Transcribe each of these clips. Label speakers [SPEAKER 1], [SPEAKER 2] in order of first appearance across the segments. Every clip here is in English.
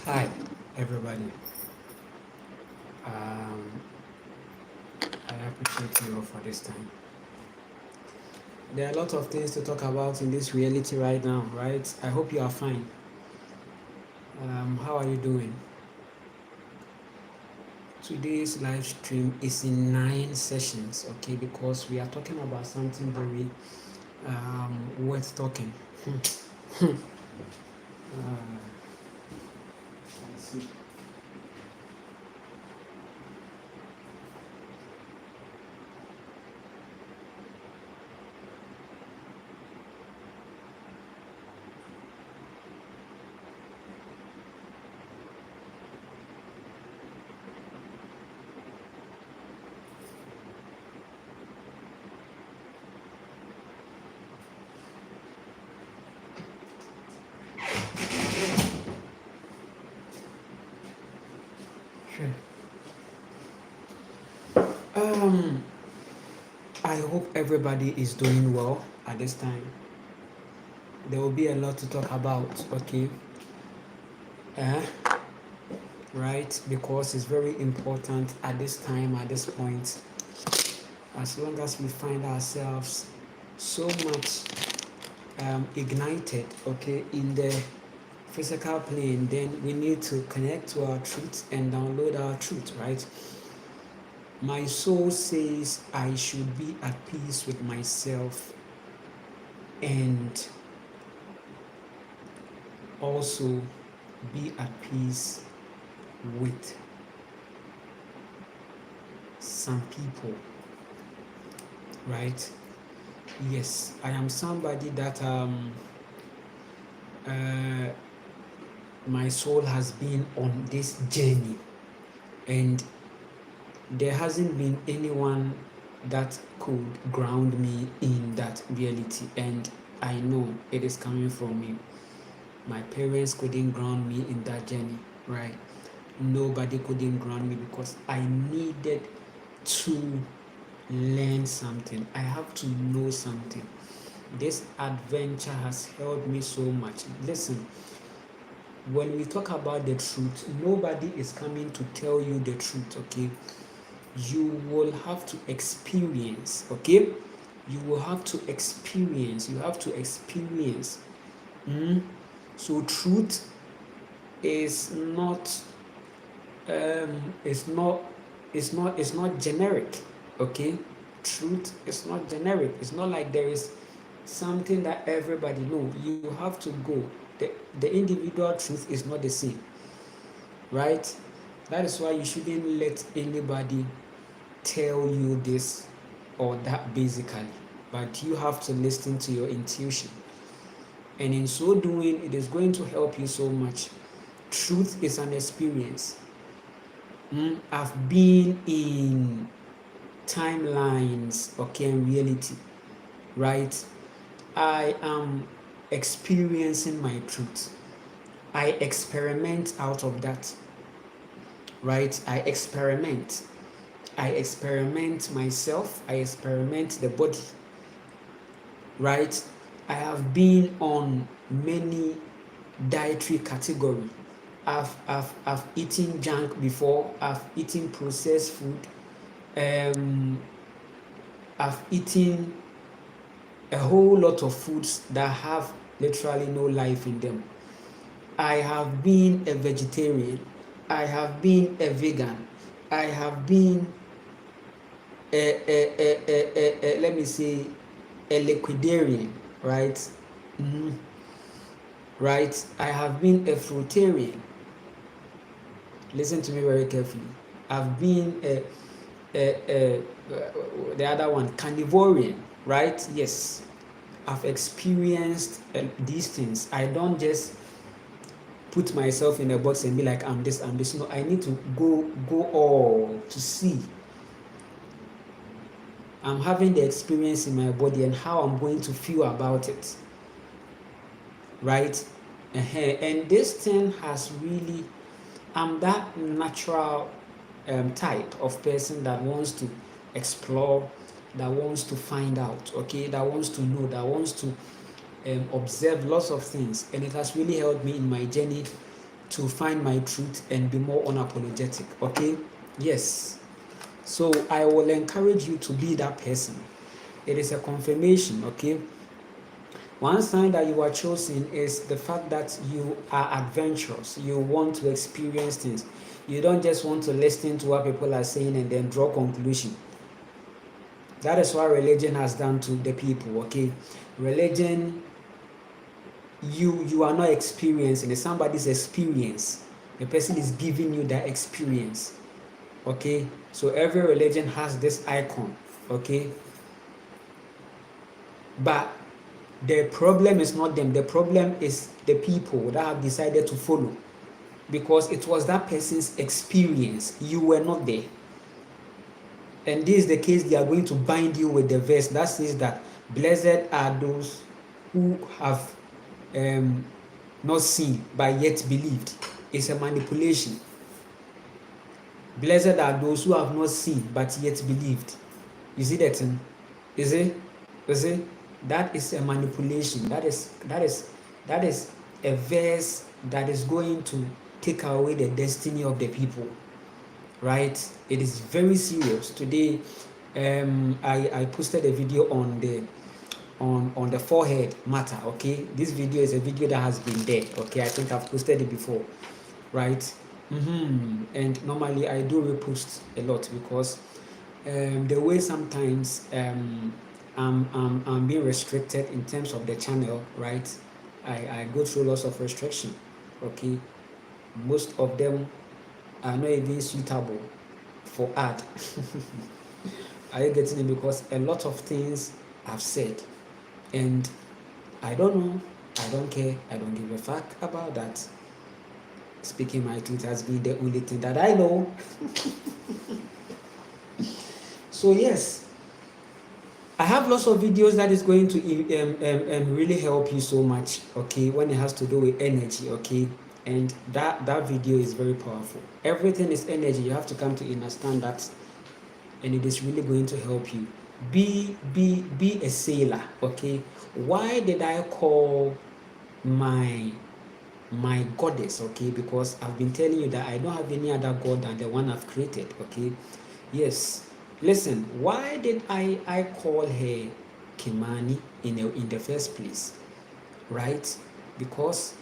[SPEAKER 1] Hi, everybody. I appreciate you all for this time. There are a lot of things to talk about in this reality right now, right? I hope you are fine. How are you doing? Today's live stream is in 9 sessions, okay? Because we are talking about something very worth talking. uh, let's see. Sure. Um, I hope everybody is doing well at this time. There will be a lot to talk about, okay? Uh, right? Because it's very important at this time, at this point, as long as we find ourselves so much ignited, okay, in the physical plane, then we need to connect to our truth and download our truth, right? My soul says I should be at peace with myself and also be at peace with some people, right? Yes, I am somebody that uh, my soul has been on this journey, and there hasn't been anyone that could ground me in that reality, and I know it is coming from me. My parents couldn't ground me in that journey, right? Nobody couldn't ground me because I needed to learn something. I have to know something. This adventure has helped me so much. Listen, when we talk about the truth, nobody is coming to tell you the truth, okay? You will have to experience, okay? You will have to experience. You have to experience. So truth is not it's not generic. Okay, truth is not generic. It's not like there is something that everybody know. You have to go. The individual truth is not the same, right? That is why you shouldn't let anybody tell you this or that basically, but you have to listen to your intuition, and in so doing it is going to help you so much. Truth is an experience. I've been in timelines, okay, and reality, right? I am experiencing my truth. I experiment out of that, right? I experiment myself, I experiment the body, right? I have been on many dietary category. I've eaten junk before, I've eaten processed food, I've eaten a whole lot of foods that have literally no life in them. I have been a vegetarian, I have been a vegan, I have been let me say a liquidarian, right? Mm-hmm. Right? I have been a fruitarian. Listen to me very carefully. I've been the other one, carnivorian, right? Yes. I've experienced these things. I don't just put myself in a box and be like, I'm this, I'm this. No, I need to go all to see. I'm having the experience in my body and how I'm going to feel about it, right? And this thing has really, I'm that natural type of person that wants to explore, that wants to find out, okay, that wants to know, that wants to observe lots of things, and it has really helped me in my journey to find my truth and be more unapologetic, okay? Yes. So I will encourage you to be that person. It is a confirmation, okay? One sign that you are chosen is the fact that you are adventurous. You want to experience things. You don't just want to listen to what people are saying and then draw conclusion. That is what religion has done to the people, okay? Religion, you are not experiencing, it's somebody's experience. The person is giving you that experience, okay? So every religion has this icon, okay? But the problem is not them, the problem is the people that have decided to follow, because it was that person's experience. You were not there. And this is the case, they are going to bind you with the verse that says that blessed are those who have not seen but yet believed. It's a manipulation. Blessed are those who have not seen but yet believed. You see that thing? Is it? Is it? That is a manipulation. That is a verse that is going to take away the destiny of the people. Right? It is very serious. Today, I posted a video on the forehead matter. Okay, this video is a video that has been there. Okay, I think I've posted it before, right? And normally I do repost a lot because the way sometimes I'm being restricted in terms of the channel, right? I go through lots of restriction. Okay, most of them are not even suitable for ad. Are you getting it? Because a lot of things I've said, and I don't know, I don't care, I don't give a fuck about that. Speaking my truth has been the only thing that I know. So yes, I have lots of videos that is going to really help you so much, okay, when it has to do with energy, okay, and that video is very powerful. Everything is energy. You have to come to understand that, and it is really going to help you. Be a sailor, okay? Why did I call my goddess, okay? Because I've been telling you that I don't have any other god than the one I've created, okay? Yes. Listen, why did I call her Kimani in the first place, right? Because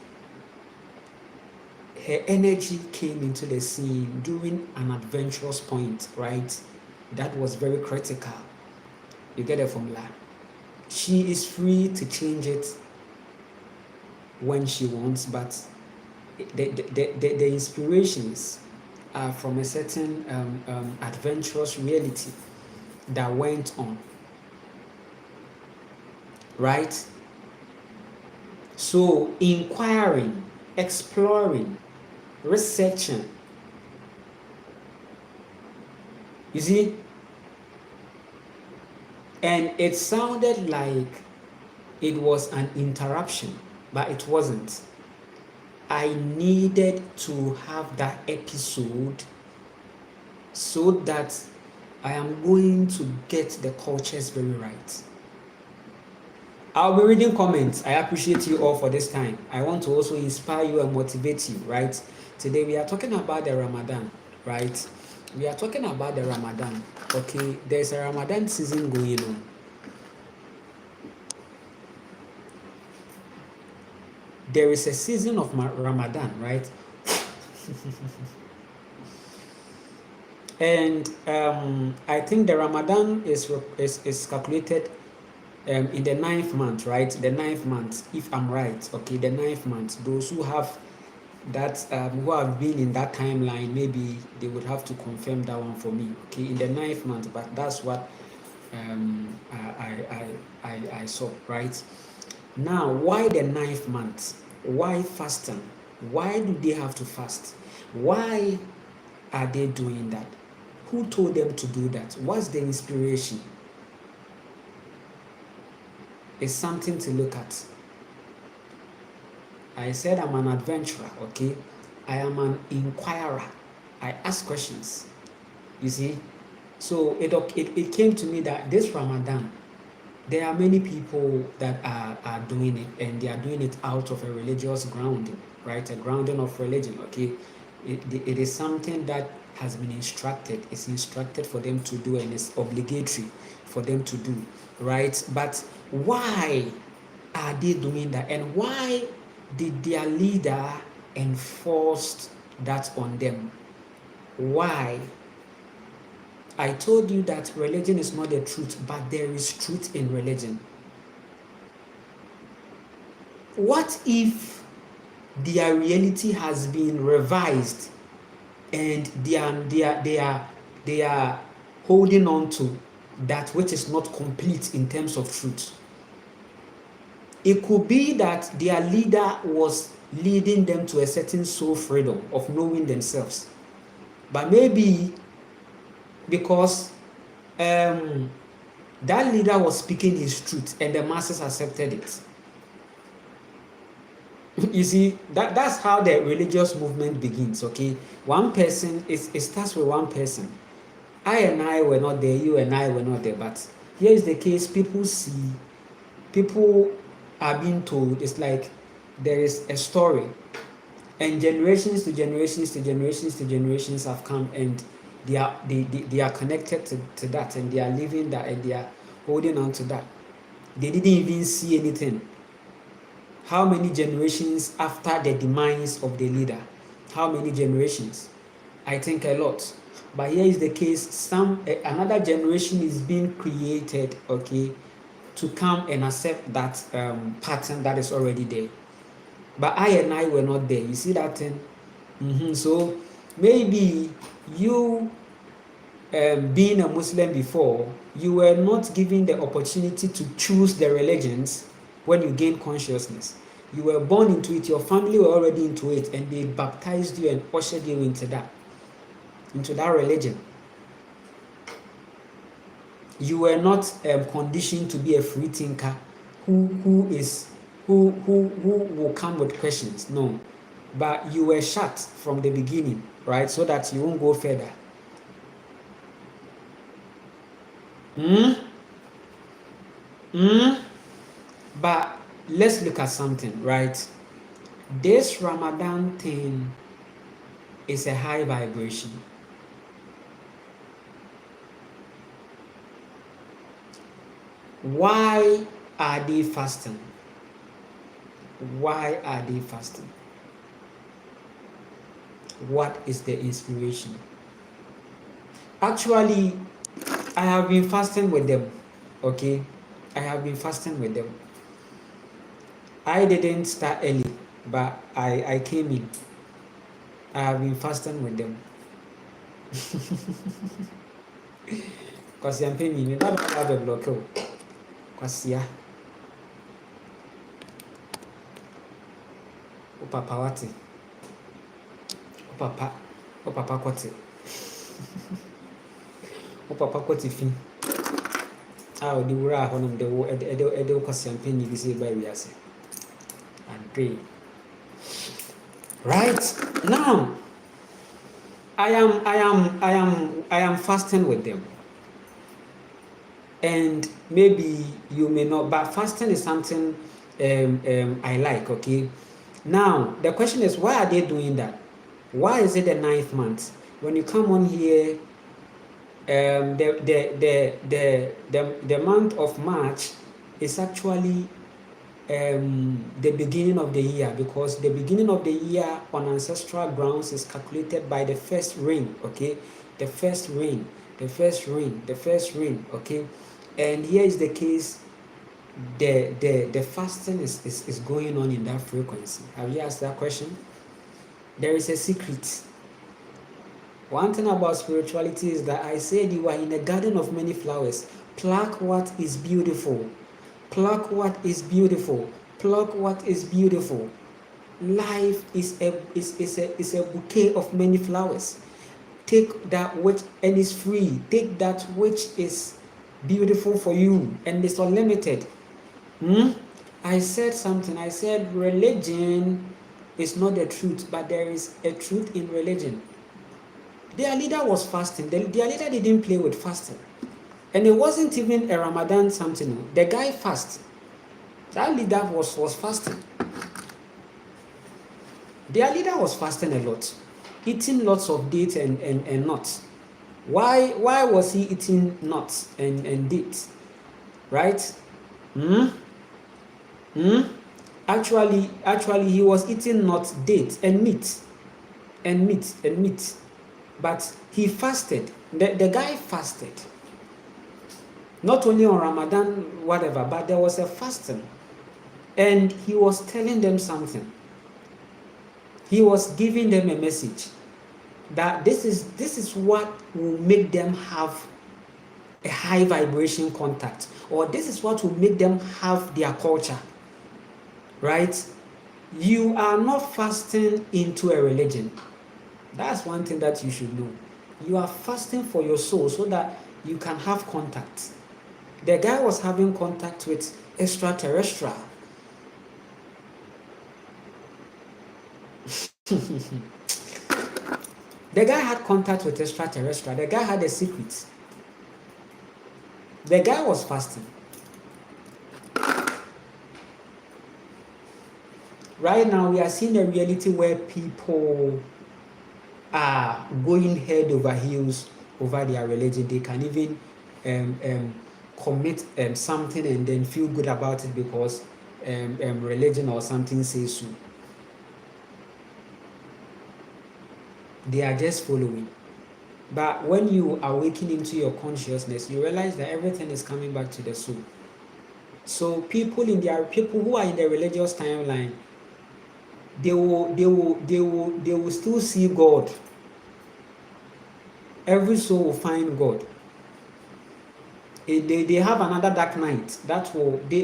[SPEAKER 1] her energy came into the scene during an adventurous point, right? That was very critical. You get the formula. She is free to change it when she wants, but the inspirations are from a certain adventurous reality that went on, right? So inquiring, exploring, researching, you see, and it sounded like it was an interruption, but it wasn't. I needed to have that episode so that I am going to get the cultures very right. I'll be reading comments. I appreciate you all for this time. I want to also inspire you and motivate you, right? Today we are talking about the Ramadan, right? We are talking about the Ramadan. Okay, there's a Ramadan season going on. There is a season of Ramadan, right? And I think the Ramadan is calculated in the 9th month, right? The 9th month, if I'm right. Okay, the 9th month. Those who have that who have been in that timeline, maybe they would have to confirm that one for me. Okay, in the 9th month, but that's what I saw, right? Now, why the 9th month? Why fasting? Why do they have to fast? Why are they doing that? Who told them to do that? What's the inspiration? It's something to look at. I said I'm an adventurer, okay? I am an inquirer. I ask questions. You see? So it came to me that this Ramadan, there are many people that are doing it, and they are doing it out of a religious grounding, right? A grounding of religion, okay? It is something that has been instructed. It's instructed for them to do, and it's obligatory for them to do, right? But why are they doing that? And why did their leader enforce that on them? Why? I told you that religion is not the truth, but there is truth in religion. What if their reality has been revised and they are holding on to that which is not complete in terms of truth? It could be that their leader was leading them to a certain soul freedom of knowing themselves, but maybe because that leader was speaking his truth and the masses accepted it. You see, that's how the religious movement begins, okay? One person, it starts with one person. I and I were not there, you and I were not there, but here is the case. People are being told, it's like there is a story, and generations to generations to generations to generations have come, and they are connected to that, and they are living that, and they are holding on to that. They didn't even see anything. How many generations after the demise of the leader? How many generations? I think a lot. But here is the case, another generation is being created, okay, to come and accept that pattern that is already there. But I and I were not there. You see that thing? So maybe you being a Muslim before, you were not given the opportunity to choose the religions when you gain consciousness. You were born into it, your family were already into it, and they baptized you and ushered you into that religion. You were not conditioned to be a free thinker who will come with questions. No. But you were shut from the beginning, right? So that you won't go further. But let's look at something, right? This Ramadan thing is a high vibration. Why are they fasting? Why are they fasting? What is the inspiration? Actually, I have been fasting with them. Okay, I have been fasting with them. I didn't start early, but I came in. I have been fasting with them. Because I'm paying me, not have a block. Because yeah, o papa wate, o papa kote, o papa kote fin. Ah, the wura honum the edo kwasi am paying me this by we ase. And pray. Right now, I am fasting with them. And maybe you may not, but fasting is something I like. Okay, now the question is, why are they doing that? Why is it the 9th month? When you come on here, the month of March is actually the beginning of the year, because the beginning of the year on ancestral grounds is calculated by the first rain. Okay, the first rain, okay. And here is the case, the fasting is going on in that frequency. Have you asked that question? There is a secret. One thing about spirituality is that I said you are in a garden of many flowers. Pluck what is beautiful. Pluck what is beautiful. Pluck what is beautiful. Life is a bouquet of many flowers. Take that which and is free. Take that which is beautiful for you and is unlimited. I said something. I said religion is not the truth, but there is a truth in religion. Their leader was fasting. Their leader didn't play with fasting. And it wasn't even a Ramadan something. The guy fasted. That leader was fasting. Their leader was fasting a lot, eating lots of dates and nuts. Why was he eating nuts and dates? Right? Actually, he was eating nuts, dates, and meat. But he fasted. The guy fasted. Not only on Ramadan, whatever, but there was a fasting. And he was telling them something. He was giving them a message that this is what will make them have a high vibration contact, or this is what will make them have their culture. Right? You are not fasting into a religion. That's one thing that you should know. You are fasting for your soul so that you can have contact. The guy was having contact with extraterrestrial. The guy had contact with extraterrestrial. The guy had a secret. The guy was fasting. Right now, we are seeing a reality where people are going head over heels over their religion. They can even commit something and then feel good about it because religion or something says so. They are just following. But when you awaken into your consciousness, you realize that everything is coming back to the soul. So people who are in the religious timeline, they will still see God. Every soul will find God. They have another dark night that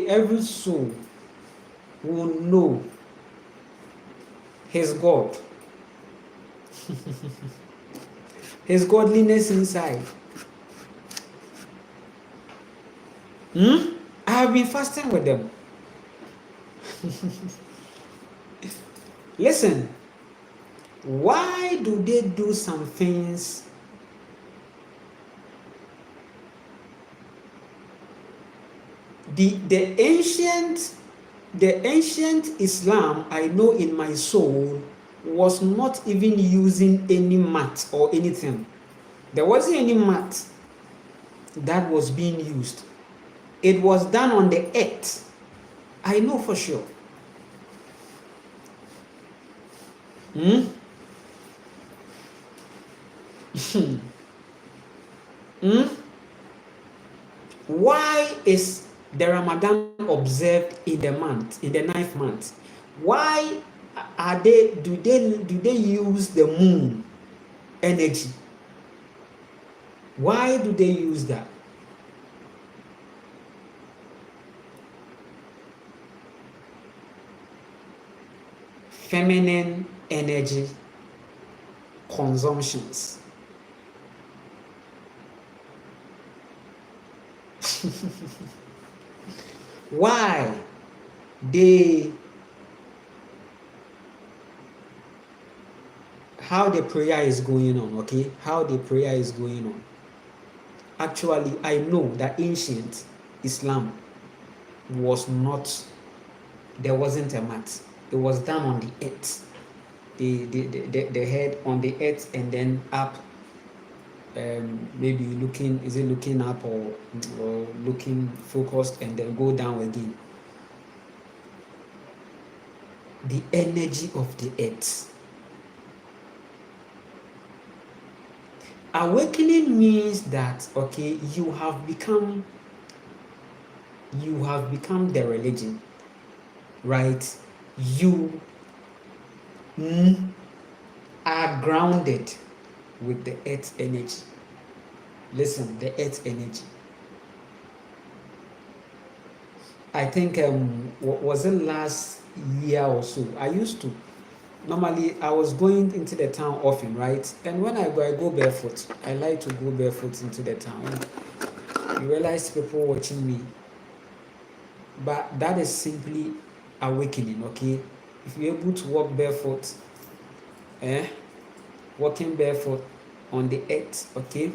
[SPEAKER 1] every soul will know his God. His godliness inside. I have been fasting with them. Listen, why do they do some things? The ancient Islam I know in my soul was not even using any mat or anything. There wasn't any mat that was being used. It was done on the earth. I know for sure. Hmm? Why is the Ramadan observed in the month, in the ninth month? Why are they? Do they use the moon energy? Why do they use that? Feminine energy consumptions. Why they how the prayer is going on, okay? How the prayer is going on. Actually, I know that ancient Islam was not, there wasn't a mat. It was done on the earth. The head on the earth and then up, maybe looking, is it looking up or looking focused and then go down again. The energy of the earth. Awakening means that, okay, you have become the religion, right? You are grounded with the earth energy. Listen, the earth energy. I think was it last year or so? I used to normally, I was going into the town often, right? And when I go barefoot. I like to go barefoot into the town. You realize people watching me, but that is simply awakening, okay? If you're able to walk barefoot, eh? Walking barefoot on the earth, okay?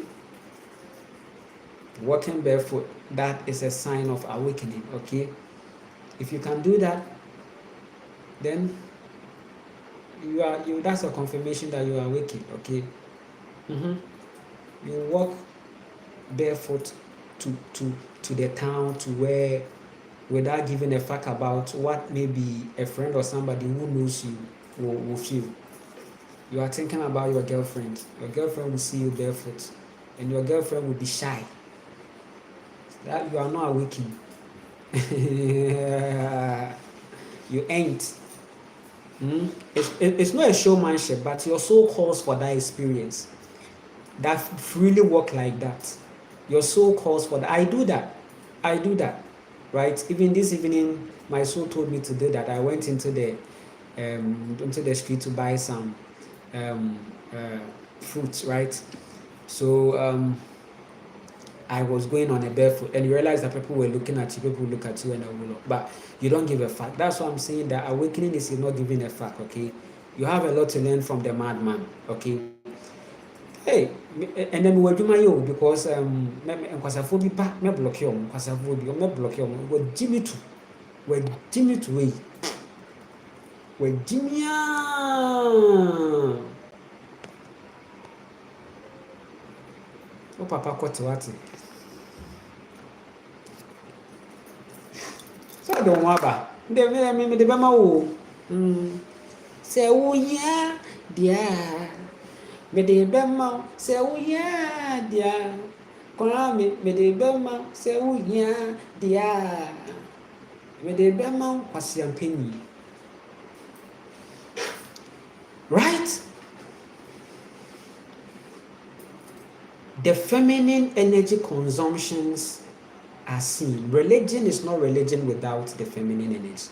[SPEAKER 1] Walking barefoot, that is a sign of awakening, okay? If you can do that, then that's a confirmation that you are awakened, okay? You walk barefoot to the town, to where, without giving a fuck about what maybe a friend or somebody who knows you will feel. You are thinking about your girlfriend. Your girlfriend will see you barefoot, and your girlfriend will be shy. That you are not awakened. You ain't. It's not a showmanship, but your soul calls for that experience. That freely work like that. Your soul calls for that. I do that. Right? Even this evening, my soul told me to do that. I went into the street to buy some fruits, right? So I was going on a barefoot, and you realize that people were looking at you. People look at you and all, but you don't give a fuck. That's why I'm saying that awakening is not giving a fuck. Okay, you have a lot to learn from the madman. Okay, hey, and then we do my own because nkwasafo bi pa me block you, nkwasafo bi me block you. We Jimmy to we Jimmy. O papa kote wate. So I don't want ba. Me de bema wo. Se wo ya dia. Me de bema se wo ya dia. Kola me de bema se wo ya dia. Me de bema kwasi ampenyi. Right? The feminine energy consumptions are seen. Religion is not religion without the feminine energy.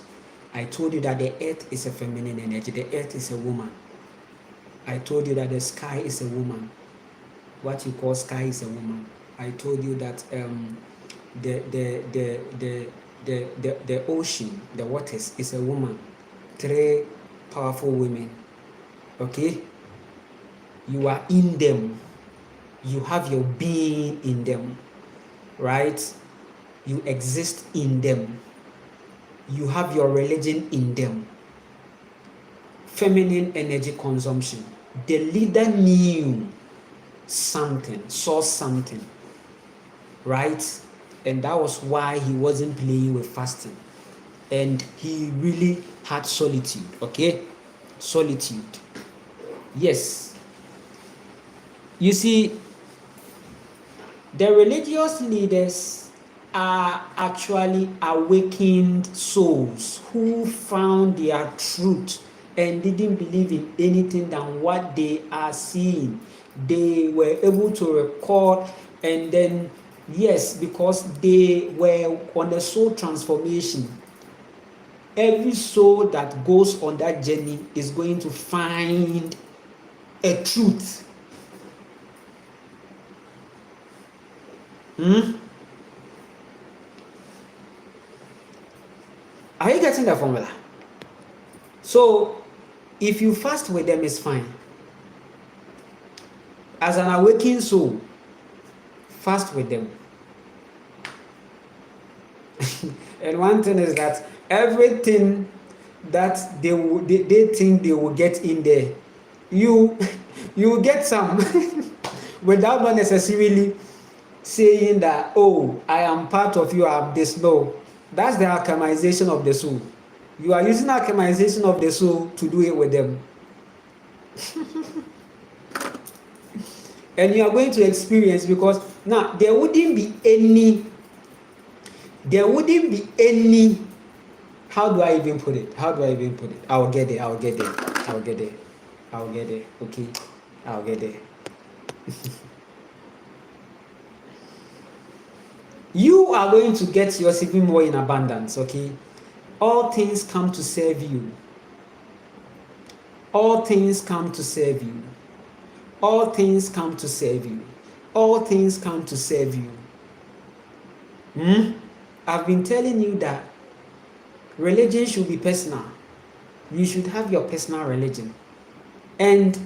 [SPEAKER 1] I told you that the earth is a feminine energy. The earth is a woman. I told you that the sky is a woman. What you call sky is a woman. I told you that the ocean, the waters, is a woman. 3 powerful women. Okay? You are in them. You have your being in them. Right? You exist in them. You have your religion in them. Feminine energy consumption. The leader knew something, saw something, right? And that was why he wasn't playing with fasting. And he really had solitude, okay? Solitude. Yes. You see, the religious leaders are actually awakened souls who found their truth and didn't believe in anything than what they are seeing. They were able to record, and then, yes, because they were on a soul transformation, every soul that goes on that journey is going to find a truth. Are you getting the formula? So if you fast with them, it's fine. As an awakened soul, fast with them. And one thing is that everything that they think they will get in there, you will get some without not necessarily saying that, oh, I am part of you, I am this. No, that's the alchemization of the soul. You are using alchemization of the soul to do it with them. And you are going to experience, because now there wouldn't be any, how do I even put it? I'll get there. Okay, I'll get there. You are going to get yours even more in abundance, okay? All things come to serve you. All things come to serve you. All things come to serve you. All things come to serve you. I've been telling you that religion should be personal. You should have your personal religion. And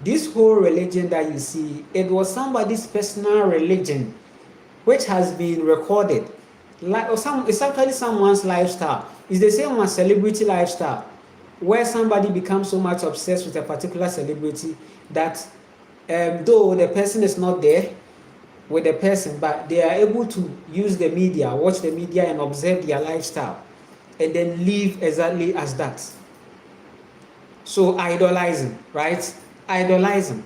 [SPEAKER 1] this whole religion that you see, it was somebody's personal religion, which has been recorded. It's actually someone's lifestyle. It's the same as celebrity lifestyle, where somebody becomes so much obsessed with a particular celebrity that though the person is not there with the person, but they are able to use the media, watch the media, and observe their lifestyle, and then live exactly as that. So idolizing, right? Idolizing.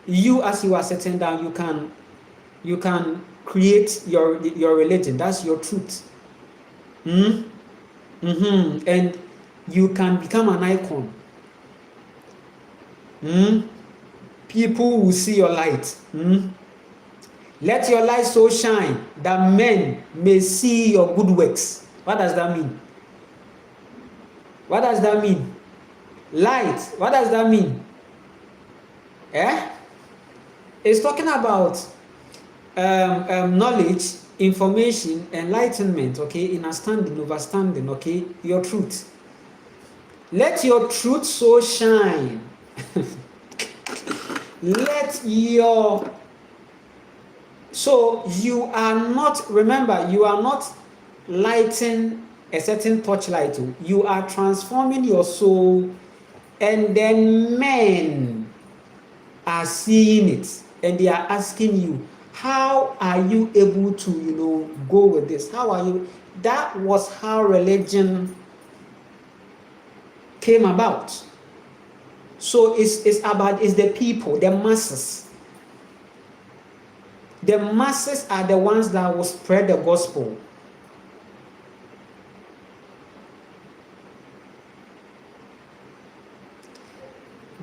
[SPEAKER 1] You, as you are sitting down, you can create your religion. That's your truth. And you can become an icon. People will see your light. Let your light so shine that men may see your good works. What does that mean? What does that mean? Light. What does that mean? It's talking about knowledge, information, enlightenment, okay, understanding, okay, your truth. Let your truth so shine. So you are not, remember, you are not lighting a certain torchlight. You are transforming your soul, and then men are seeing it, and they are asking you, how are you able to, go with this? How are you? That was how religion came about. So it's the people, the masses. The masses are the ones that will spread the gospel.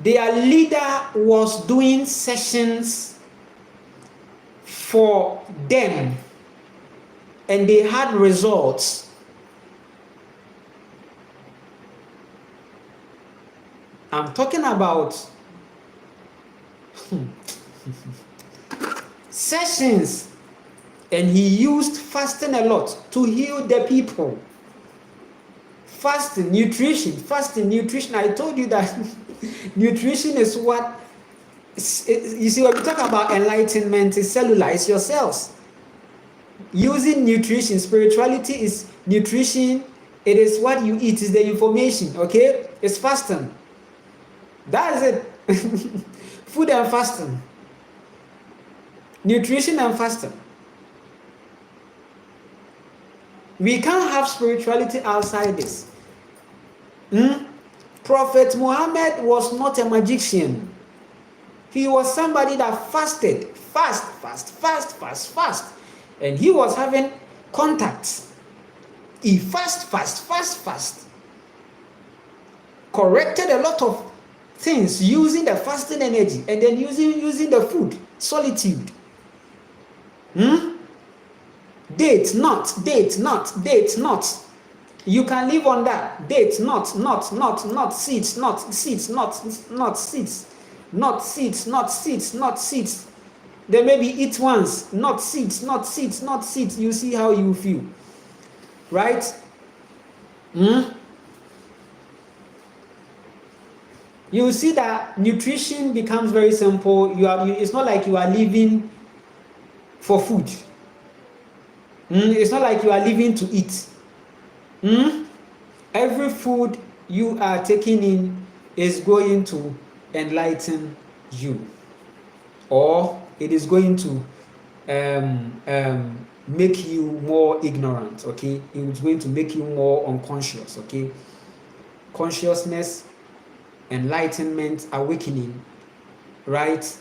[SPEAKER 1] Their leader was doing sessions for them, and they had results. I'm talking about sessions, and he used fasting a lot to heal the people. Fasting, nutrition. I told you that nutrition is what, you see, when we talk about enlightenment, it's cellular, it's your cells. Using nutrition, spirituality is nutrition, it is what you eat, is the information, okay? It's fasting. That is it. Food and fasting. Nutrition and fasting. We can't have spirituality outside this. Prophet Muhammad was not a magician. He was somebody that fasted, fast, and he was having contacts. He fast, corrected a lot of things using the fasting energy, and then using the food, solitude. Date not. You can live on that. Date not seeds, not seeds. Then maybe eat once, not seeds. You see how you feel, right? You see that nutrition becomes very simple. It's not like you are living for food. It's not like you are living to eat. Every food you are taking in is going to enlighten you, or it is going to make you more ignorant. Okay, it's going to make you more unconscious. Okay, consciousness, enlightenment, awakening, right?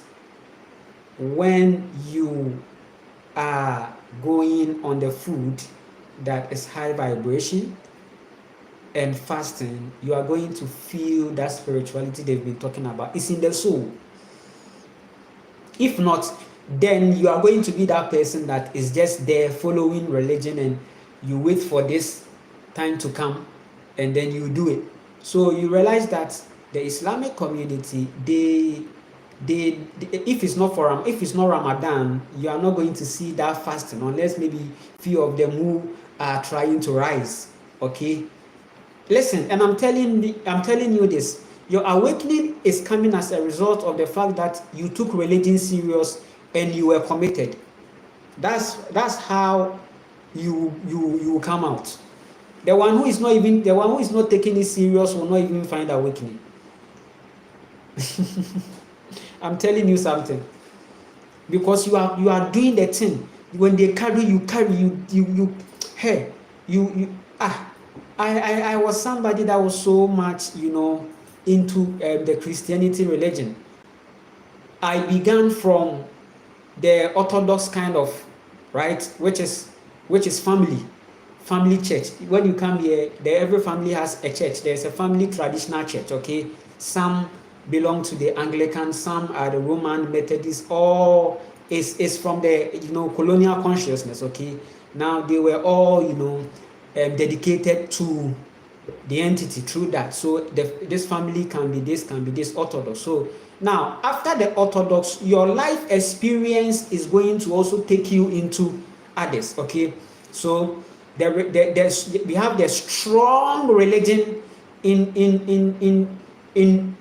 [SPEAKER 1] When you are going on the food that is high vibration and fasting, you are going to feel that spirituality they've been talking about. It's in the soul. If not, then you are going to be that person that is just there following religion, and you wait for this time to come and then you do it. So you realize that the Islamic community, they if it's not Ramadan, you are not going to see that fasting, unless maybe few of them who are trying to rise. Okay, listen, and I'm telling you this, your awakening is coming as a result of the fact that you took religion serious and you were committed. That's how you come out. The one who is not taking it serious will not even find awakening. I'm telling you something, because you are doing the thing. When they carry you, hey, I was somebody that was so much, into the Christianity religion. I began from the Orthodox kind of, right, which is family church. When you come here, every family has a church. There's a family traditional church. Okay, some belong to the Anglican, some are the Roman Methodist. All is from the colonial consciousness. Okay, now they were all dedicated to the entity through that. So this family can be this Orthodox. So now after the Orthodox, your life experience is going to also take you into others. Okay, so we have the strong religion in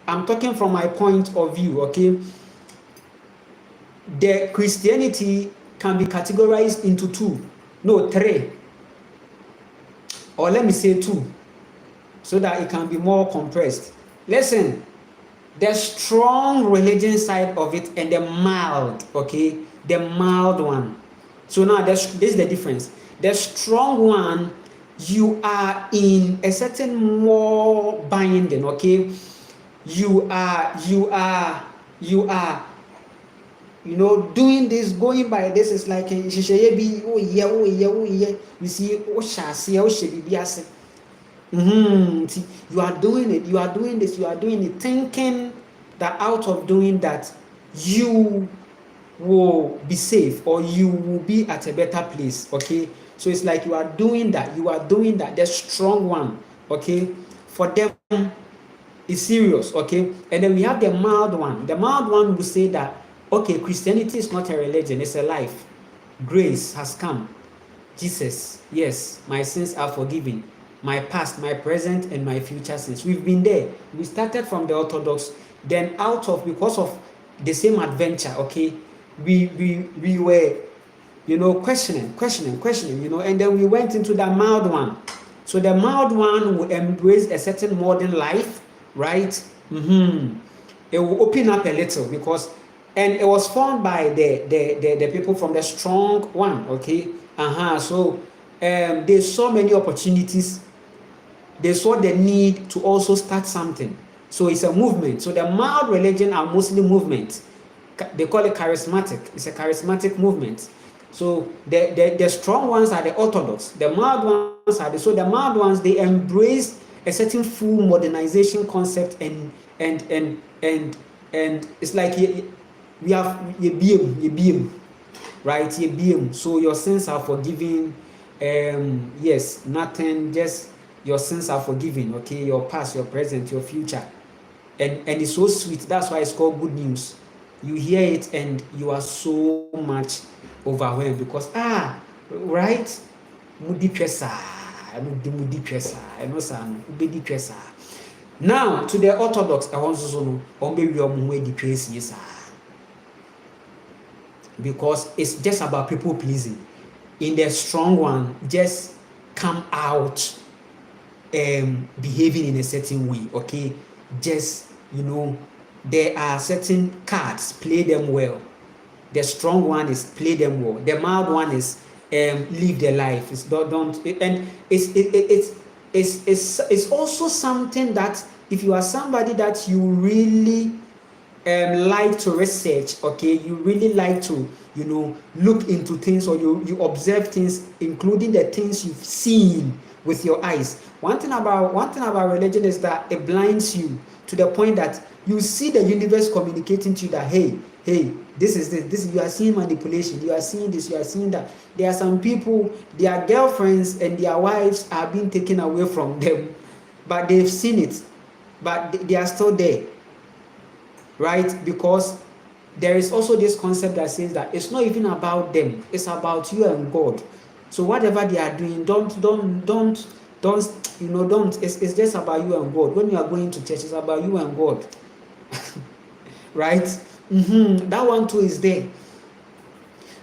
[SPEAKER 1] I'm talking from my point of view. Okay, the Christianity can be categorized into three, or let me say two, so that it can be more compressed. Listen, the strong religion side of it and the mild, okay, the mild one. So now this is the difference. The strong one, you are in a certain more binding. Okay, you are doing this, going by this. Is like you see you are doing it, you are doing it, thinking that out of doing that you will be safe, or you will be at a better place. Okay, so it's like you are doing that. The strong one, okay, for them is serious. Okay, and then we have the mild one. The mild one will say that, okay, Christianity is not a religion, it's a life. Grace has come. Jesus, yes, my sins are forgiven. My past, my present, and my future sins. We've been there. We started from the Orthodox, then because of the same adventure. Okay, we were questioning, and then we went into the mild one. So the mild one will embrace a certain modern life, right? It will open up a little, and it was formed by the people from the strong one. Okay, so they saw many opportunities. They saw the need to also start something. So it's a movement. So the mild religion are mostly movements. they call it charismatic. It's a charismatic movement. So the strong ones are the orthodox. The mild ones are the mild ones, they embrace a certain full modernization concept, and it's like we have you right? So your sins are forgiven. Yes, nothing, just your sins are forgiven, okay? Your past, your present, your future. And it's so sweet. That's why it's called good news. You hear it and you are so much overwhelmed because right? Mudi pesa, mudi pesa, no san, ubedi pesa. Now to the orthodox, I want to know the praise, yes, because it's just about people pleasing. In the strong one, just come out behaving in a certain way, okay? Just, there are certain cards, play them well. The strong one is play them well. The mild one is live their life. It's don't and it's also something that if you are somebody that you really like to research, okay, you really like to look into things, or you observe things, including the things you've seen with your eyes. One thing about religion is that it blinds you to the point that you see the universe communicating to you that hey, this is you are seeing manipulation, you are seeing this, you are seeing that. There are some people, their girlfriends and their wives are being taken away from them, but they've seen it, but they are still there, right? Because there is also this concept that says that it's not even about them, it's about you and God. So whatever they are doing, don't it's just about you and God. When you are going to church, it's about you and God. Right? That one too is there.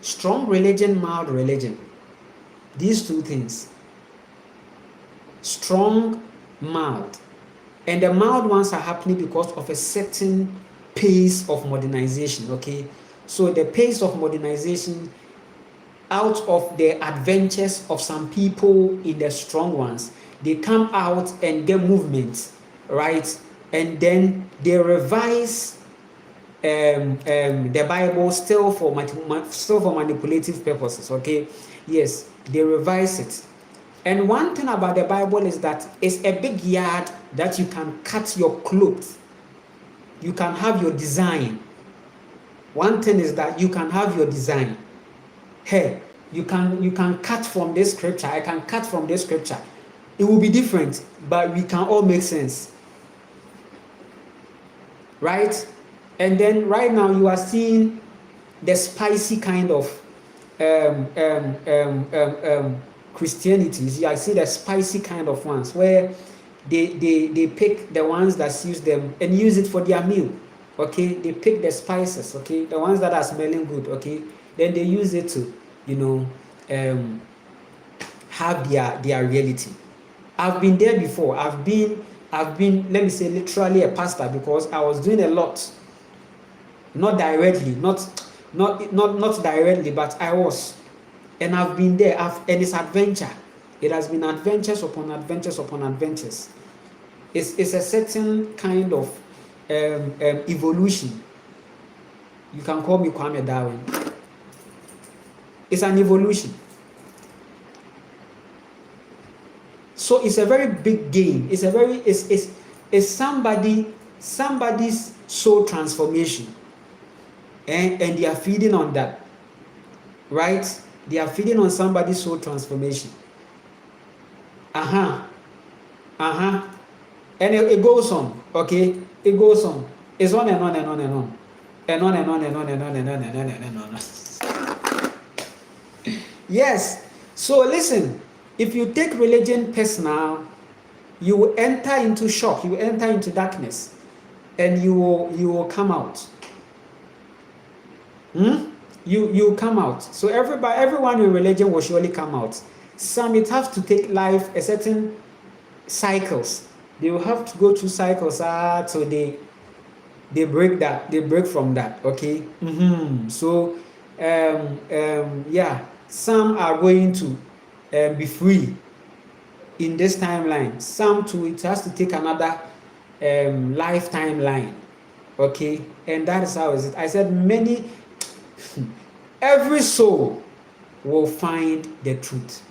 [SPEAKER 1] Strong religion, mild religion. These two things. Strong, mild. And the mild ones are happening because of a certain pace of modernization, okay? So the pace of modernization, out of the adventures of some people in the strong ones, they come out and get movement, right? And then they revise the Bible still for manipulative purposes, okay? Yes, they revise it. And one thing about the Bible is that it's a big yard that you can cut your clothes. You can have your design. One thing is that you can have your design. Hey, you can cut from this scripture. I can cut from this scripture. It will be different, but we can all make sense. Right? And then right now you are seeing the spicy kind of Christianity. I see the spicy kind of ones where they pick the ones that suits them and use it for their meal. Okay, they pick the spices, okay, the ones that are smelling good, okay, then they use it to have their reality. I've been there before. I've been let me say literally a pastor, because I was doing a lot, not directly, not directly, but I was. And I've been there, and it's adventure. It has been adventures upon adventures upon adventures. It's a certain kind of evolution. You can call me Kwame Darwin. It's an evolution. So it's a very big game. It's somebody's soul transformation, and they are feeding on that, right? They are feeding on somebody's soul transformation. And it goes on, okay? It goes on. It's on and on and on and on. And on and on and on and on and on and on and on. Yes. So listen, if you take religion personal, you will enter into shock, you will enter into darkness, and you will come out. You come out. So everyone in religion will surely come out. Some, it has to take life a certain cycles. They will have to go through cycles so they break from that, okay? So some are going to be free in this timeline. Some too, it has to take another lifetime line. Okay, and that is how is it. I said every soul will find the truth.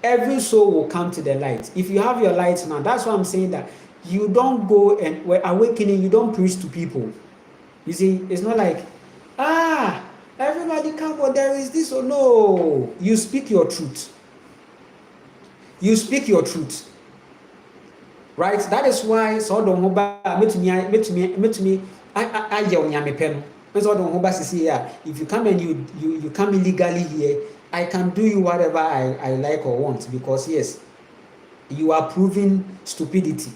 [SPEAKER 1] Every soul will come to the light. If you have your light now, that's why I'm saying that you don't go and when awakening, you don't preach to people. You see, it's not like, everybody come, but there is this or no. You speak your truth. You speak your truth. Right? That is why so don't hoba metumi ayɛ onyame pɛ no. So don't hoba sisi here. If you come and you come illegally here, I can do you whatever I like or want, because yes, you are proving stupidity.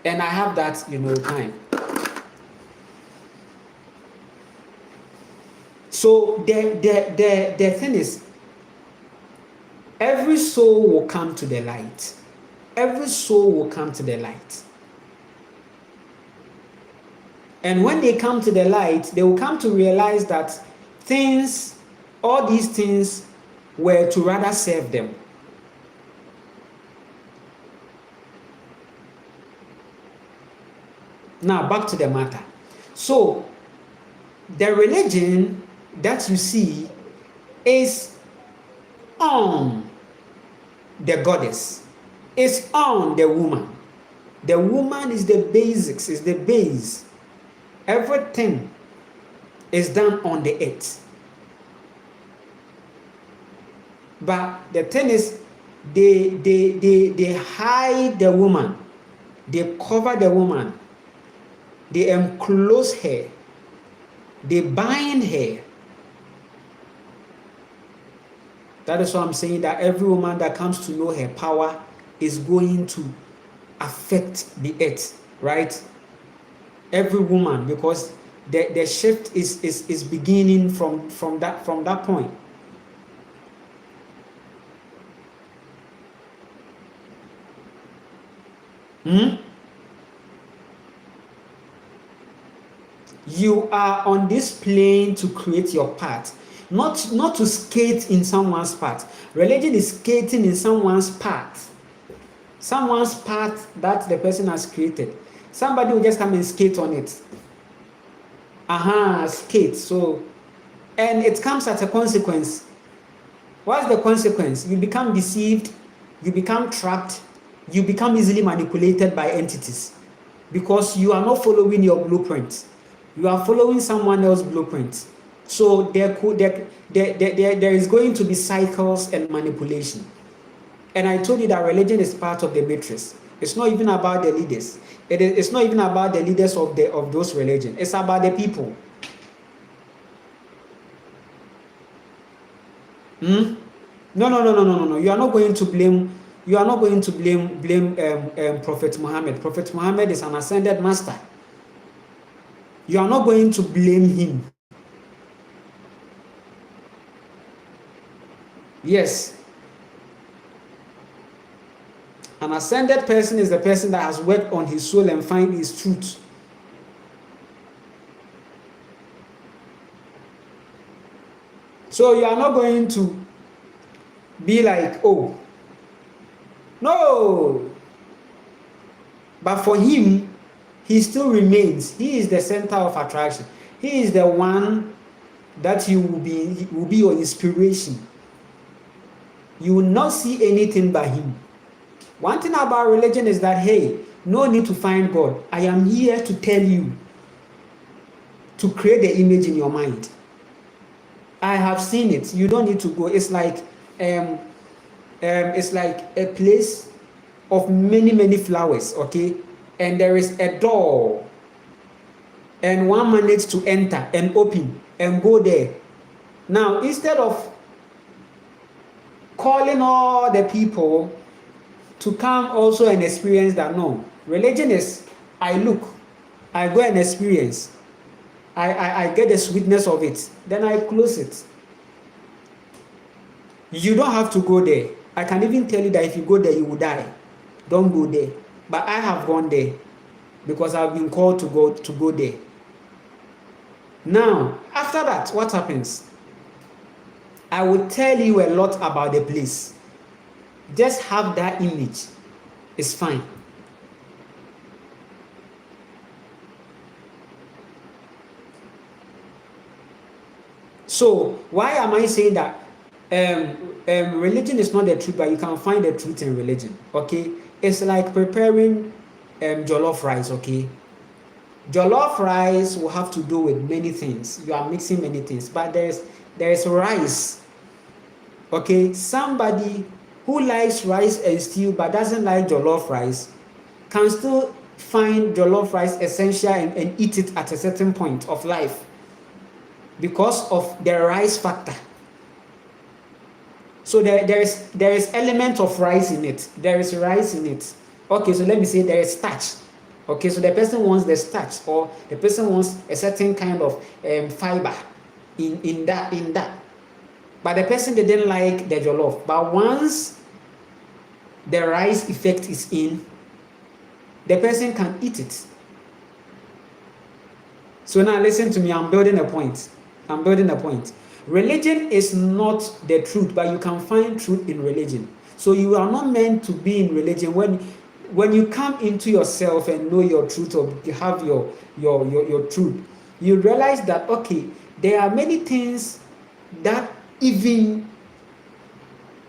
[SPEAKER 1] And I have that, time. So the thing is, every soul will come to the light. Every soul will come to the light. And when they come to the light, they will come to realize that all these things were to rather serve them. Now, back to the matter. So, the religion that you see is on the goddess, is on the woman. The woman is the basics, is the base. Everything is done on the earth. But the thing is, they hide the woman, they cover the woman, they enclose her, they bind her. That is why I'm saying that every woman that comes to know her power is going to affect the earth, right? Every woman, because the shift is beginning from that point. You are on this plane to create your path, not to skate in someone's path. Religion is skating in someone's path that the person has created. Somebody will just come and skate on it. Skate. So, and it comes at a consequence. What's the consequence? You become deceived, you become trapped, you become easily manipulated by entities, because you are not following your blueprint. You are following someone else's blueprint. So there is going to be cycles and manipulation. And I told you that religion is part of the matrix. It's not even about the leaders. It's not even about the leaders of those religions. It's about the people. No. You are not going to blame. You are not going to blame Prophet Muhammad. Prophet Muhammad is an ascended master. You are not going to blame him. Yes. An ascended person is the person that has worked on his soul and find his truth. So you are not going to be like, oh, no. But for him, he still remains. He is the center of attraction. He is the one that you will be your inspiration. You will not see anything but him. One thing about religion is that, hey, no need to find God. I am here to tell you to create the image in your mind. I have seen it. You don't need to go. It's like a place of many flowers, okay? And there is a door, and one man needs to enter and open and go there. Now, instead of calling all the people to come also and experience that, no, religion is, I go and experience, I get the sweetness of it, then I close it. You don't have to go there. I can even tell you that if you go there, you will die. Don't go there. But I have gone there because I've been called to go there. Now, after that, what happens? I will tell you a lot about the place. Just have that image. It's fine. So why am I saying that religion is not the truth, but you can find the truth in religion? Okay, it's like preparing jollof rice. Okay, jollof rice will have to do with many things. You are mixing many things, but there's rice. Okay, somebody who likes rice and stew but doesn't like jollof rice can still find jollof rice essential and eat it at a certain point of life because of the rice factor. So there is element of rice in it. There is rice in it. Okay, so let me say there is starch. Okay, so the person wants the starch, or the person wants a certain kind of fiber in that. But the person didn't like the jollof. But once the rice effect is in, the person can eat it. So now listen to me, I'm building a point. Religion is not the truth, but you can find truth in religion. So you are not meant to be in religion. When you come into yourself and know your truth, or you have your truth, you realize that, okay, there are many things that even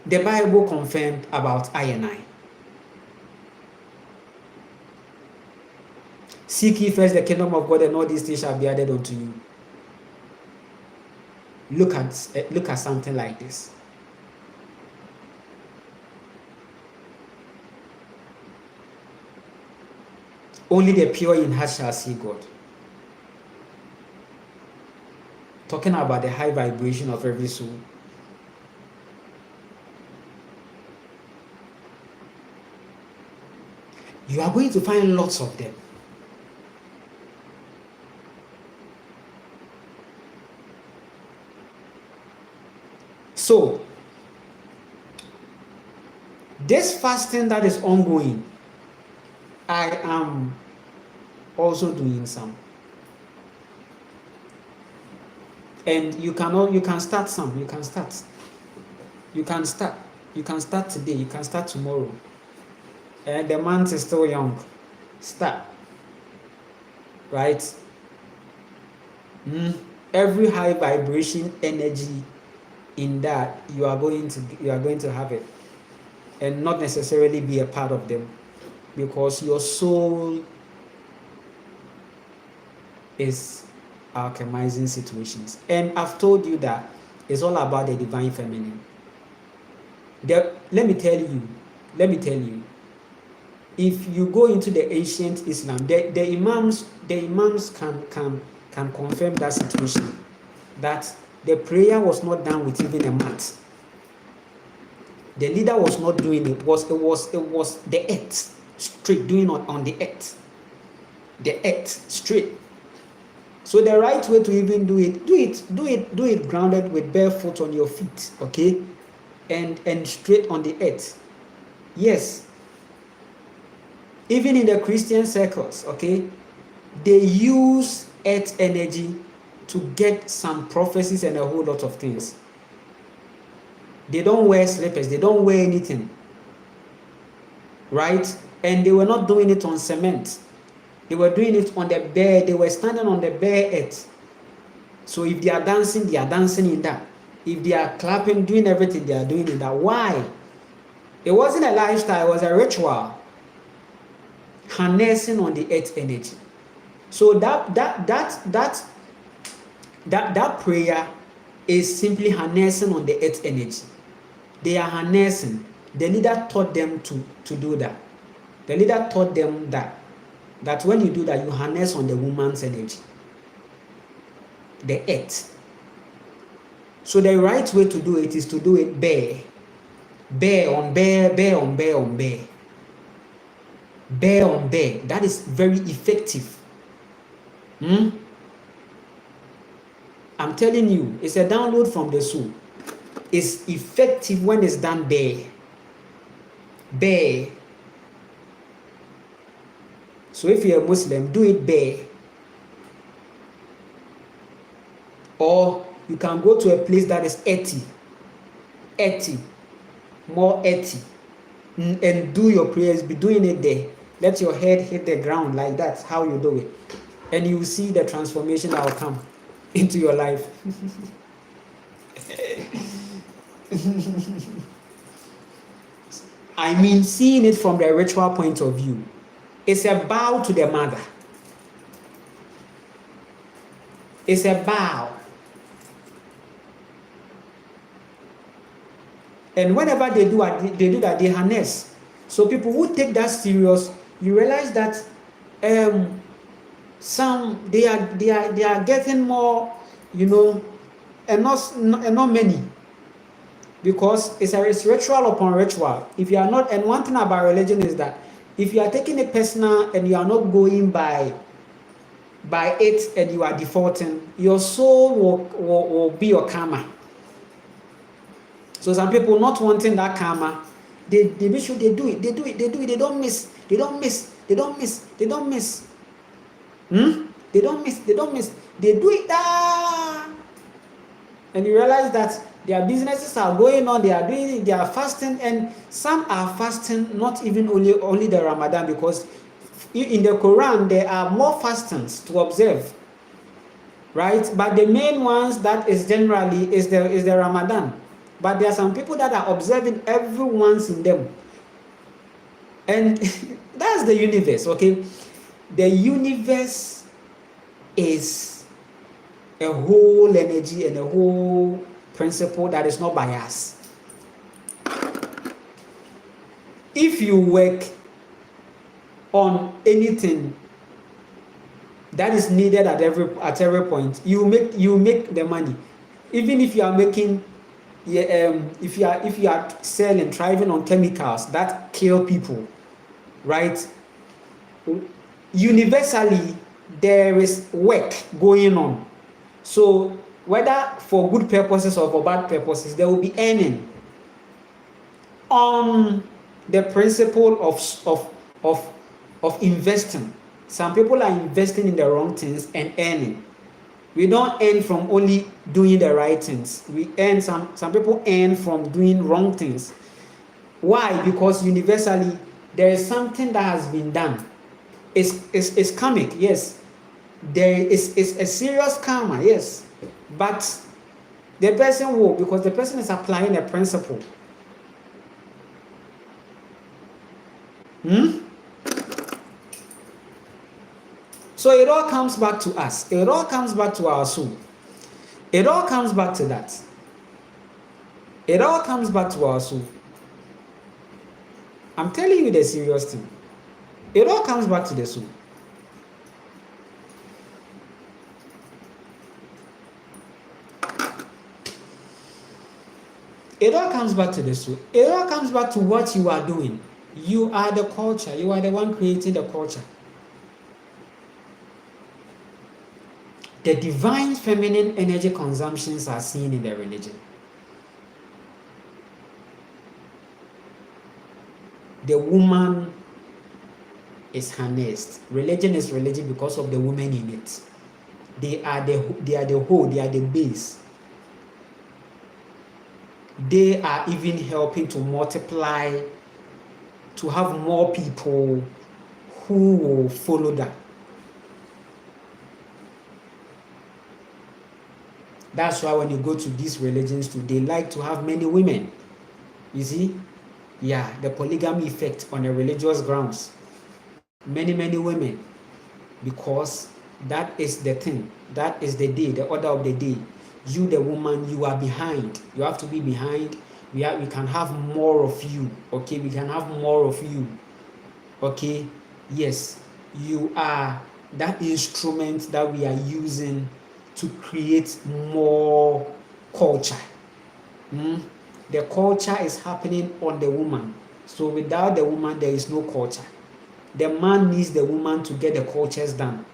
[SPEAKER 1] the Bible confirmed about I and I. Seek ye first the kingdom of God, and all these things shall be added unto you. Look at something like this. Only the pure in heart shall see God. Talking about the high vibration of every soul. You are going to find lots of them. So, this fasting that is ongoing, I am also doing some. And you can start some. You can start today, you can start tomorrow. And the month is still young. Start. Right? Every high vibration energy in that, you are going to have it, and not necessarily be a part of them, because your soul is alchemizing situations. And I've told you that it's all about the divine feminine. Let me tell you, if you go into the ancient Islam, the imams can confirm that situation, that the prayer was not done with even a mat. The leader was not doing it. It was the earth straight, doing on the earth. The earth straight. So the right way to even do it grounded with barefoot on your feet, okay? And straight on the earth. Yes. Even in the Christian circles, okay, they use earth energy to get some prophecies and a whole lot of things. They don't wear slippers, they don't wear anything, right? And they were not doing it on cement. They were doing it on the bare, they were standing on the bare earth. So if they are dancing in that. If they are clapping, doing everything, they are doing in that. Why? It wasn't a lifestyle, it was a ritual. Harnessing on the earth energy. So that prayer is simply harnessing on the earth energy. They are harnessing. The leader taught them to do that. The leader taught them that when you do that, you harness on the woman's energy, the earth. So the right way to do it is to do it bare. Bare on bare, bare on bare on bare. Bare on bare. That is very effective. I'm telling you, it's a download from the soul. It's effective when it's done bare. Bare. So if you're a Muslim, do it bare. Or you can go to a place that is earthy, more earthy, and do your prayers. Be doing it there. Let your head hit the ground like that's how you do it. And you will see the transformation that will come into your life. I mean, seeing it from the ritual point of view, it's a bow to the mother. It's a bow. And whenever they do that, they harness. So people who take that serious, you realize that some they are getting more, and not many, because it's ritual upon ritual. If you are not, and one thing about religion is that if you are taking it personal and you are not going by it and you are defaulting, your soul will be your karma. So some people not wanting that karma, they make sure they do it, they don't miss. They don't miss. They don't miss. They don't miss. They don't miss. They do it. And you realize that their businesses are going on, they are doing it, they are fasting, and some are fasting not even only the Ramadan, because in the Quran there are more fastings to observe, right? But the main ones that is generally is the Ramadan. But there are some people that are observing every once in them. And that's the universe, okay? The universe is a whole energy and a whole principle that is not biased. If you work on anything that is needed at every point, you make the money. Even if you are making, if you are selling, thriving on chemicals that kill people, right? Universally, there is work going on. So whether for good purposes or for bad purposes, there will be earning on the principle of investing. Some people are investing in the wrong things and earning. We don't earn from only doing the right things. We earn some people earn from doing wrong things. Why? Because universally there is something that has been done. It's karmic, yes. There is a serious karma, yes. But the person will, because the person is applying a principle. So it all comes back to us. It all comes back to our soul. It all comes back to that. It all comes back to our soul. I'm telling you the serious thing. It all comes back to the soul. It all comes back to the soul. It all comes back to what you are doing. You are the culture. You are the one creating the culture. The divine feminine energy consumptions are seen in the religion. The woman is harnessed. Religion is religion because of the women in it. They are the whole, they are the base. They are even helping to multiply, to have more people who will follow that. That's why when you go to these religions too, they like to have many women. You see? Yeah, the polygamy effect on the religious grounds. Many women. Because that is the thing. That is the day, the order of the day. You, the woman, you are behind. You have to be behind. We can have more of you. Okay, we can have more of you. Okay, yes, you are that instrument that we are using to create more culture. The culture is happening on the woman. So without the woman, there is no culture. The man needs the woman to get the cultures done.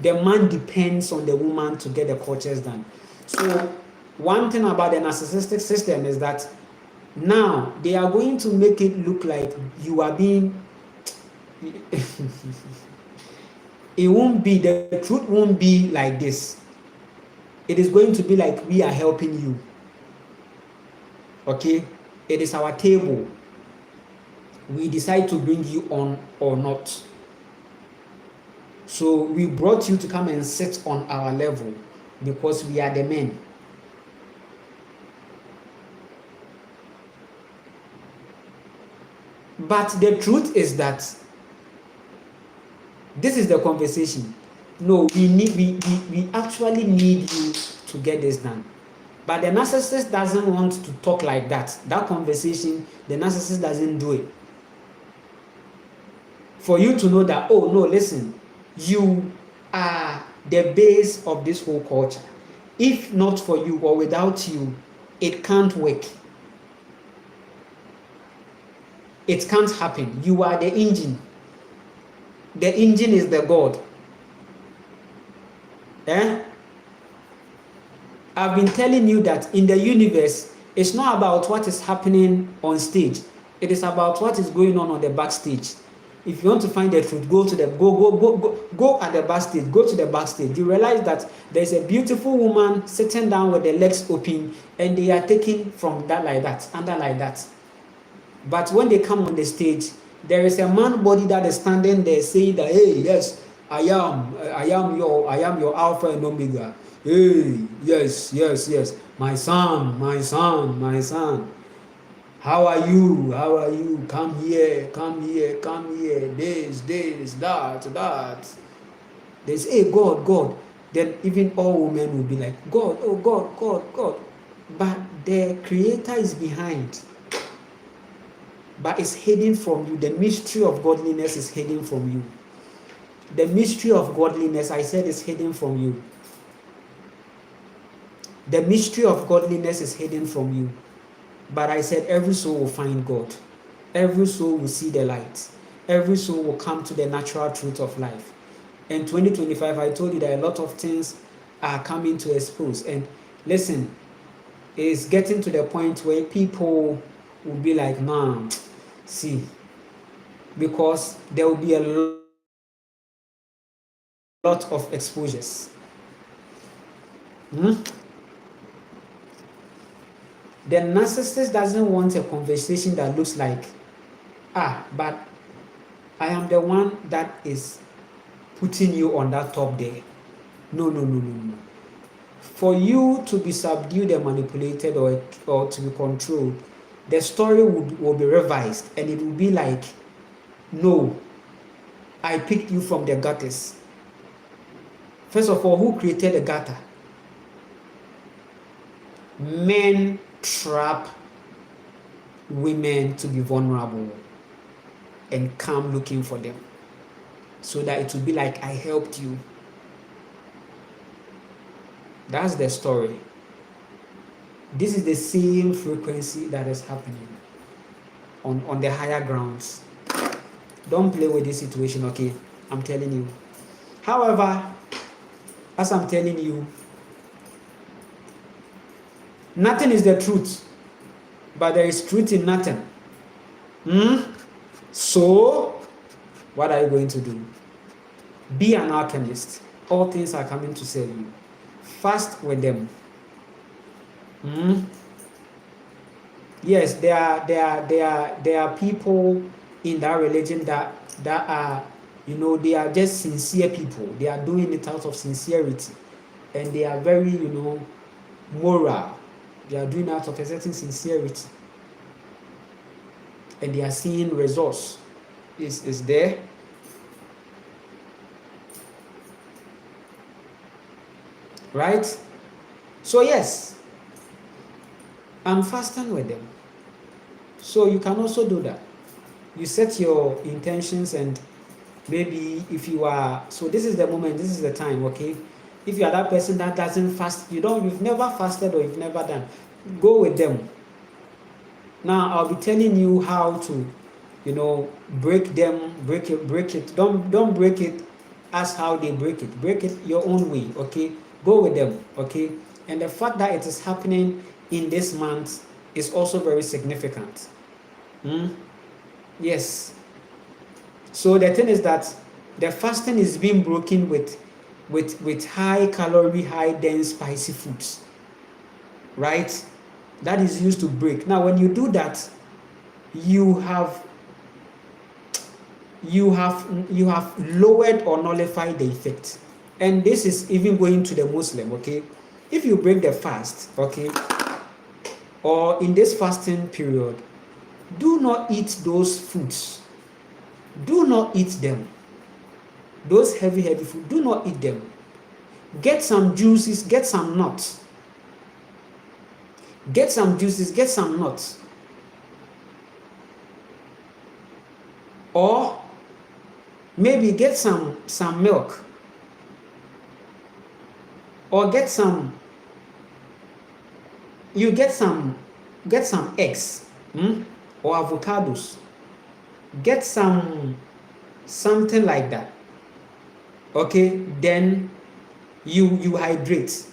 [SPEAKER 1] The man depends on the woman to get the cultures done. So one thing about the narcissistic system is that now they are going to make it look like you are being it won't be, the truth won't be like this. It is going to be like we are helping you. Okay, it is our table. We decide to bring you on or not. So we brought you to come and sit on our level. because we are the men. But the truth is that this is the conversation. No, we actually need you to get this done. But the narcissist doesn't want to talk like that. That conversation, the narcissist doesn't do it. For you to know that, oh no, listen, you are the base of this whole culture. If not for you or without you, it can't work. It can't happen. You are the engine. The engine is the God. I've been telling you that in the universe, it's not about what is happening on stage. It is about what is going on the backstage. If you want to find the truth, go at the backstage. Go to the backstage. You realize that there's a beautiful woman sitting down with the legs open, and they are taking from that like that, under like that. But when they come on the stage, there is a man body that is standing there saying that, hey, yes, I am your Alpha and Omega. Hey, yes, my son. How are you? Come here. This, that. They say, hey, God. Then even all women will be like, God, oh God. But the Creator is behind. But it's hidden from you. The mystery of godliness is hidden from you. The mystery of godliness, I said, is hidden from you. The mystery of godliness is hidden from you. But I said every soul will find God. Every soul will see the light. Every soul will come to the natural truth of life. In 2025, I told you that a lot of things are coming to expose. And listen, it's getting to the point where people will be like, nah, see, because there will be a lot of exposures. The narcissist doesn't want a conversation that looks like, but I am the one that is putting you on that top there. No. For you to be subdued and manipulated or to be controlled, the story will be revised, and it will be like, no, I picked you from the gutters. First of all, who created the gutter? Men trap women to be vulnerable and come looking for them, so that it will be like, I helped you. That's the story. This is the same frequency that is happening on the higher grounds. Don't play with this situation, okay? I'm telling you. However, as I'm telling you, nothing is the truth, but there is truth in nothing. So, what are you going to do? Be an alchemist. All things are coming to serve you. Fast with them. Yes, there are people in that religion that are, they are just sincere people. They are doing it out of sincerity, and they are very, moral. They are doing it out of a certain sincerity, and they are seeing results. Is there? Right? So yes, I'm fasting with them. So you can also do that. You set your intentions, and maybe if you are, so this is the moment, this is the time, okay? If you are that person that doesn't fast, you've never fasted or you've never done, go with them. Now I'll be telling you how to, break it. Don't break it as how they break it. Break it your own way, okay? Go with them, okay? And the fact that it is happening in this month is also very significant. Yes. So the thing is that the fasting is being broken with high calorie, high dense, spicy foods, right? That is used to break. Now, when you do that, you have lowered or nullified the effect. and this is even going to the Muslim, okay? If you break the fast, okay, or in this fasting period, do not eat those foods. Do not eat them. Those heavy food, do not eat them. Get some juices, get some nuts. Get some juices, get some nuts. Or maybe get some milk. Or get some eggs, or avocados. Get something like that. Okay, then you hydrate.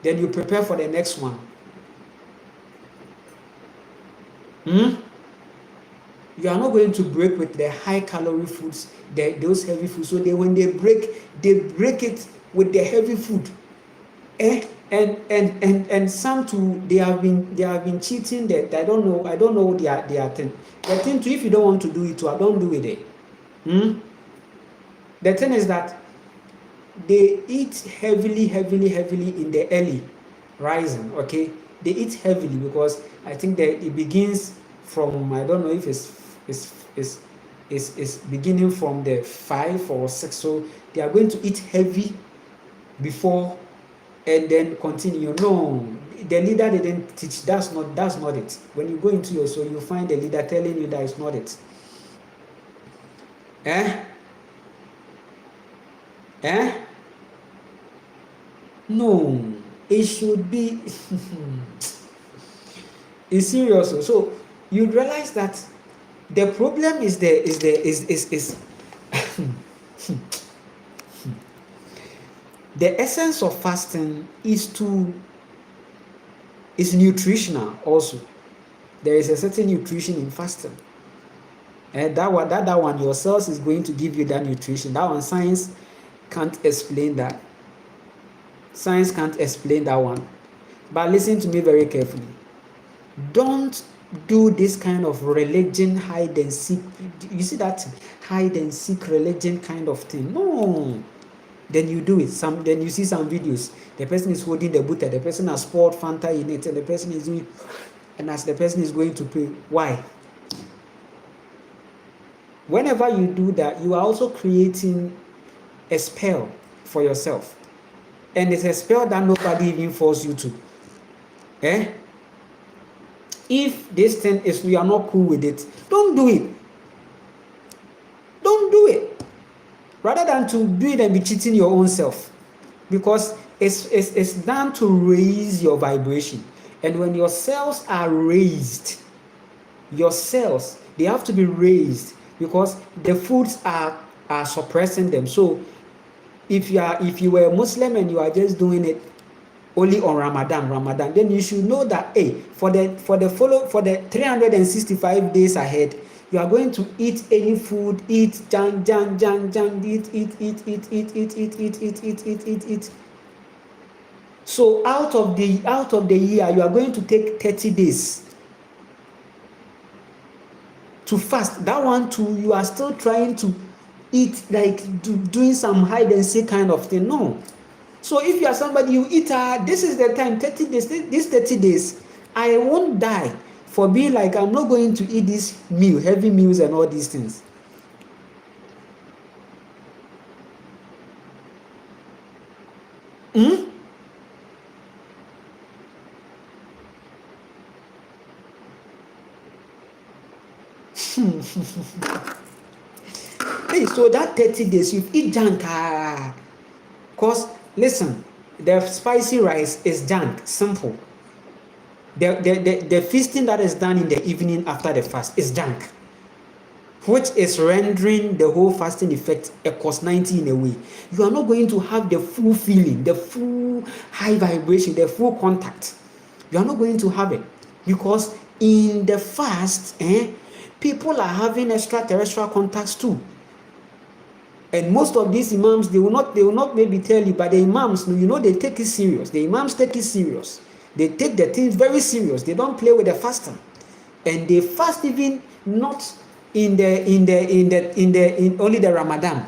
[SPEAKER 1] Then you prepare for the next one. You are not going to break with the high calorie foods, those heavy foods. So when they break it with the heavy food. And some too, they have been cheating. That I don't know their thing. The thing too, if you don't want to do it too, I don't do it. The thing is that they eat heavily in the early rising. Okay, they eat heavily because I think that it begins from, I don't know if it's beginning from the 5 or 6. So they are going to eat heavy before and then continue. No, the leader didn't teach. That's not it. When you go into your soul, you find the leader telling you that is not it. No, it should be it's serious. So you realize that the problem is the essence of fasting is nutritional also. There is a certain nutrition in fasting. And that one, your cells is going to give you that nutrition. That one, science can't explain that. Science can't explain that one. But listen to me very carefully. Don't do this kind of religion hide and seek. You see that hide and seek religion kind of thing? No. Then you do it. Then you see some videos. The person is holding the butter. The person has poured Fanta in it, and the person is doing. And as the person is going to pray, why? Whenever you do that, you are also creating a spell for yourself, and it's a spell that nobody even forces you to. If this thing is, you are not cool with it, don't do it. Don't do it. Rather than to do it and be cheating your own self, because it's done to raise your vibration. And when your cells are raised, they have to be raised because the foods are suppressing them. So if you were a Muslim and you are just doing it only on Ramadan, then you should know that for the 365 days ahead, you are going to eat any food, eat junk, eat. So out of the year, you are going to take 30 days to fast. That one too, you are still trying to eat like doing some hide and seek kind of thing. No. So if you are somebody, you eat, this is the time, 30 days, these 30 days, I won't die for being like, I'm not going to eat this meal, heavy meals and all these things. Hey, so that 30 days, you eat junk. Because, listen, the spicy rice is junk, simple. The feasting that is done in the evening after the fast is junk, which is rendering the whole fasting effect a cost 90 in a way. You are not going to have the full feeling, the full high vibration, the full contact. You are not going to have it because in the fast, people are having extraterrestrial contacts too. And most of these imams, they will not maybe tell you, but the imams, they take it serious. The imams take it serious. They take the things very serious. They don't play with the fasting, and they fast even not in only the Ramadan.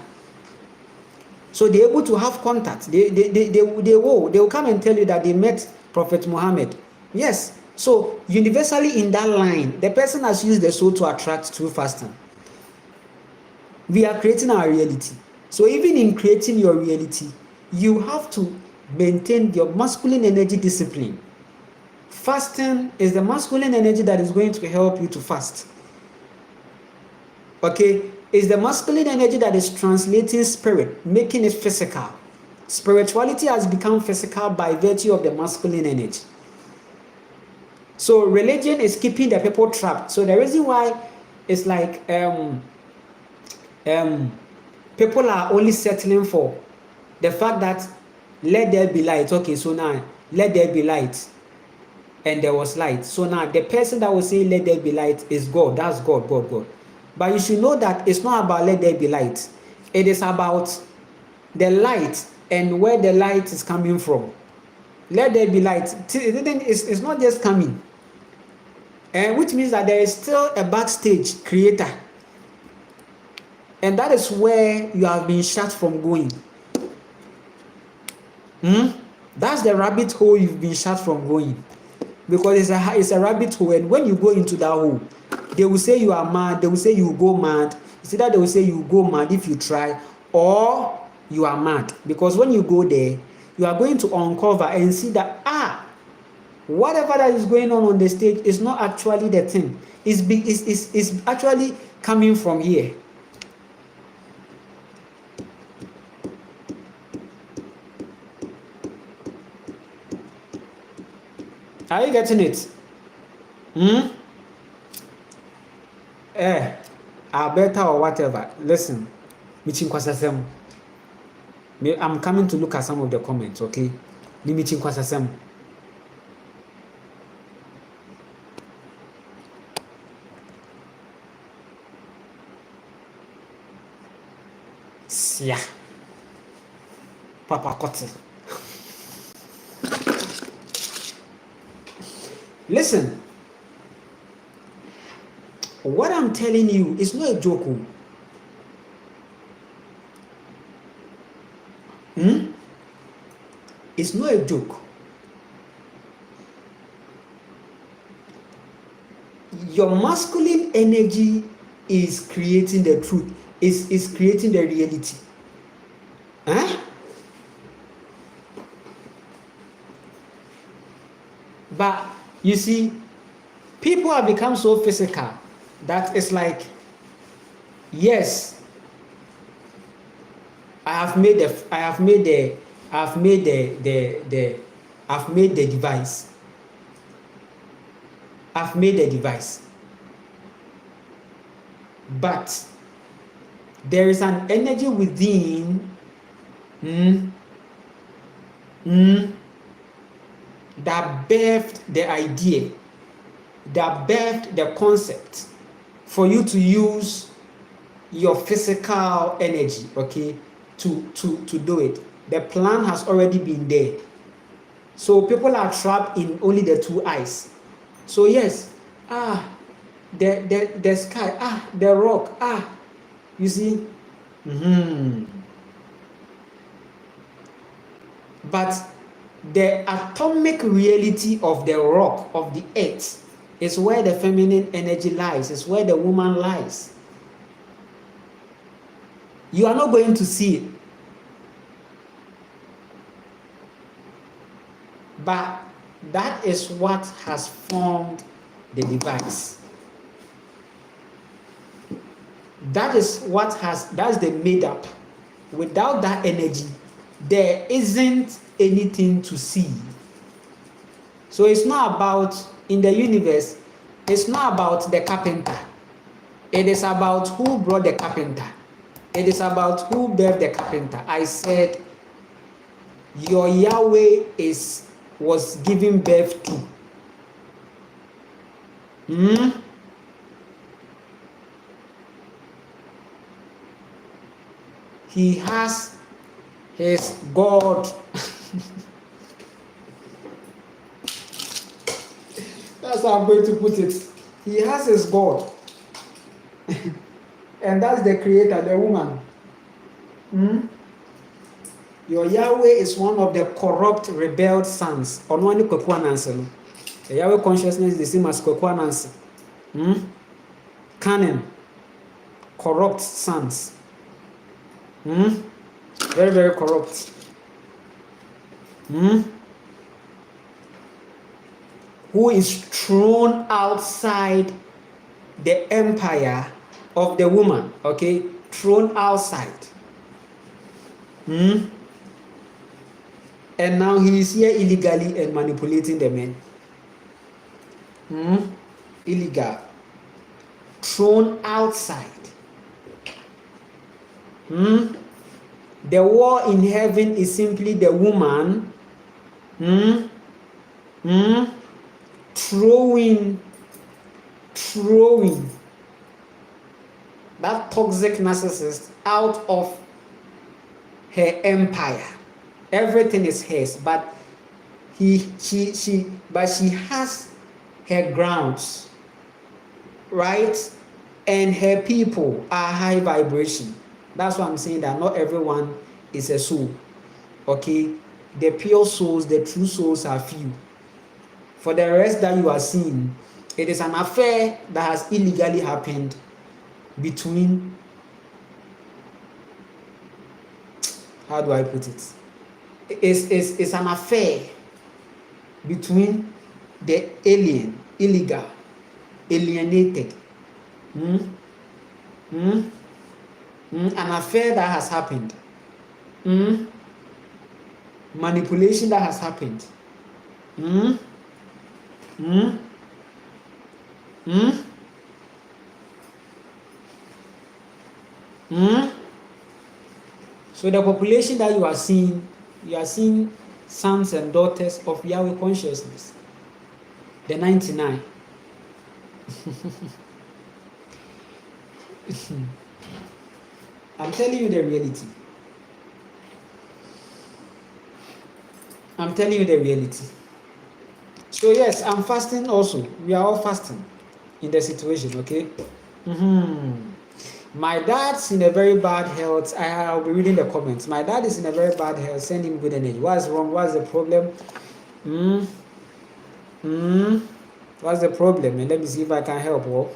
[SPEAKER 1] So they're able to have contact. They will come and tell you that they met Prophet Muhammad. Yes. So universally in that line, the person has used the soul to attract through fasting. We are creating our reality. So even in creating your reality, you have to maintain your masculine energy discipline. Fasting is the masculine energy that is going to help you to fast. Okay, it's the masculine energy that is translating spirit, making it physical. Spirituality has become physical by virtue of the masculine energy. So religion is keeping the people trapped. So the reason why it's like people are only settling for the fact that let there be light. Okay, so now let there be light, and there was light. So now the person that will say let there be light is God. That's God, God, God. But you should know that it's not about let there be light. It is about the light and where the light is coming from. Let there be light. It's not just coming. Which means that there is still a backstage creator. And that is where you have been shut from going. That's the rabbit hole you've been shut from going. Because it's a rabbit hole, and when you go into that hole, they will say you are mad, they will say you will go mad. It's either they will say you will go mad if you try, or you are mad. Because when you go there, you are going to uncover and see that whatever that is going on the stage is not actually the thing. It's actually coming from here. Are you getting it? Better or whatever. Listen, I'm coming to look at some of the comments, okay? Limiting kwasasem. Sia. Papa Kotti. Listen, what I'm telling you is not a joke. It's not a joke. Your masculine energy is creating the truth, is creating the reality. But you see, people have become so physical that it's like, yes, I've made the device. I've made the device. But there is an energy within that birthed the idea, that birthed the concept for you to use your physical energy, okay, to do it. The plan has already been there. So people are trapped in only the two eyes. So yes, the sky, the rock, you see. But the atomic reality of the rock, of the earth, is where the feminine energy lies, is where the woman lies. You are not going to see it. But that is what has formed the device. That's the made up. Without that energy, there isn't anything to see. So it's not about, in the universe, it's not about the carpenter. It is about who brought the carpenter. It is about who birthed the carpenter. I said, your Yahweh was giving birth to. He has his God. That's how I'm going to put it. He has his God. And that's the creator, the woman. Your Yahweh is one of the corrupt, rebelled sons. On one answer. The Yahweh consciousness is the same as answer. Cunning, corrupt sons. Very, very corrupt. Who is thrown outside the empire of the woman, okay? Thrown outside. And now he is here illegally and manipulating the men. Illegal. Thrown outside. The war in heaven is simply the woman throwing that toxic narcissist out of her empire. Everything is hers, but she has her grounds, right? And her people are high vibration. That's why I'm saying that not everyone is a soul. Okay? The pure souls, the true souls are few. For the rest that you are seeing, it is an affair that has illegally happened between, how do I put it? It's an affair between the illegal, alienated. An affair that has happened. Manipulation that has happened. So the population that you are seeing sons and daughters of Yahweh consciousness, the 99. I'm telling you the reality. So yes, I'm fasting also. We are all fasting in the situation, okay? My dad's in a very bad health. I'll be reading the comments. My dad is in a very bad health. Send him good energy. What's wrong? What's the problem? What's the problem? And let me see if I can help.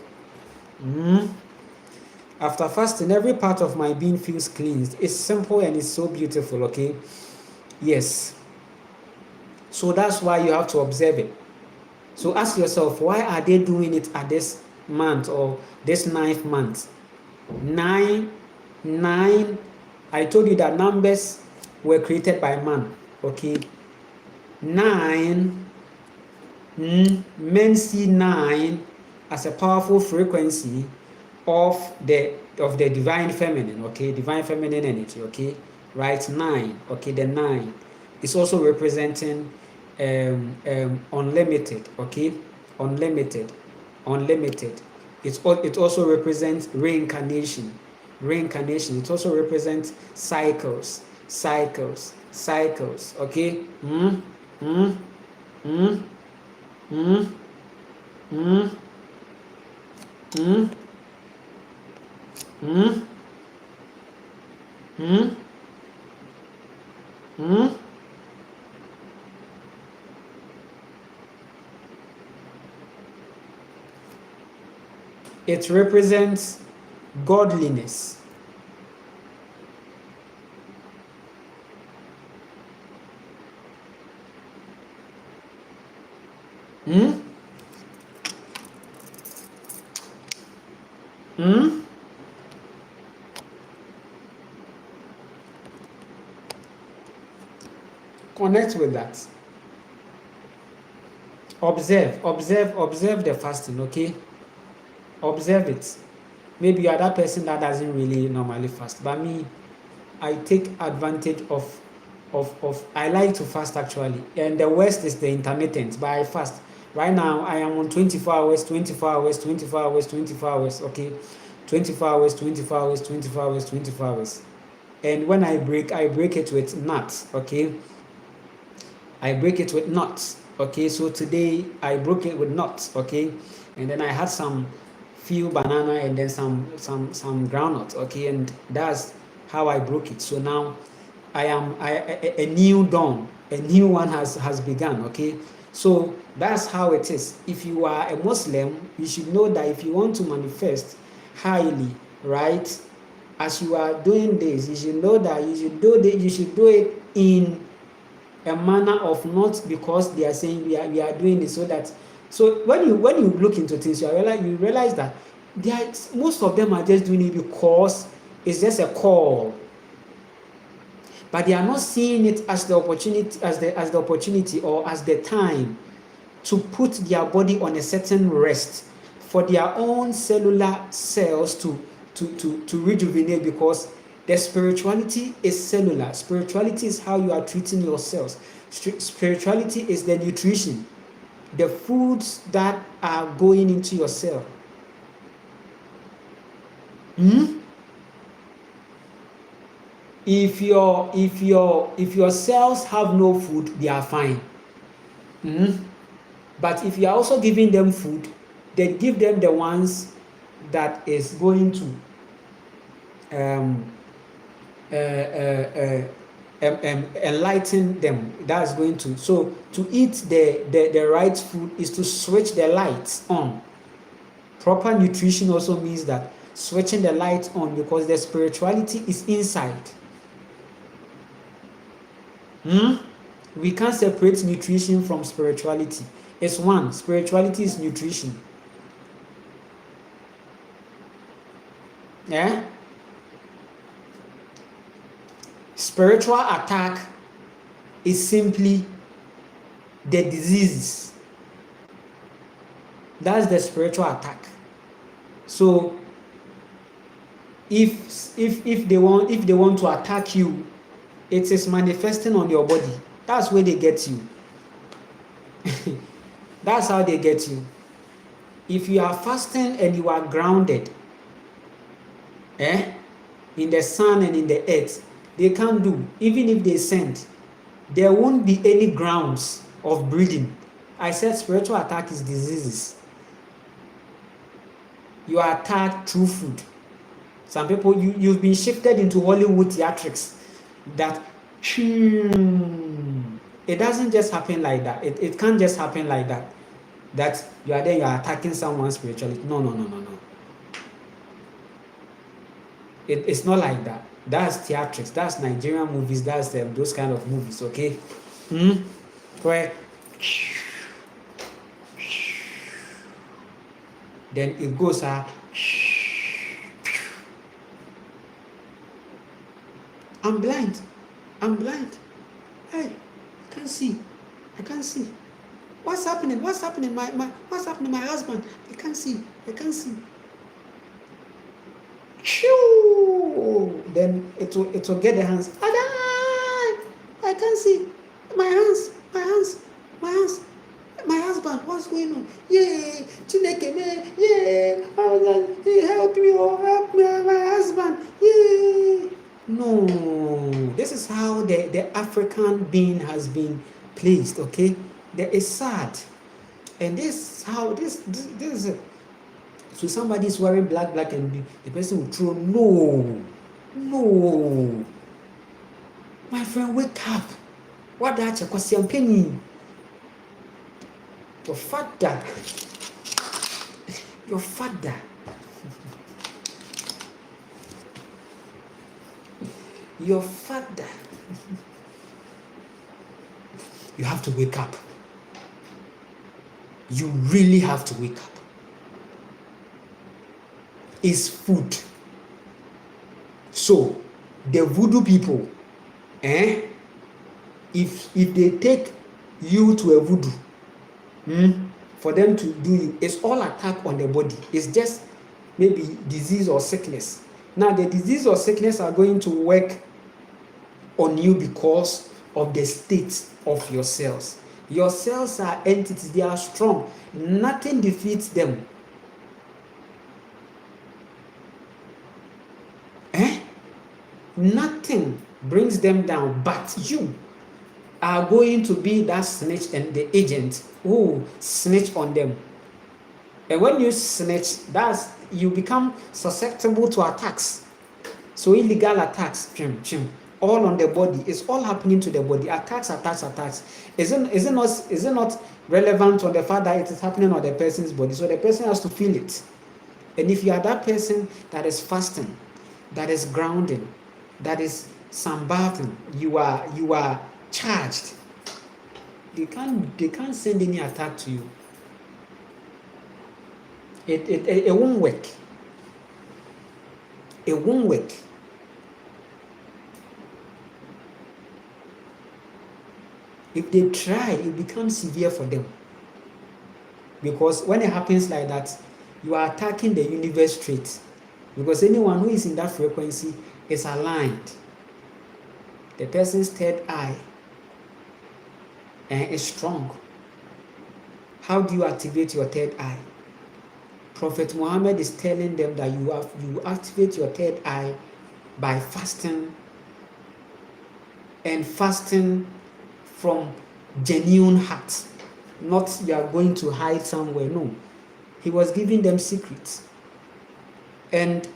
[SPEAKER 1] After fasting, every part of my being feels cleansed. It's simple and it's so beautiful, okay? Yes. So that's why you have to observe it. So ask yourself, why are they doing it at this month or this 9th month? 9, I told you that numbers were created by man, okay? 9, men see 9 as a powerful frequency of the divine feminine, okay? Divine feminine energy, okay? Right, 9, okay? The 9 is also representing unlimited, okay? Unlimited. It also represents reincarnation. It also represents cycles, okay? It represents godliness. Connect with that. Observe the fasting, okay? Observe it. Maybe you are that person that doesn't really normally fast, but me, I take advantage of I like to fast actually, and the worst is the intermittent, but I fast. Right now I am on 24 hours, okay? 24 hours, 24 hours. And when I break it with nuts, okay? I break it with nuts, okay? So today I broke it with nuts, okay? And then I had some few banana and then some groundnuts, okay? And that's how I broke it. So now a new dawn, a new one has begun. Okay, so that's how it is. If you are a Muslim, you should know that if you want to manifest highly, right, as you are doing this, you should know that you should do it in a manner of, not because they are saying we are doing this so that. So when you look into things, you realize that most of them are just doing it because it's just a call, but they are not seeing it as the opportunity, or as the time to put their body on a certain rest for their own cellular cells to rejuvenate, because the spirituality is cellular. Spirituality is how you are treating your cells. Spirituality is the nutrition, the foods that are going into your cell. If your cells have no food, they are fine. But if you are also giving them food, then give them the ones that is going to enlighten them. That's going to, so to eat the right food is to switch the lights on. Proper nutrition also means that switching the lights on, because the spirituality is inside. We can't separate nutrition from spirituality. It's one. Spirituality is nutrition. Yeah? Spiritual attack is simply the diseases. That's the spiritual attack. So if they want to attack you, it is manifesting on your body. That's where they get you. That's how they get you. If you are fasting and you are grounded, in the sun and in the earth, they can't do. Even if they send, there won't be any grounds of breathing. I said spiritual attack is diseases. You are attacked through food. Some people, you've been shifted into Hollywood theatrics. That it doesn't just happen like that. It can't just happen like that. That you are attacking someone spiritually. No. It's not like that. That's theatrics. That's Nigerian movies. That's those kind of movies. Okay, where then it goes I'm blind. Hey, I can't see. What's happening? What's happening? My husband. I can't see. Then it will get the hands. I can't see. My hands. My husband, what's going on? Yeah, Chineke, man. Yeah, help me, my husband. Yeah. No, this is how the African being has been placed. Okay, there is sad, and this how this is. So somebody is wearing black, and the person will throw. No, my friend, wake up. What that you cause penny? Your father. You have to wake up. You really have to wake up. It's food. So the voodoo people, if they take you to a voodoo, for them to do you, it's all attack on the body. It's just maybe disease or sickness. Now the disease or sickness are going to work on you because of the state of your cells. Your cells are entities. They are strong. Nothing defeats them. Nothing brings them down, but you are going to be that snitch and the agent who snitch on them. And when you snitch, you become susceptible to attacks. So illegal attacks, all on the body. It's all happening to the body. Attacks. Is it not relevant on the fact that it is happening on the person's body? So the person has to feel it. And if you are that person that is fasting, that is grounding, that is sunbathing, you are charged. They can't send any attack to you. It won't work. It won't work. If they try, it becomes severe for them. Because when it happens like that, you are attacking the universe straight. Because anyone who is in that frequency is aligned. The person's third eye is strong. How do you activate your third eye? Prophet Muhammad is telling them that you activate your third eye by fasting, and fasting from genuine heart. Not you are going to hide somewhere. No. He was giving them secrets. And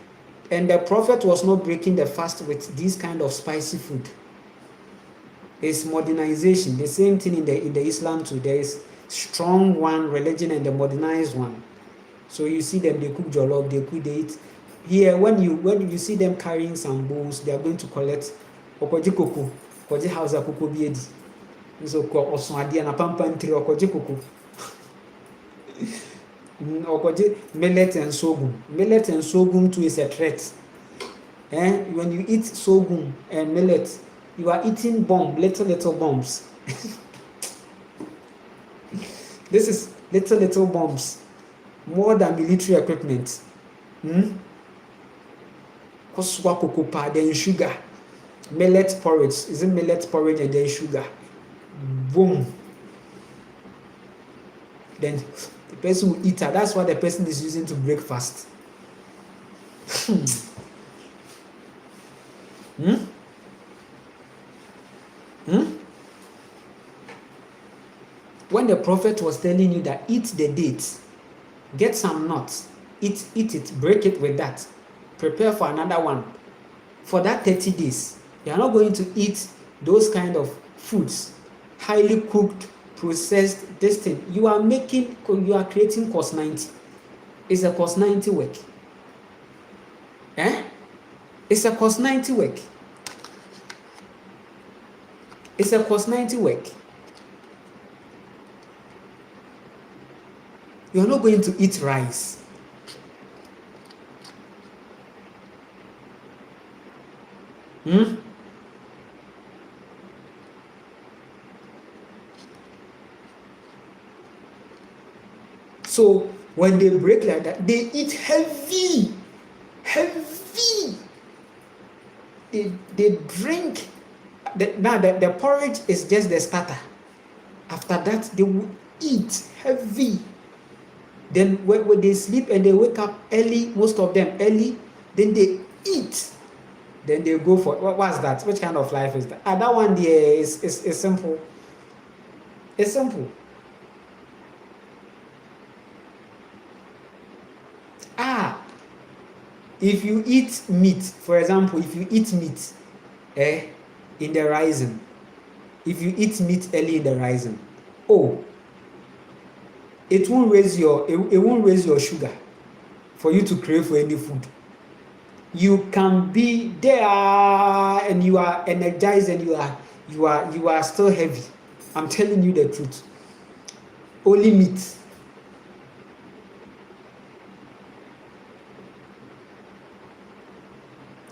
[SPEAKER 1] the prophet was not breaking the fast with this kind of spicy food. It's modernization. The same thing in the Islam too. There is strong one religion and the modernized one. So you see them, they cook jollof, they eat. Here, when you see them carrying some bowls, they are going to collect okoji koko, okoji hausa koko biedi. So oswadi na pampan tri okoji koko. Okoji millet and sorghum. Millet and sorghum too is a threat. When you eat sorghum and millet, you are eating little bombs. This is little bombs, more than military equipment. Koswa cocoa powder, then sugar. Millet porridge. Is it millet porridge and then sugar? Boom. Then the person will eat that. That's what the person is using to break fast. When the prophet was telling you that eat the dates, get some nuts, eat it, break it with that, prepare for another one. For that 30 days, you are not going to eat those kind of foods, highly cooked, processed, this thing. You are creating cost 90. It's a cost 90 work. It's a cost 90 work. It's a cost 90 work. You're not going to eat rice. So when they break like that, they eat heavy. They drink. Now the porridge is just the starter. After that, they will eat heavy. Then when they sleep and they wake up early, most of them early, then they eat. Then they go for what's that? Which kind of life is that? That one there is simple. It's simple. If you eat meat, for example, if you eat meat in the rising, if you eat meat early in the rising, it won't raise your sugar for you to crave for any food. You can be there and you are energized and you are still heavy. I'm telling you the truth. Only meat.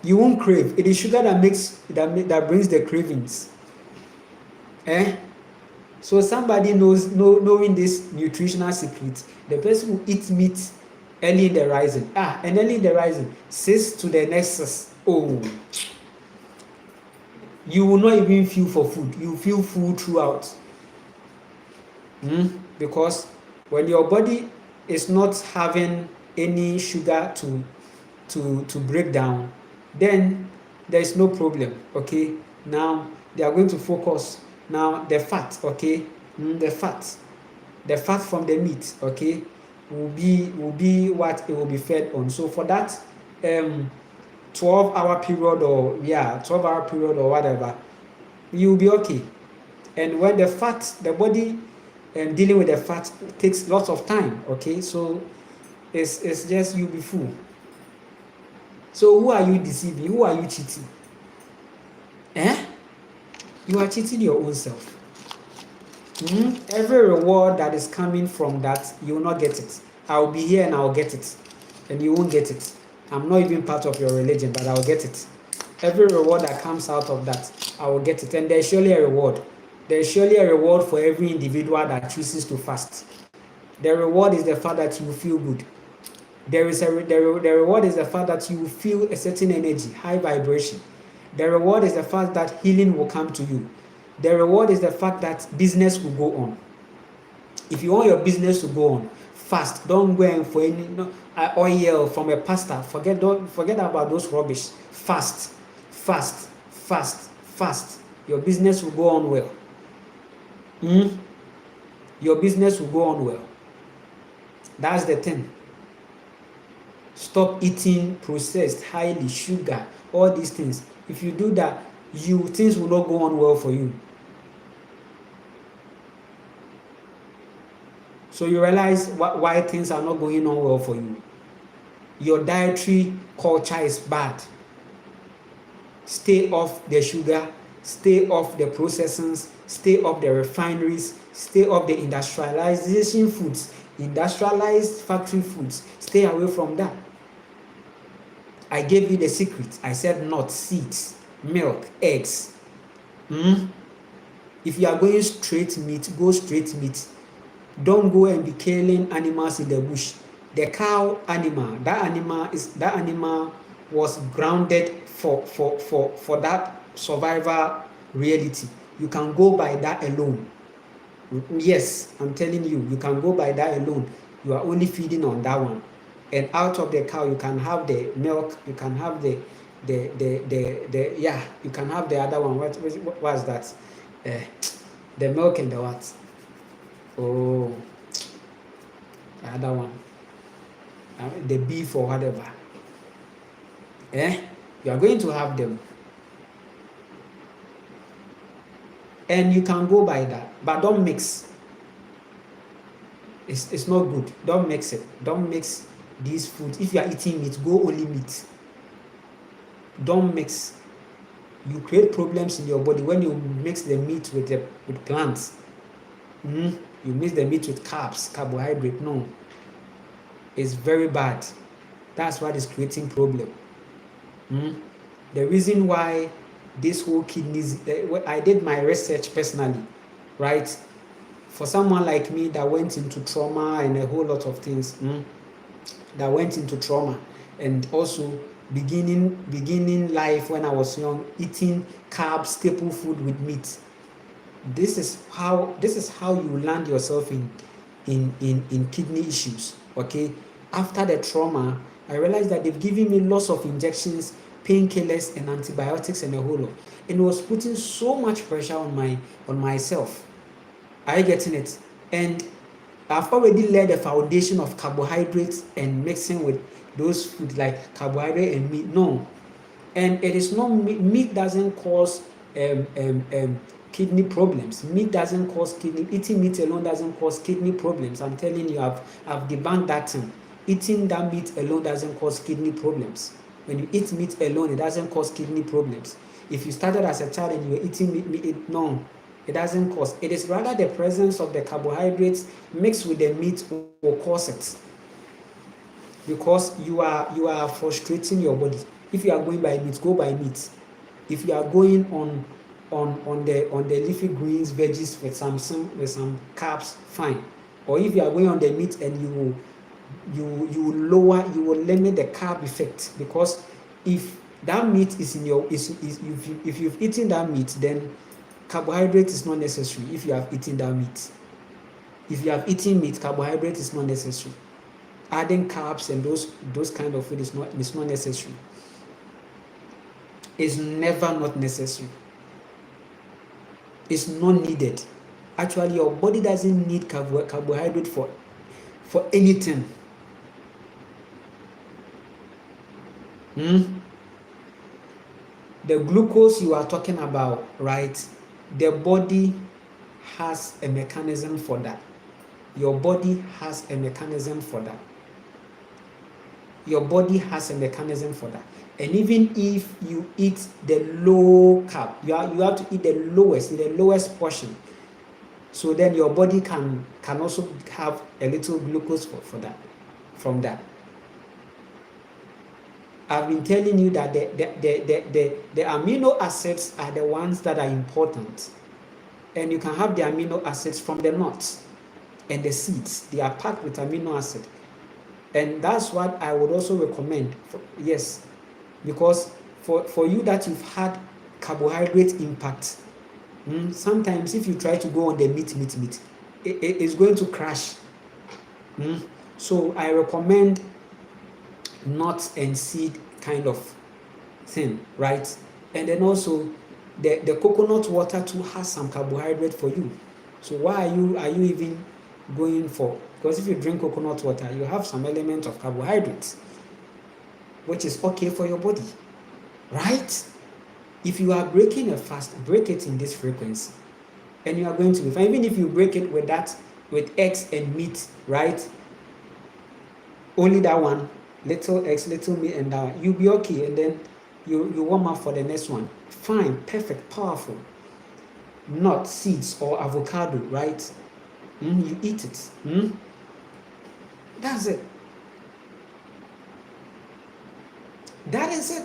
[SPEAKER 1] You won't crave. It is sugar that brings the cravings. So somebody knowing this nutritional secret, the person who eats meat early in the rising. And early in the rising, 6 to the next 6. You will not even feel for food. You feel full throughout. Because when your body is not having any sugar to break down, then there is no problem. Okay, now they are going to focus now the fat. Okay, the fat from the meat. Okay, will be what it will be fed on. So for that, 12-hour period, or 12-hour period or whatever, you'll be okay. And when the body dealing with the fat takes lots of time, okay? So it's just you'll be full. So who are you deceiving? Who are you cheating? You are cheating your own self. Every reward that is coming from that, you will not get it. I'll be here and I'll get it, and you won't get it. I'm not even part of your religion, but I'll get it. Every reward that comes out of that, I will get it. And there's surely a reward. There's surely a reward for every individual that chooses to fast. The reward is the fact that you feel good. The reward is the fact that you feel a certain energy, high vibration. The reward is the fact that healing will come to you. The reward is the fact that business will go on. If you want your business to go on, fast. Don't go in for any oil from a pastor. Forget about those rubbish. Fast. Your business will go on well. Your business will go on well. That's the thing. Stop eating processed, highly sugar, all these things. If you do that, things will not go on well for you. So you realize why things are not going on well for you. Your dietary culture is bad. Stay off the sugar, stay off the processings, stay off the refineries, stay off the industrialization foods, industrialized factory foods. Stay away from that. I gave you the secret. I said nuts, seeds, milk, eggs. If you are going straight meat, go straight meat. Don't go and be killing animals in the bush. The cow animal, that animal was grounded for that survival reality. You can go by that alone. Yes, I'm telling you, you can go by that alone. You are only feeding on that one. And out of the cow, you can have the milk, you can have you can have the other one. What was that? The milk and the what? Oh, the other one. The beef or whatever. You are going to have them. And you can go by that, but don't mix. It's not good. Don't mix it. Don't mix these foods. If you are eating meat, go only meat. Don't mix. You create problems in your body when you mix the meat with plants. You mix the meat with carbs, carbohydrate. No, it's very bad. That's what is creating problem. The reason why this whole kidneys, I did my research personally, right? For someone like me that went into trauma and a whole lot of things, that went into trauma, and also beginning life when I was young, eating carbs, staple food with meat. This is how you land yourself in kidney issues. Okay, after the trauma, I realized that they've given me lots of injections, painkillers, and antibiotics, and a whole lot, and it was putting so much pressure on myself. Are you getting it? And I've already laid the foundation of carbohydrates and mixing with those foods like carbohydrate and meat. No, and it is not meat doesn't cause kidney problems. Meat doesn't cause kidney. Eating meat alone doesn't cause kidney problems. I'm telling you, I've debunked that thing. Eating that meat alone doesn't cause kidney problems. When you eat meat alone, it doesn't cause kidney problems. If you started as a child and you were eating meat, no, it doesn't cause. It is rather the presence of the carbohydrates mixed with the meat will cause it. Because you are frustrating your body. If you are going by meat, go by meat. If you are going on the leafy greens, veggies with some carbs, fine. Or if you are going on the meat and you will limit the carb effect, because if that meat is in your if you've eaten that meat, then carbohydrate is not necessary. If you have eaten that meat, if you have eaten meat, carbohydrate is not necessary. Adding carbs and those kind of food is not necessary. It's never not necessary. It's not needed. Actually, your body doesn't need carbohydrate for anything. the glucose you are talking about, right? The body has a mechanism for that. Your body has a mechanism for that. Your body has a mechanism for that. And even if you eat the low carb, you have to eat the lowest portion. So then your body can also have a little glucose for that, from that. I've been telling you that the amino acids are the ones that are important. And you can have the amino acids from the nuts and the seeds. They are packed with amino acid. And that's what I would also recommend. Yes, because for you that you've had carbohydrate impact, sometimes if you try to go on the meat, it's going to crash. So I recommend nuts and seed kind of thing, right? And then also the coconut water too has some carbohydrate for you. So why are you even going for? Because if you drink coconut water, you have some element of carbohydrates, which is okay for your body, right? If you are breaking a fast, break it in this frequency, and you are going to be fine. Even if you break it with eggs and meat, right? Only that one, little eggs, little meat, and that one, you'll be okay. And then you warm up for the next one. Fine, perfect, powerful. Not seeds or avocado, right? You eat it. That's it. That is it.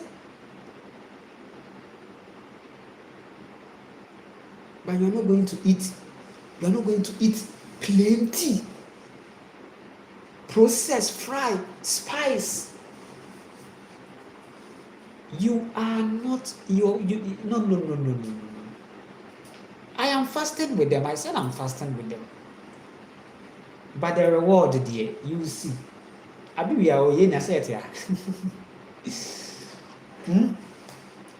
[SPEAKER 1] But you're not going to eat plenty processed, fried, spice. You are not no. I am fasting with them. I said I'm fasting with them. But the reward there, you see.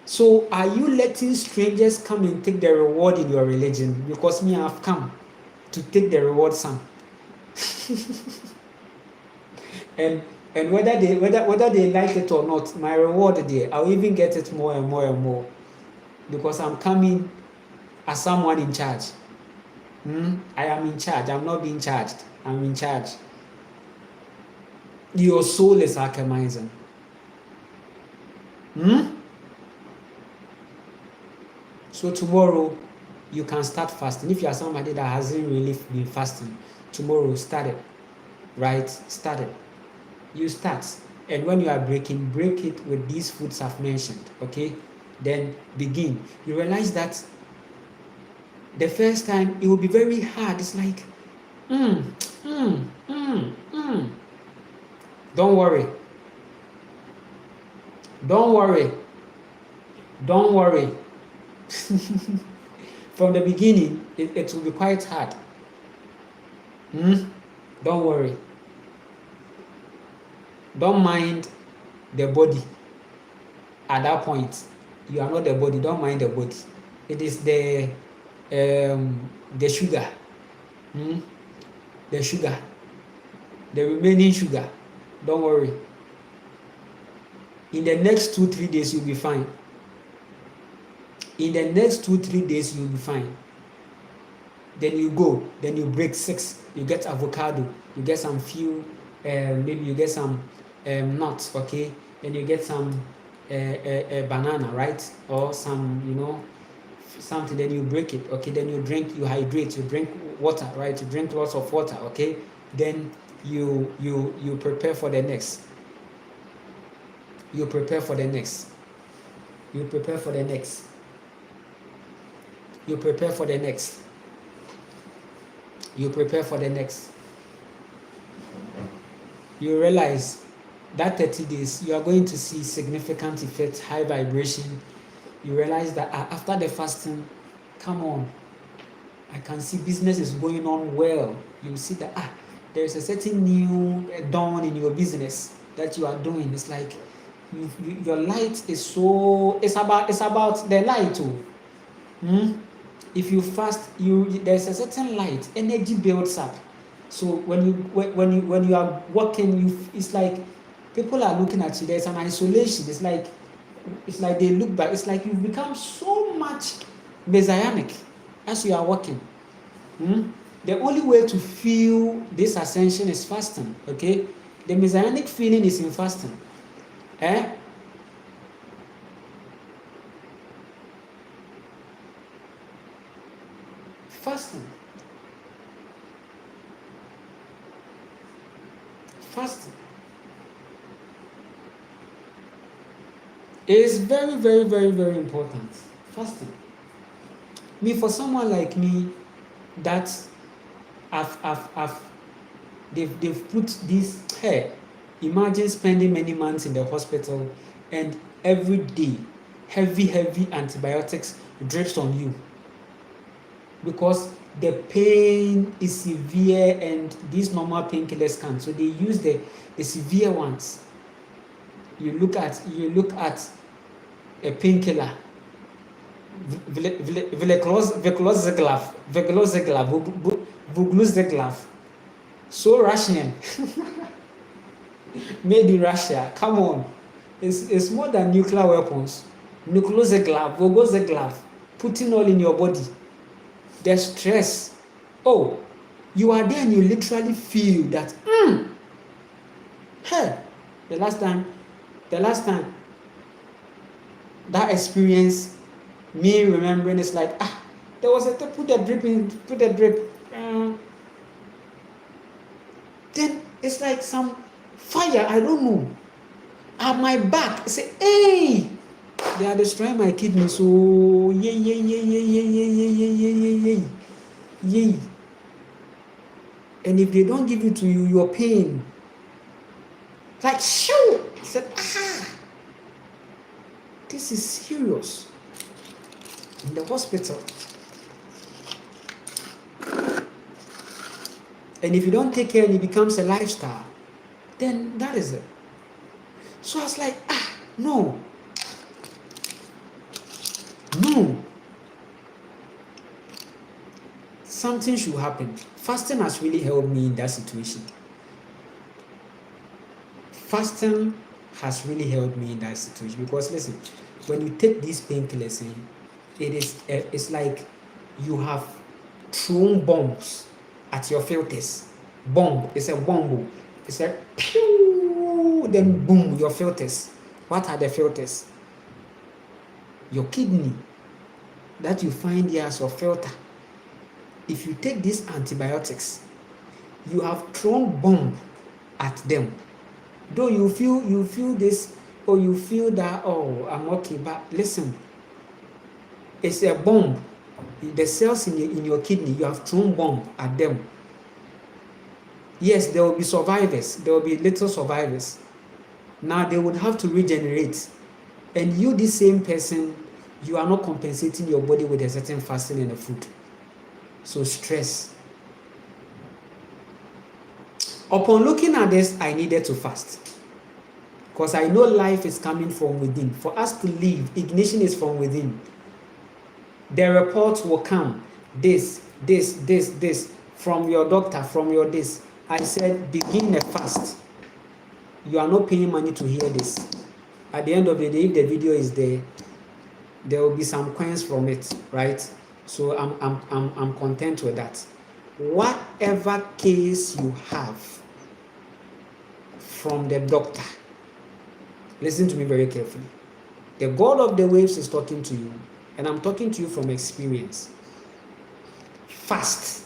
[SPEAKER 1] So are you letting strangers come and take the reward in your religion? Because me, I have come to take the reward some. and whether they like it or not, my reward there, I'll even get it more and more and more. Because I'm coming as someone in charge. I am in charge. I'm not being charged. I'm in charge. Your soul is alchemizing. So tomorrow you can start fasting. If you are somebody that hasn't really been fasting, tomorrow start it. Right? Start it. You start. And when you are breaking, break it with these foods I've mentioned. Okay? Then begin. You realize that the first time it will be very hard. It's like, Don't worry. From the beginning, it will be quite hard. Don't worry. Don't mind the body. At that point, you are not the body. Don't mind the body. It is the sugar. The sugar. The remaining sugar. Don't worry. In the next 2-3 days, you'll be fine. In the next 2-3 days, you'll be fine. Then you go. Then you break 6. You get avocado. You get some few, maybe you get some nuts, okay? Then you get some banana, right? Or some, something. Then you break it, okay? Then you drink, you hydrate, you drink water, right? You drink lots of water, okay? Then you prepare for the next. You prepare for the next. You prepare for the next. You prepare for the next. You prepare for the next. You realize that 30 days, you are going to see significant effects, high vibration. You realize that after the fasting, come on, I can see business is going on well. You see that there is a certain new dawn in your business that you are doing. It's like your light is so. It's about the light too. If you fast, there's a certain light, energy builds up. So when you are working, it's like people are looking at you. There's an isolation. It's like it's like they look back. It's like you've become so much messianic as you are walking. The only way to feel this ascension is fasting. Okay, the messianic feeling is in fasting. Fasting. Fasting is very, very, very, very important. Fasting. For someone like me, that they've put this hair. Imagine spending many months in the hospital and every day heavy antibiotics drips on you because the pain is severe and these normal painkillers can't. So they use the severe ones. You look at a painkiller, Vugluzeglaf, so Russian, made in Russia. Come on, it's more than nuclear weapons. Nucleozeglav, Vogozeglav, putting all in your body. The stress. Oh, you are there and you literally feel that. Hey, the last time that experience, me remembering, it's like there was a put a drip. Then it's like some fire, I don't know, at my back. I say, hey, they are destroying my kidney. So yay. And if they don't give it to you, you're paying. Like, shoo! I said, this is serious. In the hospital. And if you don't take care and it becomes a lifestyle, then that is it. So I was like, no. Something should happen. Fasting has really helped me in that situation. Fasting has really helped me in that situation because listen, when you take these painkillers in, it's like you have thrown bombs at your filters. Bomb, it's a bomb. It's a pew, then boom, your filters. What are the filters? Your kidney that you find here as your filter. If you take these antibiotics, you have thrown bomb at them. Though you feel this, or you feel that, oh, I'm okay, but listen, it's a bomb. The cells in your kidney, you have thrown bomb at them. Yes, there will be survivors. There will be little survivors. Now they would have to regenerate. And you, the same person, you are not compensating your body with a certain fasting and a food. So stress. Upon looking at this, I needed to fast. Because I know life is coming from within. For us to live, ignition is from within. The reports will come. This, from your doctor, from your this. I said, begin a fast. You are not paying money to hear this. At the end of the day, if the video is there, there will be some coins from it, right? So I'm content with that. Whatever case you have from the doctor, listen to me very carefully. The God of the waves is talking to you, and I'm talking to you from experience. Fast.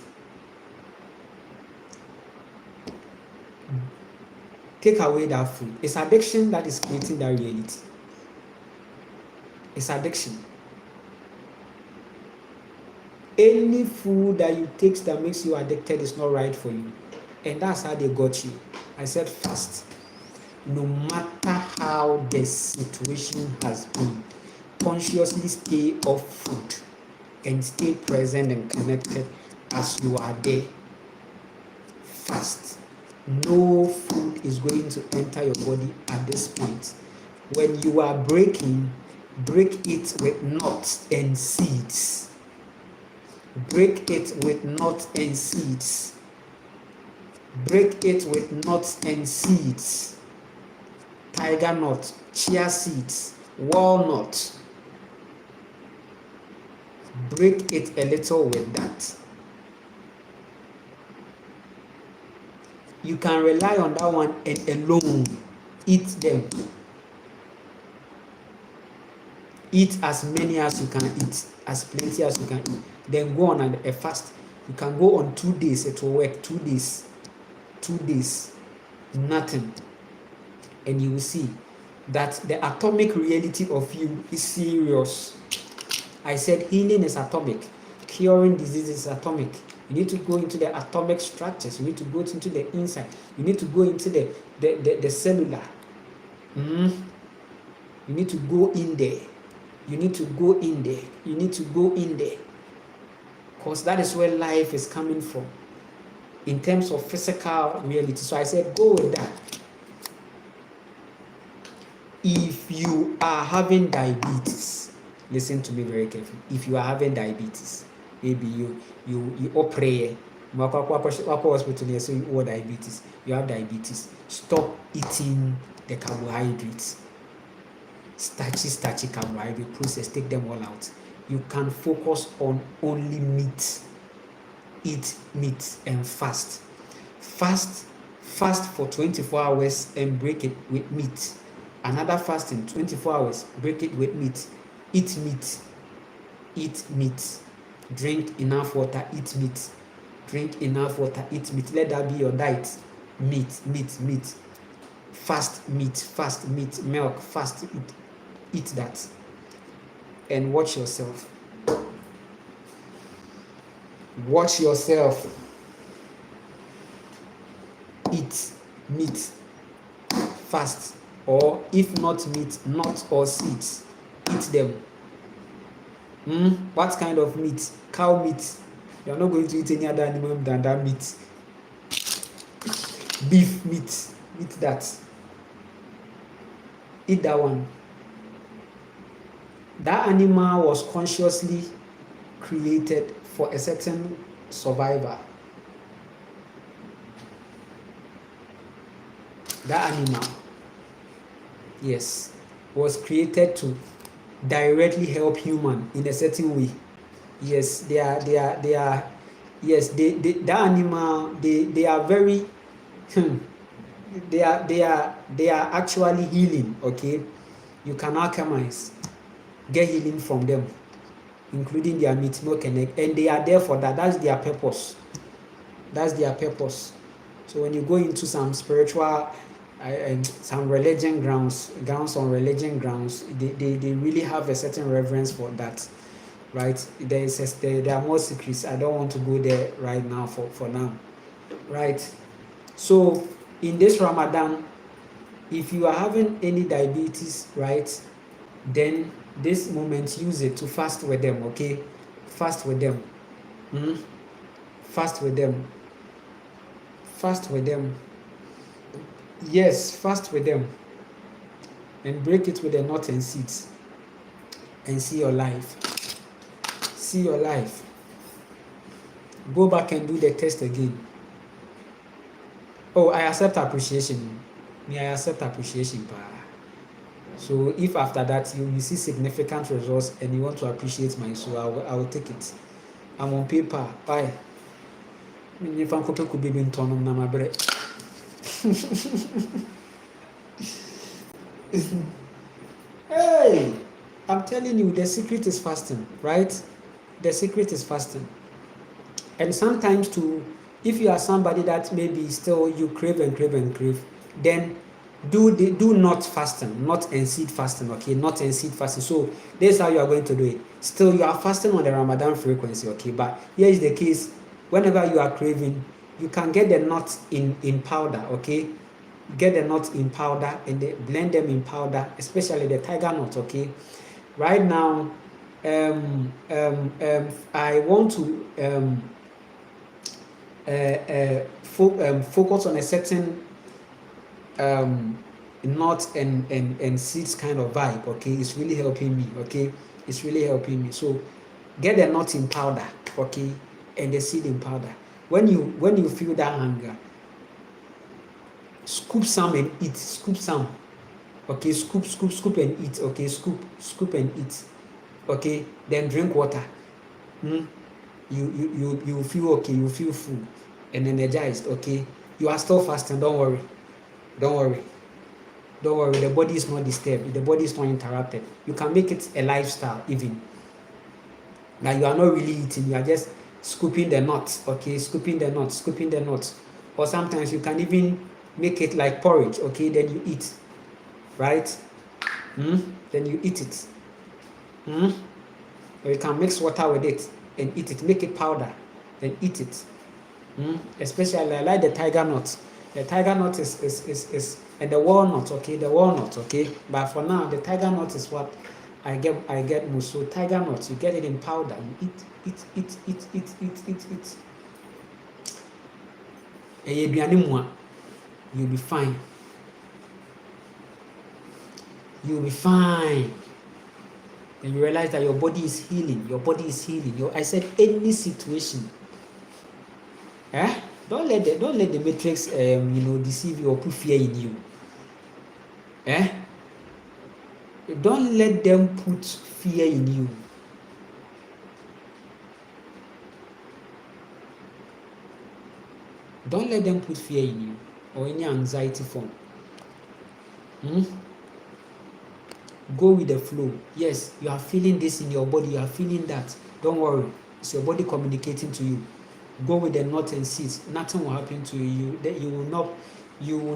[SPEAKER 1] Take away that food. It's addiction that is creating that reality. It's addiction. Any food that you take that makes you addicted is not right for you. And that's how they got you. I said fast. No matter how the situation has been, consciously stay off food and stay present and connected as you are there. Fast. No food is going to enter your body at this point. When you are breaking, break it with nuts and seeds. Break it with nuts and seeds. Break it with nuts and seeds. Tiger nut, chia seeds, walnut. Break it a little with that. You can rely on that one and alone. Eat them. Eat as many as you can eat, as plenty as you can eat. Then go on a fast. You can go on 2 days, it will work. 2 days. 2 days. Nothing. And you will see that the atomic reality of you is serious. I said healing is atomic. Curing disease is atomic. You need to go into the atomic structures. You need to go into the inside. You need to go into the cellular. You need to go in there. You need to go in there. You need to go in there. Because that is where life is coming from. In terms of physical reality. So I said, go with that. If you are having diabetes, listen to me very carefully. If you are having diabetes, maybe you pray, hospital, so you have diabetes. You have diabetes. Stop eating the carbohydrates. Starchy carbohydrate process, take them all out. You can focus on only meat. Eat meat and fast. Fast for 24 hours and break it with meat. Another fasting, 24 hours, break it with meat. Eat meat. Eat meat. Drink enough water, eat meat. Drink enough water, eat meat. Let that be your diet. Meat. Fast meat, milk, fast, eat that. And watch yourself. Watch yourself. Eat meat, fast, or if not meat, nuts or seeds, eat them. What kind of meat? Cow meat. You are not going to eat any other animal than that meat. Beef meat, eat that. Eat that one. That animal was consciously created for a certain survivor. That animal, yes, was created to directly help human in a certain way. Yes, they are yes, that animal, they are very they are actually healing, okay? You can alchemize, get healing from them, including their meat, milk, and egg, and they are there for that. That's their purpose. So when you go into some spiritual some religion grounds on religion grounds, they really have a certain reverence for that, right? There are more secrets. I don't want to go there right now for now, right? So in this Ramadan, if you are having any diabetes, right, then this moment, use it to fast with them, okay? Fast with them. Fast with them. Yes, fast with them. And break it with the nuts and seeds. And see your life. Go back and do the test again. Oh, I accept appreciation. I accept appreciation. So if after that you see significant results and you want to appreciate my soul, I will take it. I'm on paper. Bye. If I'm could be in turn on my bread. Hey, I'm telling you, the secret is fasting, right? The secret is fasting. And sometimes too, if you are somebody that maybe still you crave, then do not fasting, not and seed fasting, okay? Not and seed fasting. So this is how you are going to do it. Still, you are fasting on the Ramadan frequency, okay? But here is the case: whenever you are craving, you can get the nuts in powder, okay? Get the nuts in powder and blend them in powder, especially the tiger nut, okay? Right now, I want to focus on a certain nuts and seeds kind of vibe, okay? It's really helping me, okay? It's really helping me. So get the nuts in powder, okay, and the seed in powder. When you feel that hunger, scoop some and eat. Scoop some Okay, scoop and eat. Okay, scoop and eat. Okay, then drink water. You feel okay, you feel full and energized. Okay, you are still fasting. Don't worry, don't worry, don't worry. The body is not disturbed, the body is not interrupted. You can make it a lifestyle even. Now you are not really eating, you are just scooping the nuts. Okay, scooping the nuts. Or sometimes you can even make it like porridge. Okay, then you eat, right? Then you eat it. Or you can mix water with it and eat it, make it powder, then eat it. Especially I like the tiger nut. The tiger nut is and the walnut. Okay, the walnut. Okay, but for now the tiger nut is what I get most. So tiger nut, you get it in powder, you eat. You'll be fine. You'll be fine. And you realize that your body is healing. I said any situation. Don't let the matrix deceive you or put fear in you. Don't let them put fear in you. Don't let them put fear in you or any anxiety form. Go with the flow. Yes, you are feeling this in your body, you are feeling that. Don't worry, it's your body communicating to you. Go with the nuts and seeds. Nothing will happen to you.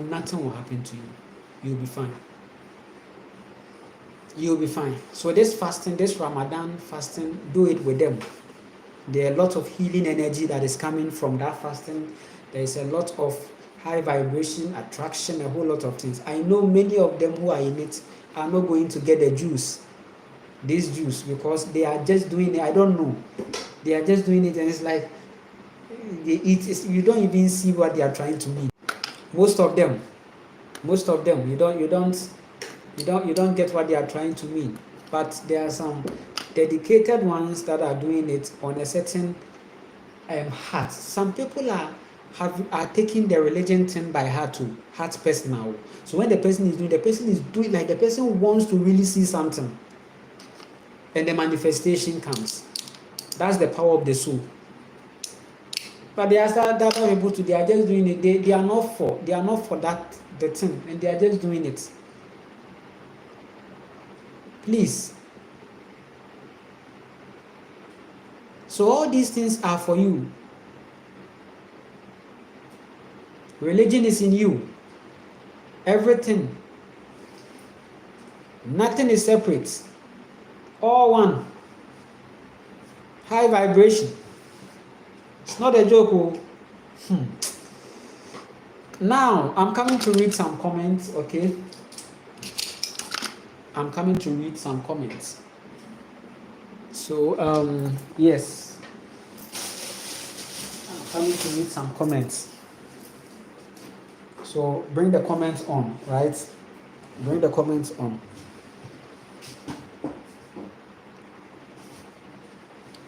[SPEAKER 1] Nothing will happen to you. You'll be fine. You'll be fine. So this fasting, this Ramadan fasting, do it with them. There are a lot of healing energy that is coming from that fasting. There is a lot of high vibration, attraction, a whole lot of things. I know many of them who are in it are not going to get the juice, this juice, because they are just doing it. I don't know. They are just doing it, and it's like they eat. You don't even see what they are trying to mean. Most of them, you don't get what they are trying to mean. But there are some dedicated ones that are doing it on a certain heart. Some people are taking the religion thing by heart too, heart personal. So when the person is doing like the person wants to really see something, and the manifestation comes. That's the power of the soul. But there are other people too. They are just doing it. They are not for that the thing, and they are just doing it. Please. So all these things are for you. Religion is in you. Everything. Nothing is separate. All one. High vibration. It's not a joke. Now, I'm coming to read some comments, okay? I'm coming to read some comments. So, yes. I'm coming to read some comments. So, bring the comments on, right? Bring the comments on.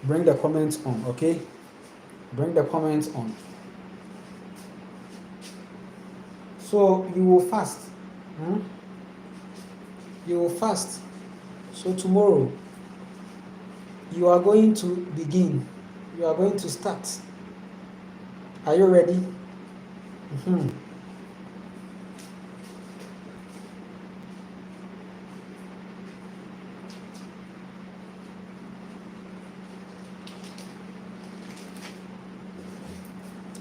[SPEAKER 1] Bring the comments on, okay? Bring the comments on. So, you will fast. You will fast. So, tomorrow, you are going to begin. You are going to start. Are you ready?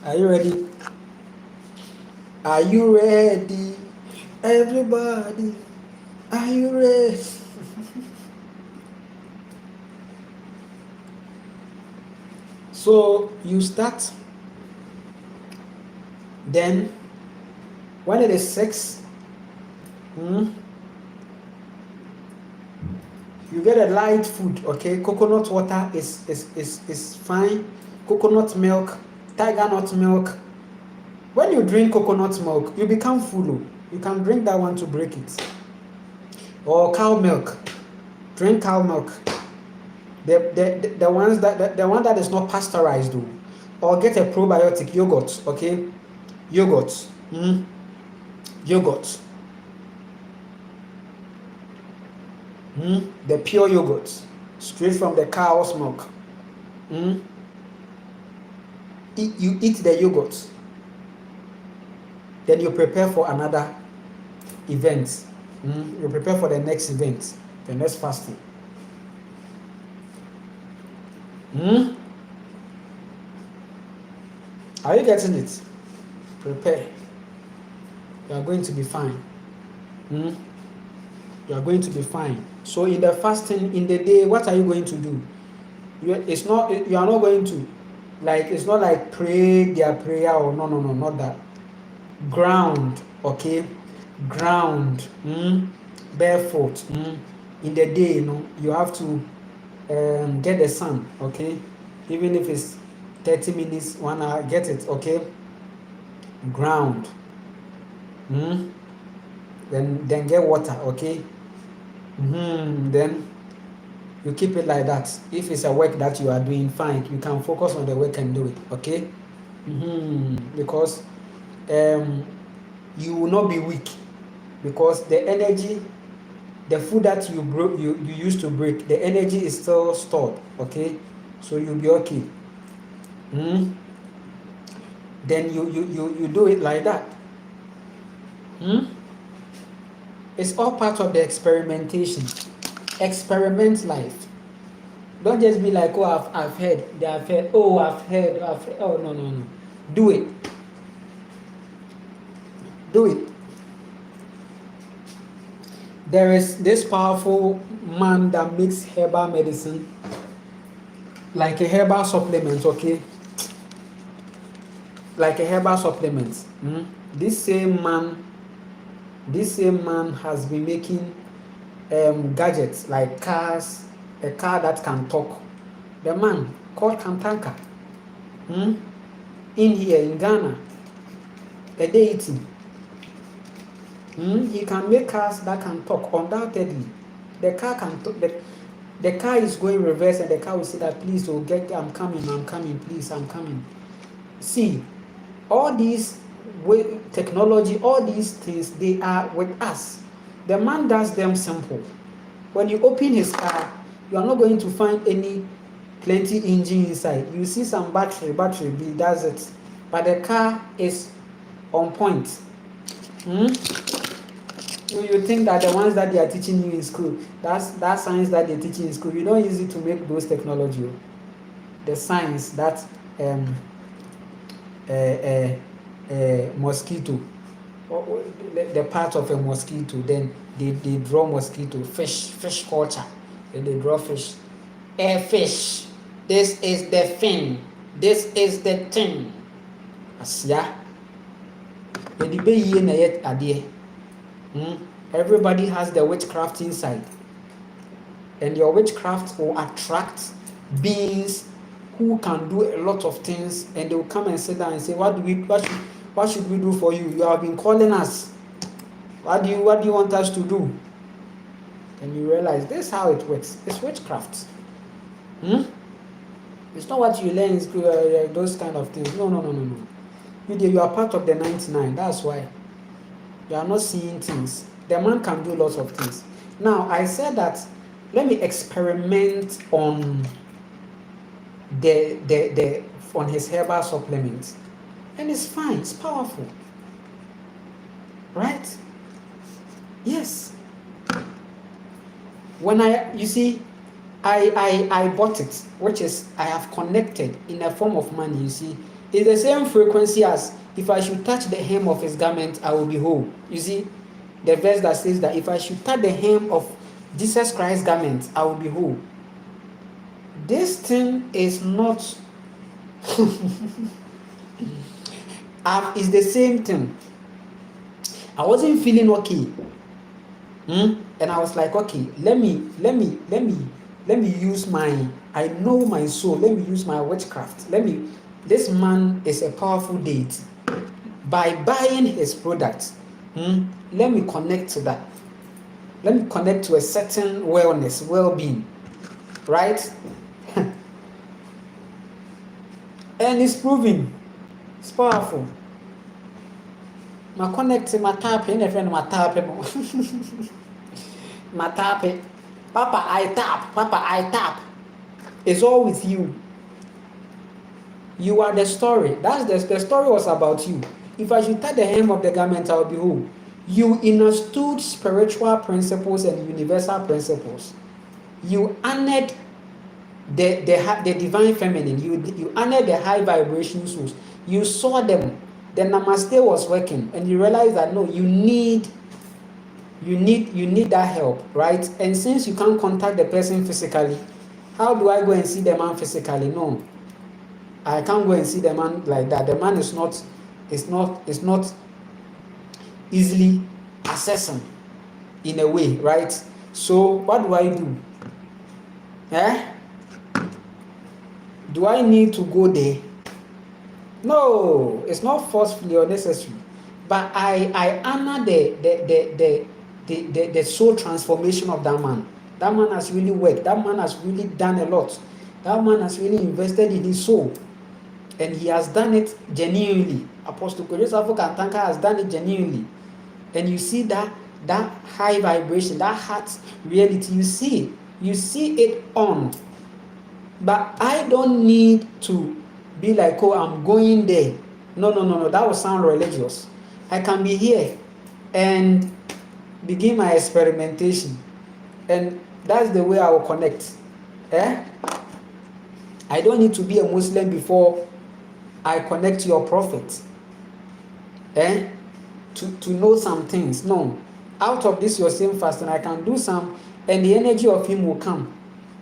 [SPEAKER 1] Are you ready? Are you ready? Everybody, are you ready? So you start. Then when it is 6, you get a light food, okay? Coconut water is fine. Coconut milk, tiger nut milk. When you drink coconut milk, you become full. You can drink that one to break it. Or cow milk. Drink cow milk. The ones the one that is not pasteurized though. Or get a probiotic yogurt, okay? Yogurt. Yogurt. The pure yogurt, straight from the cow's milk. You eat the yogurt, then you prepare for another event. You prepare for the next event, the next fasting. Are you getting it? Prepare. You are going to be fine. You are going to be fine. So in the fasting, in the day, what are you going to do? You are not going to, like, it's not like pray their prayer or no, not that. Ground, okay? Ground, barefoot. In the day, you have to get the sun, okay? Even if it's 30 minutes, 1 hour, get it, okay? Ground. Then get water, okay? Then you keep it like that. If it's a work that you are doing, fine, you can focus on the work and do it, okay? Because you will not be weak, because the energy, the food that you used to break, the energy is still stored, okay? So you'll be okay. Then you do it like that. It's all part of the experimentation. Experiment life. Don't just be like, oh, I've heard, they have heard, oh, I've heard. Oh, no. Do it. Do it. There is this powerful man that makes herbal medicine, like a herbal supplement, okay? Like a herbal supplement. This same man has been making gadgets like cars, a car that can talk. The man called Kantanka, in here in Ghana, a deity. He can make cars that can talk, undoubtedly. The car can talk. The car is going reverse, and the car will say that, please, I'm coming, please, I'm coming. See, all these technology, all these things, they are with us. The man does them simple. When you open his car, you are not going to find plenty engine inside. You see some battery, that's it. But the car is on point. You think that the ones that they are teaching you in school, that science that they're teaching in school, you don't use it to make those technology. The science that mosquito, the part of a mosquito, then they draw mosquito, fish culture, then they draw fish, air fish. This is the fin, this is the thing. Asia, everybody has the witchcraft inside, and your witchcraft will attract beings who can do a lot of things, and they will come and sit down and say, what should we do for you? You have been calling us. What do you want us to do? And you realize this is how it works. It's witchcraft. It's not what you learn in school, those kind of things. No. You are part of the 99. That's why you are not seeing things. The man can do lots of things. Now, I said that let me experiment on on his herbal supplements, and it's fine. It's powerful, right? Yes. When I bought it, which is I have connected in a form of money. You see, it's the same frequency as if I should touch the hem of his garment, I will be whole. You see, the verse that says that if I should touch the hem of Jesus Christ's garment, I will be whole. This thing is not it's the same thing. I wasn't feeling okay. And I was like, okay, let me use I know my soul, let me use my witchcraft. This man is a powerful deity. By buying his products, let me connect to that. Let me connect to a certain wellness, well-being, right? And it's proving, it's powerful. My connect, my tap, and a friend, my tap, my tap. Papa, I tap. Papa, I tap. It's all with you. You are the story. The story was about you. If I should touch the hem of the garment, I will be whole. You understood spiritual principles and universal principles. You honored the divine feminine. You honored the high vibration souls. You saw them. The namaste was working, and you realized that no, you need that help, right? And since you can't contact the person physically, how do I go and see the man physically? No, I can't go and see the man like that. The man is not easily accessible in a way, right? So what do I do? Do I need to go there? No, it's not forcefully or necessary. But I honor the soul transformation of that man. That man has really worked. That man has really done a lot. That man has really invested in his soul. And he has done it genuinely. Apostle Kojo Kantanka has done it genuinely. And you see that high vibration, that heart reality, you see it on. But I don't need to be like, oh, I'm going there. No. That would sound religious. I can be here and begin my experimentation. And that's the way I will connect. I don't need to be a Muslim before I connect to your prophet. To know some things. No. Out of this your same fasting, I can do some, and the energy of him will come.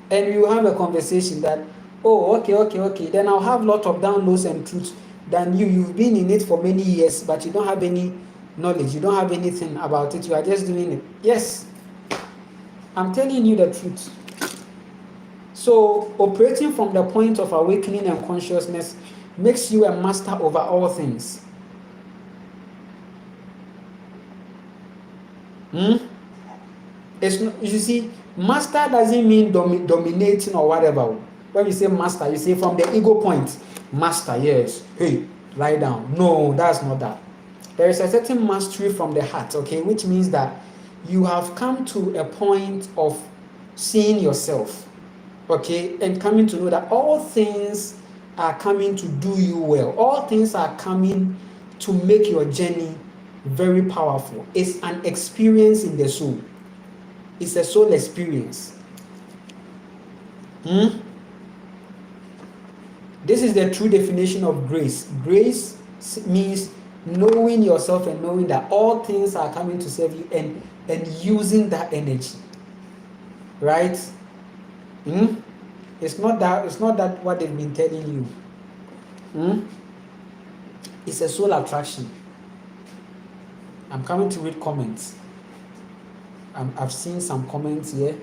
[SPEAKER 1] And we will have a conversation that, oh, okay. Then I'll have a lot of downloads and truths than you. You've been in it for many years, but you don't have any knowledge. You don't have anything about it. You are just doing it. Yes. I'm telling you the truth. So, operating from the point of awakening and consciousness makes you a master over all things. It's not, you see, master doesn't mean dominating or whatever. When you say master, you say from the ego point, master, yes, hey, lie down. No, that's not that. There is a certain mastery from the heart, okay, which means that you have come to a point of seeing yourself, okay, and coming to know that all things are coming to do you well. All things are coming to make your journey very powerful. It's an experience in the soul. It's a soul experience. This is the true definition of grace. Grace means knowing yourself and knowing that all things are coming to serve you and using that energy. Right? It's not that what they've been telling you. It's a soul attraction. I'm coming to read comments. I've seen some comments here.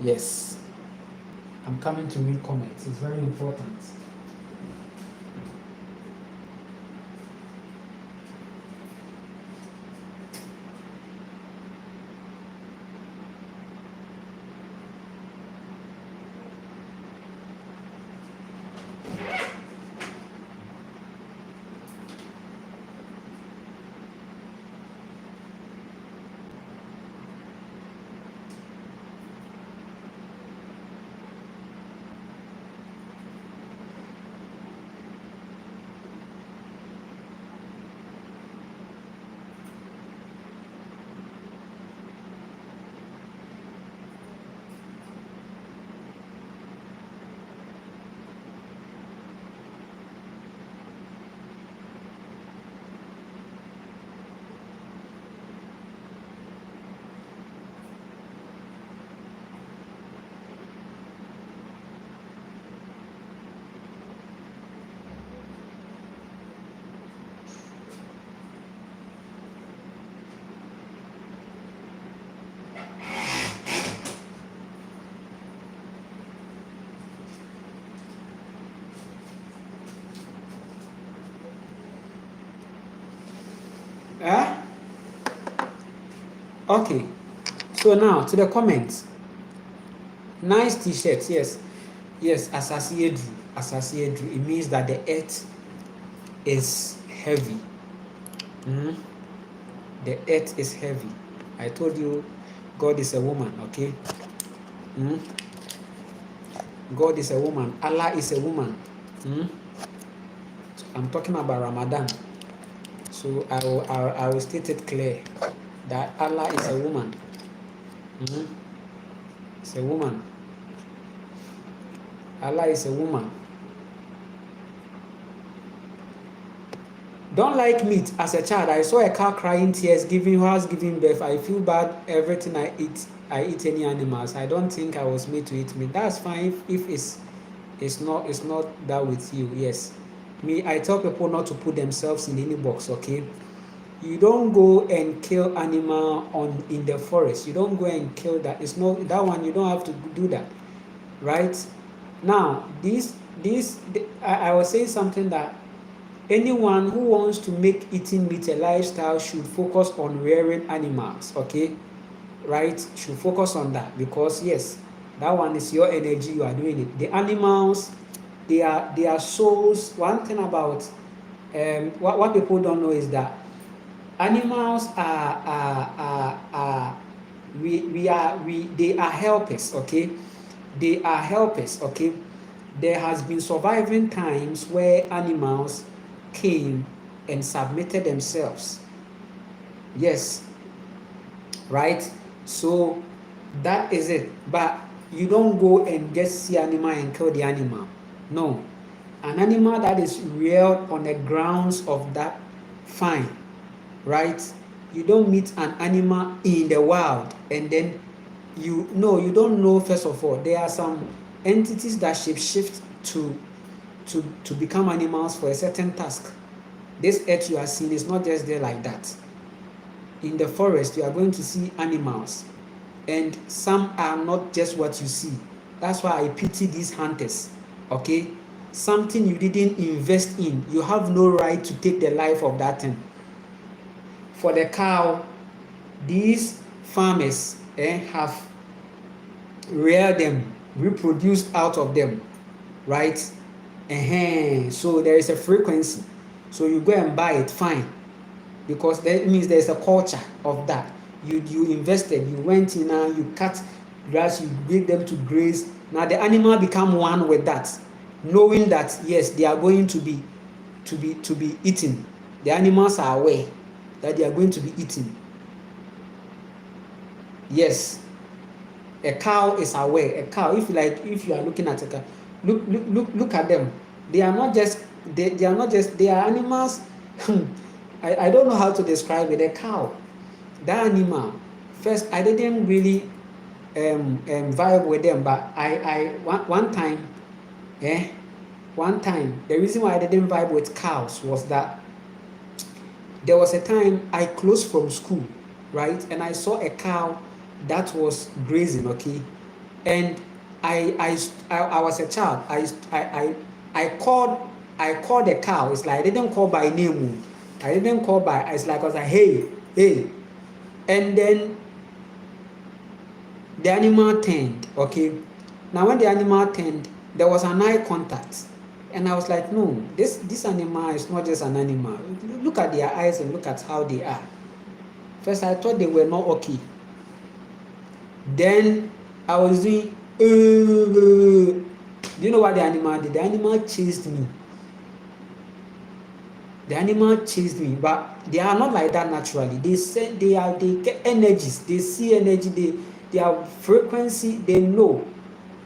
[SPEAKER 1] Yes. I'm coming to read comments. It's very important. Okay, so now to the comments. Nice t-shirts, yes. Asasiedu. It means that the earth is heavy. The earth is heavy. I told you God is a woman, okay? Mm? God is a woman. Allah is a woman. Mm? So I'm talking about Ramadan. So I will state it clear that Allah is a woman. Mm? It's a woman. Allah is a woman. Don't like meat. As a child, I saw a cow crying tears, who has given birth. I feel bad everything I eat any animals. I don't think I was made to eat meat. That's fine if it's not that with you. Yes. Me, I tell people not to put themselves in any box, okay? You don't go and kill animal in the forest. You don't go and kill that. It's not that one. You don't have to do that, right? Now, I was saying something that anyone who wants to make eating meat a lifestyle should focus on rearing animals, okay? Right? Should focus on that, because yes, that one is your energy, you are doing it. The animals, they are souls. One thing about what people don't know is that animals they are helpers, okay? They are helpers, okay? There has been surviving times where animals came and submitted themselves. Yes, right? So that is it. But you don't go and just see animal and kill the animal. No. An animal that is reared on the grounds of that, fine, right? You don't meet an animal in the wild and then you don't know. First of all, there are some entities that shapeshift to become animals for a certain task. This earth you are seeing is not just there like that. In the forest, you are going to see animals, and some are not just what you see. That's why I pity these hunters, okay? Something you didn't invest in, you have no right to take the life of that thing. For the cow, these farmers have reared them, reproduced out of them, right? So there is a frequency. So you go and buy it, fine, because that means there's a culture of that. You invested, you went in and you cut grass, you gave them to graze. Now the animal become one with that, knowing that yes, they are going to be eaten. The animals are aware that they are going to be eaten. Yes, a cow is aware. A cow, if you are looking at a cow, look at them. They are not just they are animals. I don't know how to describe it. A cow, that animal, first I didn't really vibe with them, but one time the reason why I didn't vibe with cows was that there was a time I closed from school, right, and I saw a cow that was grazing, okay, and I was a child. I called the cow. It's like I didn't call by name. I didn't call by. It's like I was like, hey, and then the animal turned. Okay, now when the animal turned, there was an eye contact, and I was like, no, this animal is not just an animal. Look at their eyes and look at how they are. First, I thought they were not okay. Then I was doing. Do you know what the animal did? The animal chased me. But they are not like that naturally. They get energies. They see energy. They have frequency. They know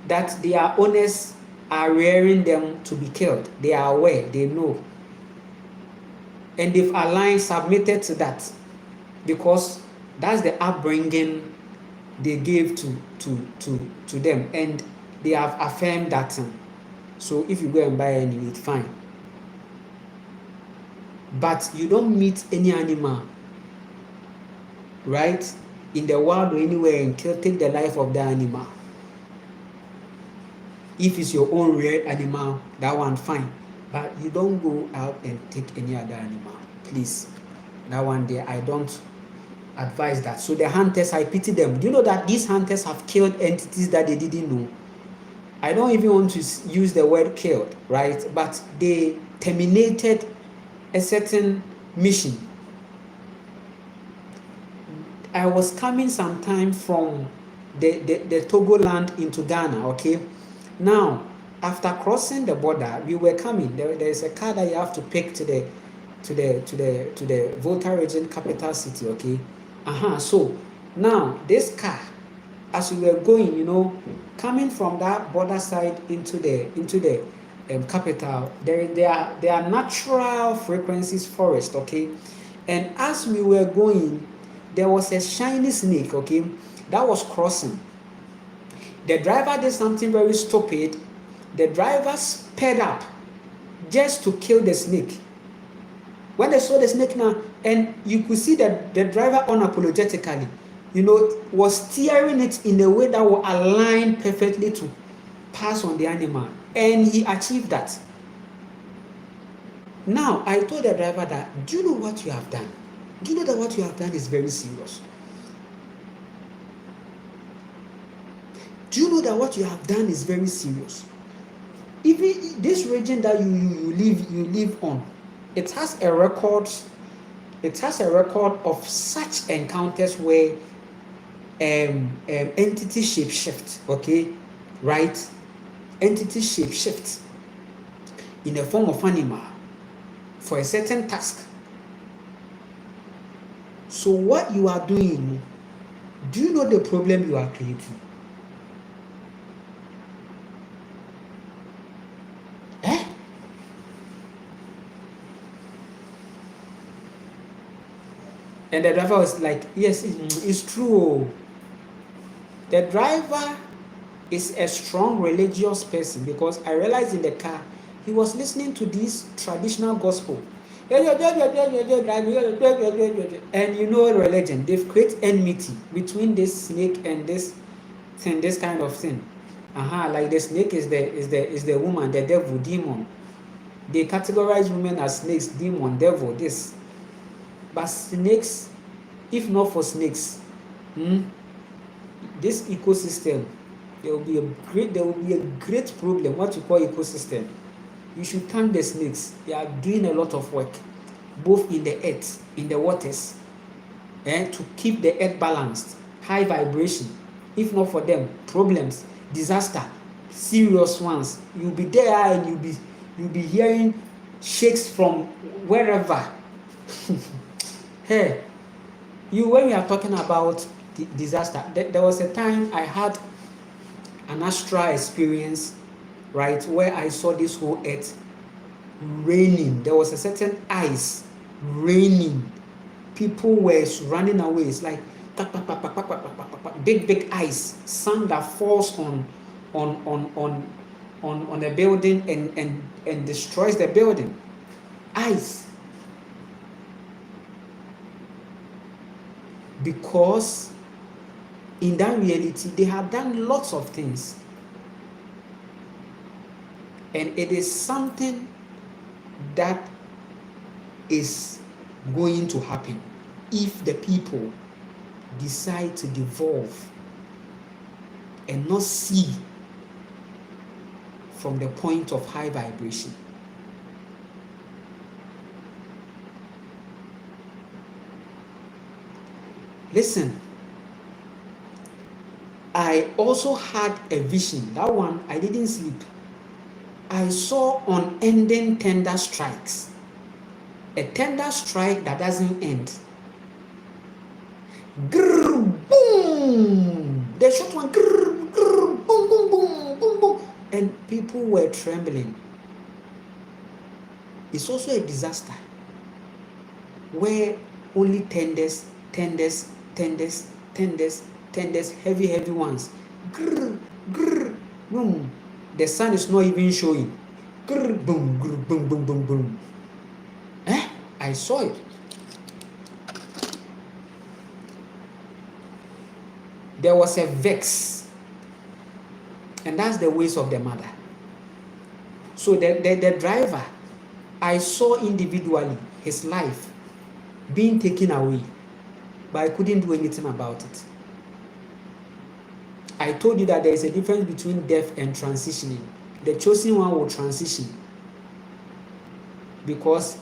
[SPEAKER 1] that their owners are rearing them to be killed. They are aware. They know, and they've aligned, submitted to that, because that's the upbringing they gave to them, and they have affirmed that thing. So if you go and buy any meat, fine. But you don't meet any animal, right, in the wild or anywhere and take the life of the animal. If it's your own rare animal, that one fine. But you don't go out and take any other animal, please. That one there, I don't advise that. So the hunters, I pity them. Do you know that these hunters have killed entities that they didn't know? I don't even want to use the word killed, right? But they terminated a certain mission. I was coming sometime from the Togo land into Ghana, okay? Now, after crossing the border, we were coming. There's a car that you have to pick to the Volta region capital city, okay? So now this car, as we were going, coming from that border side into the capital, there are natural frequencies forest, okay? And as we were going, there was a shiny snake, okay, that was crossing. The driver did something very stupid. The driver sped up just to kill the snake. When they saw the snake now, and you could see that the driver unapologetically, was steering it in a way that will align perfectly to pass on the animal. And he achieved that. Now, I told the driver that, do you know what you have done? Do you know that what you have done is very serious? Do you know that what you have done is very serious? Even this region that you live on, it has a record. It has a record of such encounters where entity shape shift, okay, right? Entity shape shift in the form of animal for a certain task. So what you are doing, do you know the problem you are creating? And the driver was like, yes, it's true. The driver is a strong religious person, because I realized in the car he was listening to this traditional gospel. And religion, they've created enmity between this snake and this thing, this kind of thing. Like the snake is the woman, the devil, demon. They categorize women as snakes, demon, devil, this. But snakes, if not for snakes, this ecosystem, there will be a great problem. What you call ecosystem, you should thank the snakes. They are doing a lot of work, both in the earth, in the waters, to keep the earth balanced, high vibration. If not for them, problems, disaster, serious ones. You'll be there and you'll be hearing shakes from wherever. Hey, when we are talking about disaster, there was a time I had an astral experience, right, where I saw this whole earth raining. There was a certain ice raining. People were running away. It's like big ice, sand that falls on a building and destroys the building. Ice. Because in that reality, they have done lots of things. And it is something that is going to happen if the people decide to devolve and not see from the point of high vibration. Listen, I also had a vision. That one, I didn't sleep. I saw unending tender strikes. A tender strike that doesn't end. Grrr, boom! The short one, grrr, grrr, boom, boom, boom, boom, boom. And people were trembling. It's also a disaster where only tenders, heavy ones. Grrr, grrr, boom. The sun is not even showing. Grrr, boom, grrr, boom, boom, boom, boom. I saw it. There was a vex. And that's the ways of the mother. So the driver, I saw individually his life being taken away, but I couldn't do anything about it. I told you that there is a difference between death and transitioning. The chosen one will transition because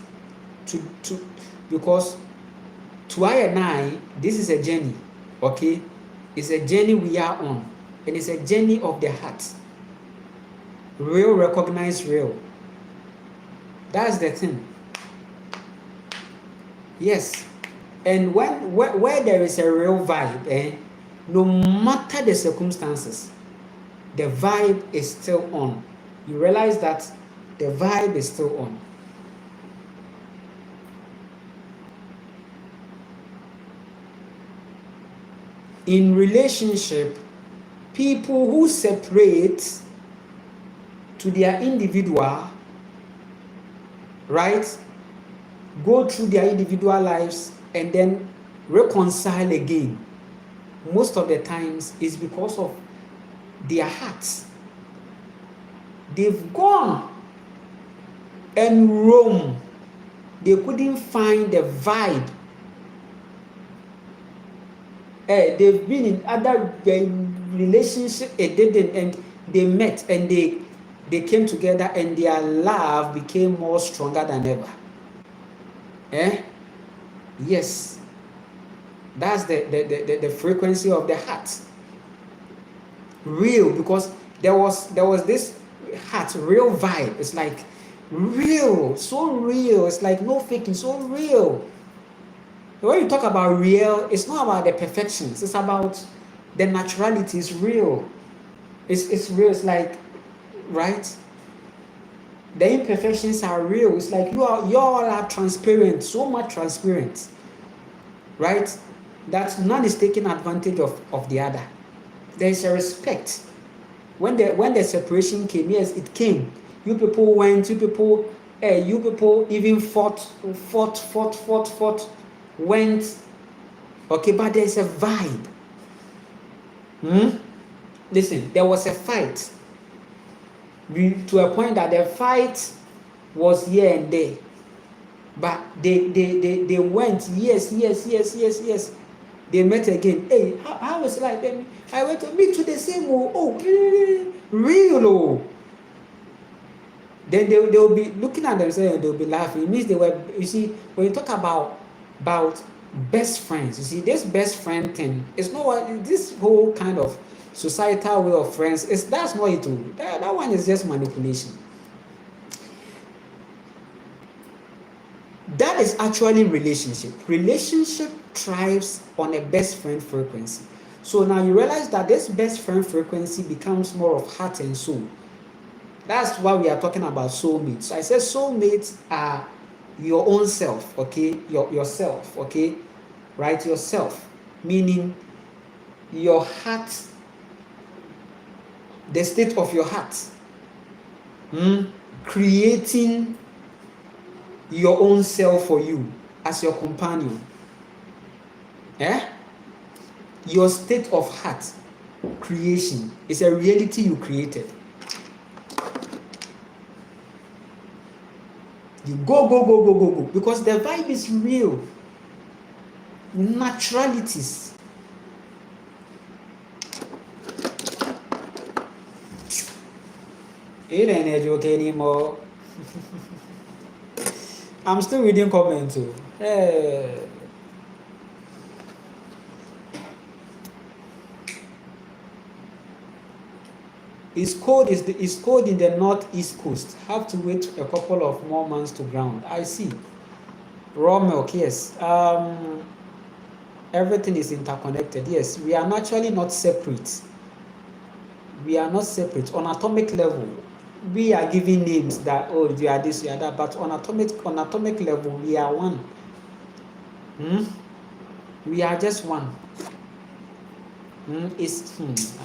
[SPEAKER 1] to to I and I, this is a journey, okay? It's a journey we are on, and it's a journey of the heart. Real recognize real. That's the thing. Yes. And where there is a real vibe, no matter the circumstances, the vibe is still on. You realize that the vibe is still on. In relationship, people who separate to their individual, right, go through their individual lives and then reconcile again, most of the times is because of their hearts. They've gone and roamed. They couldn't find the vibe. They've been in other relationships, it didn't, and they met and they came together and their love became more stronger than ever. Yes, that's the frequency of the heart. Real, because there was this heart, real vibe. It's like real, so real. It's like no faking, so real. When you talk about real, it's not about the perfections. It's about the naturality. It's real. It's real. It's like, right? The imperfections are real. It's like you all are transparent, so much transparent, right? That none is taking advantage of the other. There is a respect. When the separation came, yes, it came. You people went. You people even fought, went. Okay, but there's a vibe. Listen, there was a fight. To a point that the fight was here and there, but they went. Yes. They met again. Hey, how was it like? I went to meet to the same. Real. Then they'll be looking at themselves and they'll be laughing. It means they were. You see, when you talk about best friends, you see, this best friend thing, it's not what this whole kind of societal way of friends is. That's not it. That one is just manipulation. That is actually relationship. Relationship thrives on a best friend frequency. So now you realize that this best friend frequency becomes more of heart and soul. That's why we are talking about soulmates. So I said soulmates are your own self, okay? Yourself, okay? Right? Yourself, meaning your heart, the state of your heart, creating your own self for you as your companion. Your state of heart creation is a reality you created. You go because the vibe is real. Naturalities. It ain't a joke anymore. I'm still reading comments too. It's cold in the northeast coast. Have to wait a couple of more months to ground. I see. Raw milk, yes. Everything is interconnected. Yes, we are naturally not separate. We are not separate. On atomic level, we are giving names that, oh, you are this, you are that, but on atomic level, we are one. We are just one. I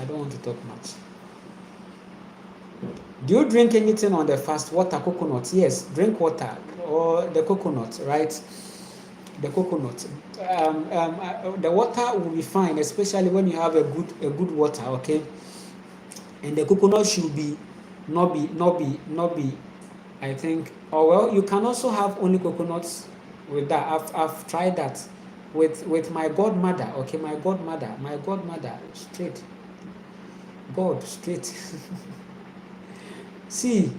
[SPEAKER 1] don't want to talk much. Do you drink anything on the fast? Water, coconut? Yes, drink water or the coconut, right? The coconut. The water will be fine, especially when you have a good water, okay? And the coconut should not be. I think. Oh well, you can also have only coconuts with that. I've tried that with my godmother. Okay, my godmother, straight. God, straight. See,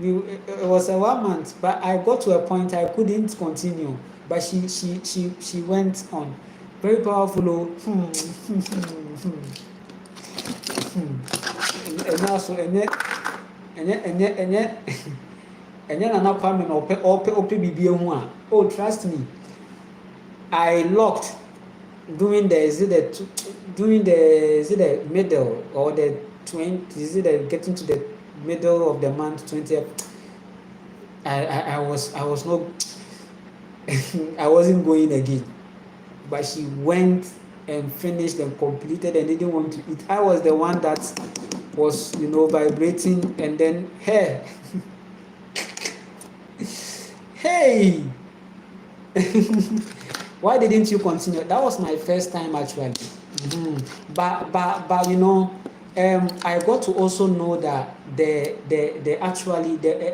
[SPEAKER 1] it was a 1 month, but I got to a point I couldn't continue. But she went on. Very powerful. And also, and then Nana Kwame na ope bibi ehu a. Oh, trust me. I locked doing the middle or the 20, is it the getting to the middle of the month, 20th. I was not I wasn't going again, but she went and finished and completed and didn't want to eat. I was the one that was, vibrating, and then hey, hey, why didn't you continue? That was my first time actually. But I got to also know that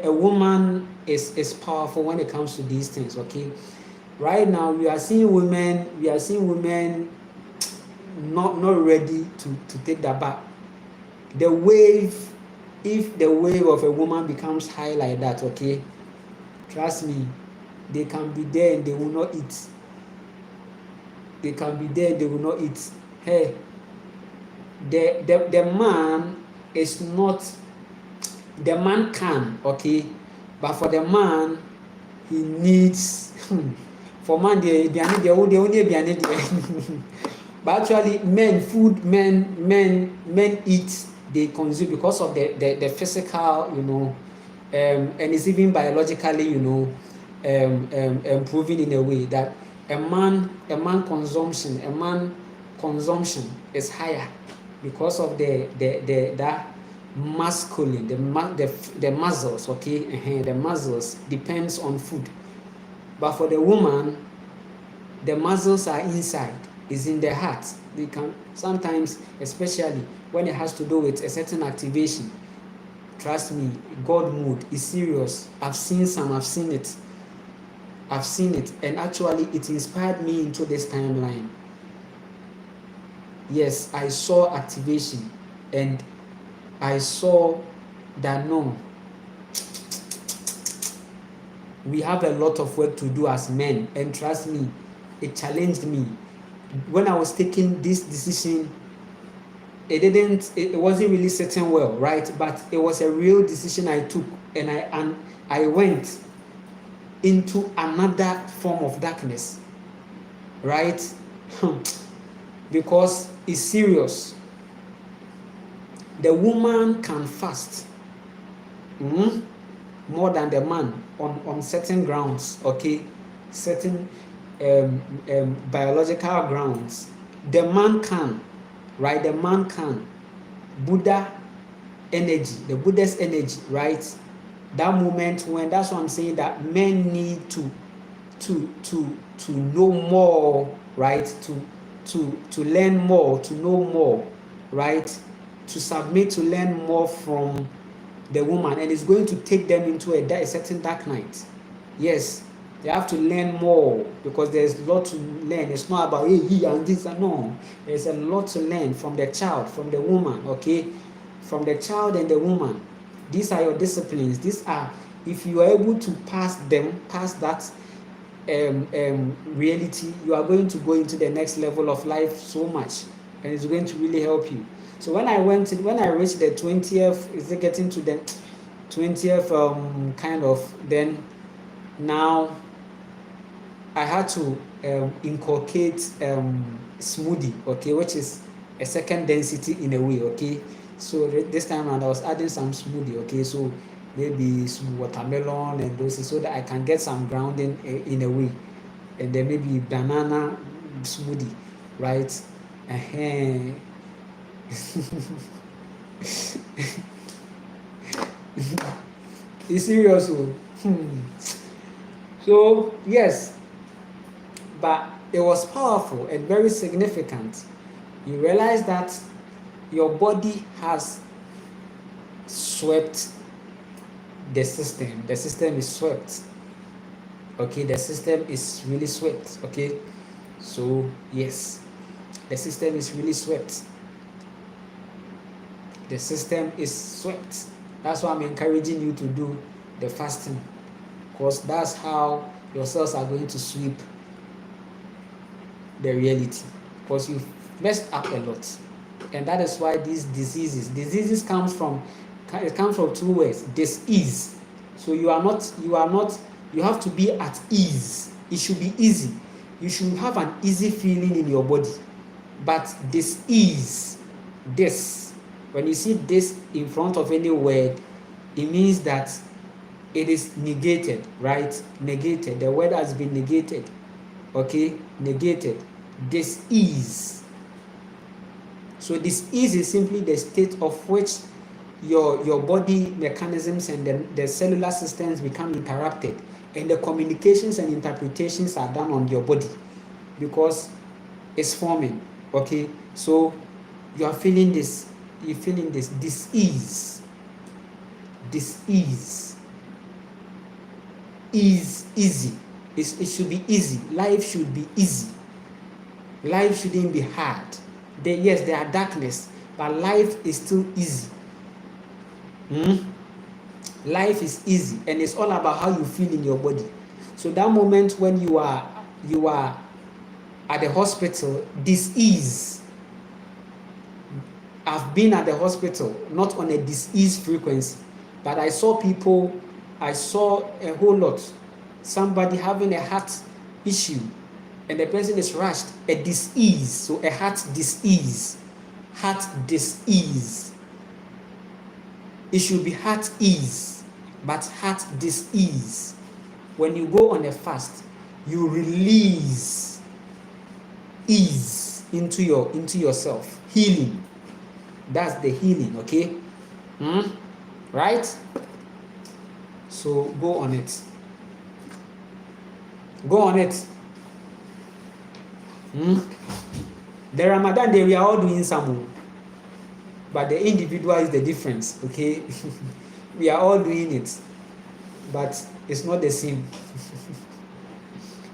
[SPEAKER 1] a woman is powerful when it comes to these things. Okay, right now we are seeing women not ready to take that back. The wave, if the wave of a woman becomes high like that, okay, trust me, they can be there and they will not eat. They can be there, they will not eat. Hey, the man is not, the man can, okay, but for the man, he needs, for man, they only but actually men eat, they consume because of the physical, and it's even biologically, proven in a way that a man consumption is higher because of that masculine, the muscles, okay, the muscles depends on food. But for the woman, the muscles are inside, is in the heart. They can sometimes, especially when it has to do with a certain activation, trust me, God mode is serious. I've seen it, and actually it inspired me into this timeline. Yes, I saw activation, and I saw that no, we have a lot of work to do as men, and trust me, it challenged me. When I was taking this decision, it wasn't really sitting well, right? But it was a real decision I took, and I went into another form of darkness, right? Because it's serious. The woman can fast more than the man on certain grounds, okay, certain biological grounds. The man can, right? The man can. Buddha's energy, right? That moment when, that's what I'm saying, that men need to know more, right? To learn more, to know more, right? To submit, to learn more from the woman, and it's going to take them into a certain dark night. Yes, they have to learn more because there's a lot to learn. It's not about he and this and no. There's a lot to learn from the child, from the woman, okay? From the child and the woman. These are your disciplines. These are, if you are able to pass that reality, you are going to go into the next level of life so much, and it's going to really help you. So when I reached the 20th, is it getting to the 20th kind of, then now I had to inculcate smoothie, okay, which is a second density in a way, okay. So this time around I was adding some smoothie, okay, so maybe some watermelon and those, so that I can get some grounding in a way, and then maybe banana smoothie, right? It's serious. So yes, but it was powerful and very significant. You realize that your body has swept the system. The system is swept. Okay, the system is really swept. Okay, so yes, the system is really swept. The system is swept. That's why I'm encouraging you to do the fasting, because that's how your cells are going to sweep the reality, because you've messed up a lot. And that is why these diseases comes from two words: dis-ease. So you have to be at ease. It should be easy. You should have an easy feeling in your body. But dis-ease, this, when you see this in front of any word, it means that it is negated, right? Negated. The word has been negated. Okay, negated. Dis-ease. So dis-ease is simply the state of which your body mechanisms and the cellular systems become interrupted, and the communications and interpretations are done on your body because it's forming. Okay, so you're feeling this dis-ease. Dis-ease. Easy. It should be easy. Life should be easy. Life shouldn't be hard. Yes, there are darkness, but life is still easy. Life is easy, and it's all about how you feel in your body. So that moment when you are at the hospital, dis-ease. I've been at the hospital, not on a dis-ease frequency, but I saw a whole lot. Somebody having a heart issue, and the person is rushed. A dis-ease, so a heart dis-ease. Heart dis-ease. It should be heart ease, but heart dis-ease. When you go on a fast, you release ease into yourself. Healing. That's the healing, okay? Right? So go on it. Go on it. The Ramadan day, we are all doing some, but the individual is the difference, okay? We are all doing it, but it's not the same.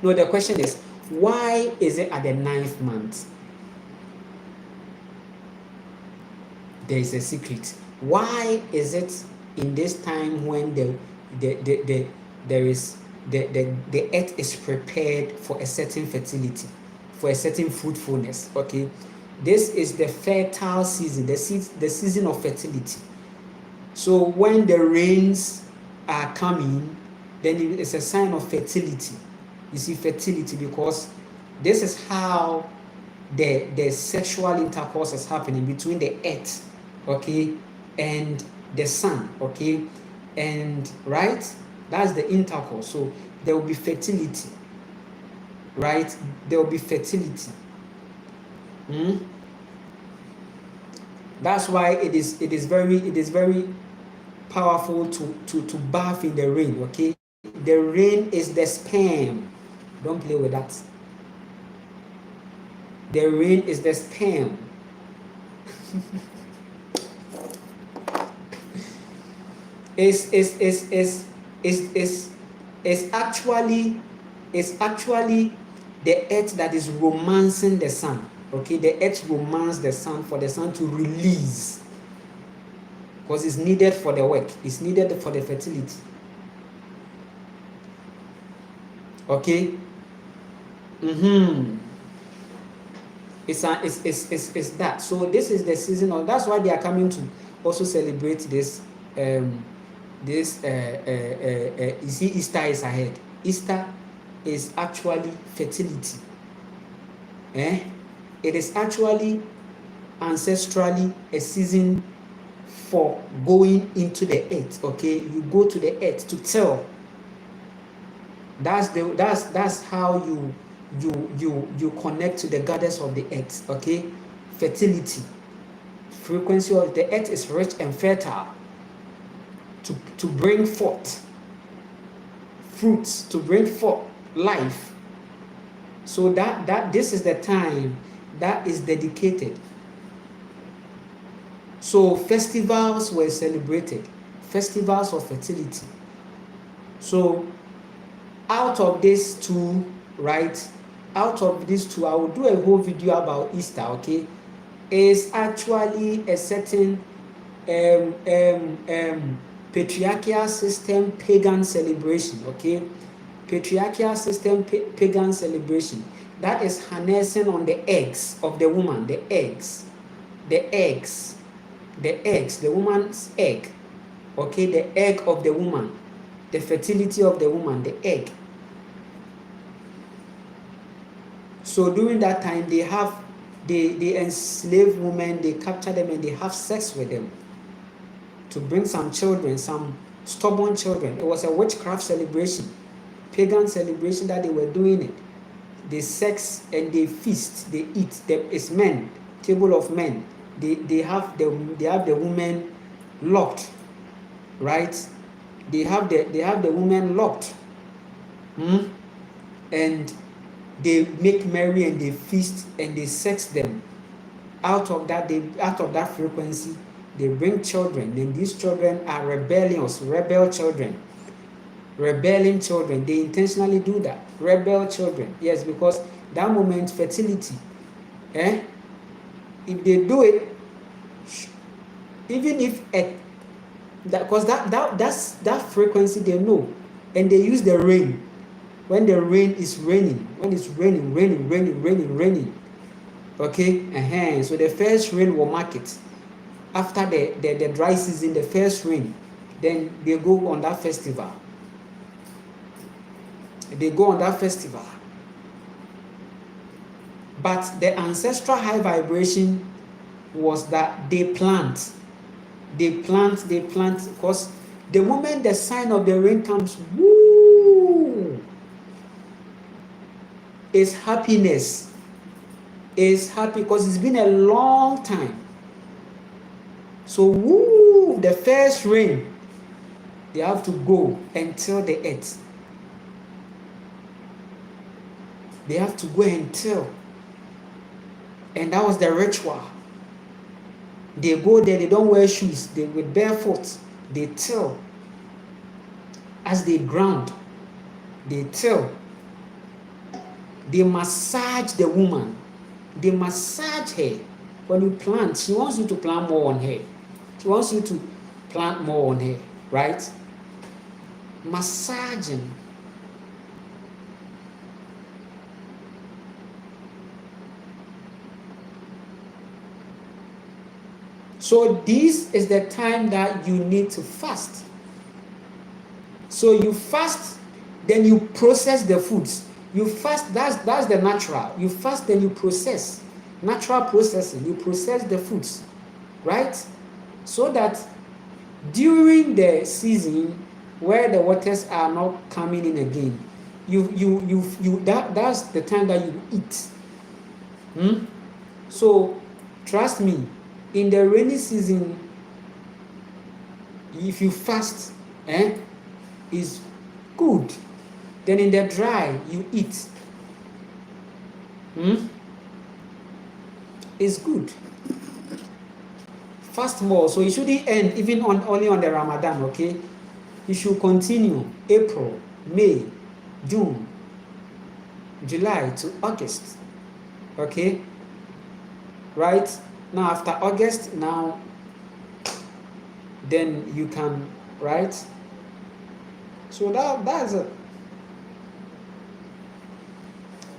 [SPEAKER 1] No, the question is, why is it at the 9th month? There is a secret. Why is it in this time when the earth is prepared for a certain fertility, for a certain fruitfulness? Okay, this is the fertile season, the season of fertility. So when the rains are coming, then it's a sign of fertility. You see, fertility, because this is how the sexual intercourse is happening between the earth, okay, and the sun, okay, and right, that's the intercourse. So there will be fertility, right? There will be fertility. That's why it is very powerful to bath in the rain, okay? The rain is the sperm. Don't play with that. The rain is the sperm. It's actually the earth that is romancing the sun. Okay, the earth romances the sun for the sun to release, because it's needed for the work. It's needed for the fertility. Okay. It's that. So this is the season of. That's why they are coming to also celebrate this. You see, Easter is ahead. Easter is actually fertility. It is actually ancestrally a season for going into the earth. Okay, you go to the earth to tell. That's how you connect to the goddess of the earth. Okay, fertility, frequency of the earth is rich and fertile to bring forth fruits, to bring forth life. So that this is the time that is dedicated. So festivals were celebrated, festivals of fertility. So out of these two, right? Out of these two, I will do a whole video about Easter, okay? It's actually a certain patriarchal system pagan celebration, okay? patriarchal system, pagan celebration. That is harnessing on the eggs of the woman, the eggs, the woman's egg. Okay, the egg of the woman, the fertility of the woman, the egg. So during that time, they enslave women, they capture them, and they have sex with them to bring some children, some stubborn children. It was a witchcraft celebration, pagan celebration that they were doing it. They sex and they feast, they eat. It's men, table of men. They have the women locked, right? They have the women locked, and they make merry and they feast and they sex them. Out of that frequency, they bring children. Then these children are rebelling children. They intentionally do that. Rebel children, yes, because that moment fertility, if they do it, even if because that frequency they know, and they use the rain. When the rain is raining, when it's raining, okay, so the first rain will mark it. After the dry season, the first rain, then they go on that festival. But the ancestral high vibration was that they plant, because the moment the sign of the rain comes, woo, is happiness. Is happy because it's been a long time. So woo, the first rain, they have to go and till the earth. They have to go and till. And that was the ritual. They go there, they don't wear shoes, they with barefoot, they till. As they ground, they till. They massage the woman. They massage her. When you plant, she wants you to plant more on her. She wants you to plant more on her, right? Massaging. So this is the time that you need to fast. So you fast, then you process the foods. You fast, that's the natural. You fast, then you process. Natural processing, you process the foods, right? So that during the season where the waters are not coming in again, that's the time that you eat. So trust me, in the rainy season, if you fast, is good. Then in the dry, you eat. It's good. Fast more, so it shouldn't end even only on the Ramadan, okay? You should continue April, May, June, July to August, okay? Right? Now after August, now then you can, right? So that's it.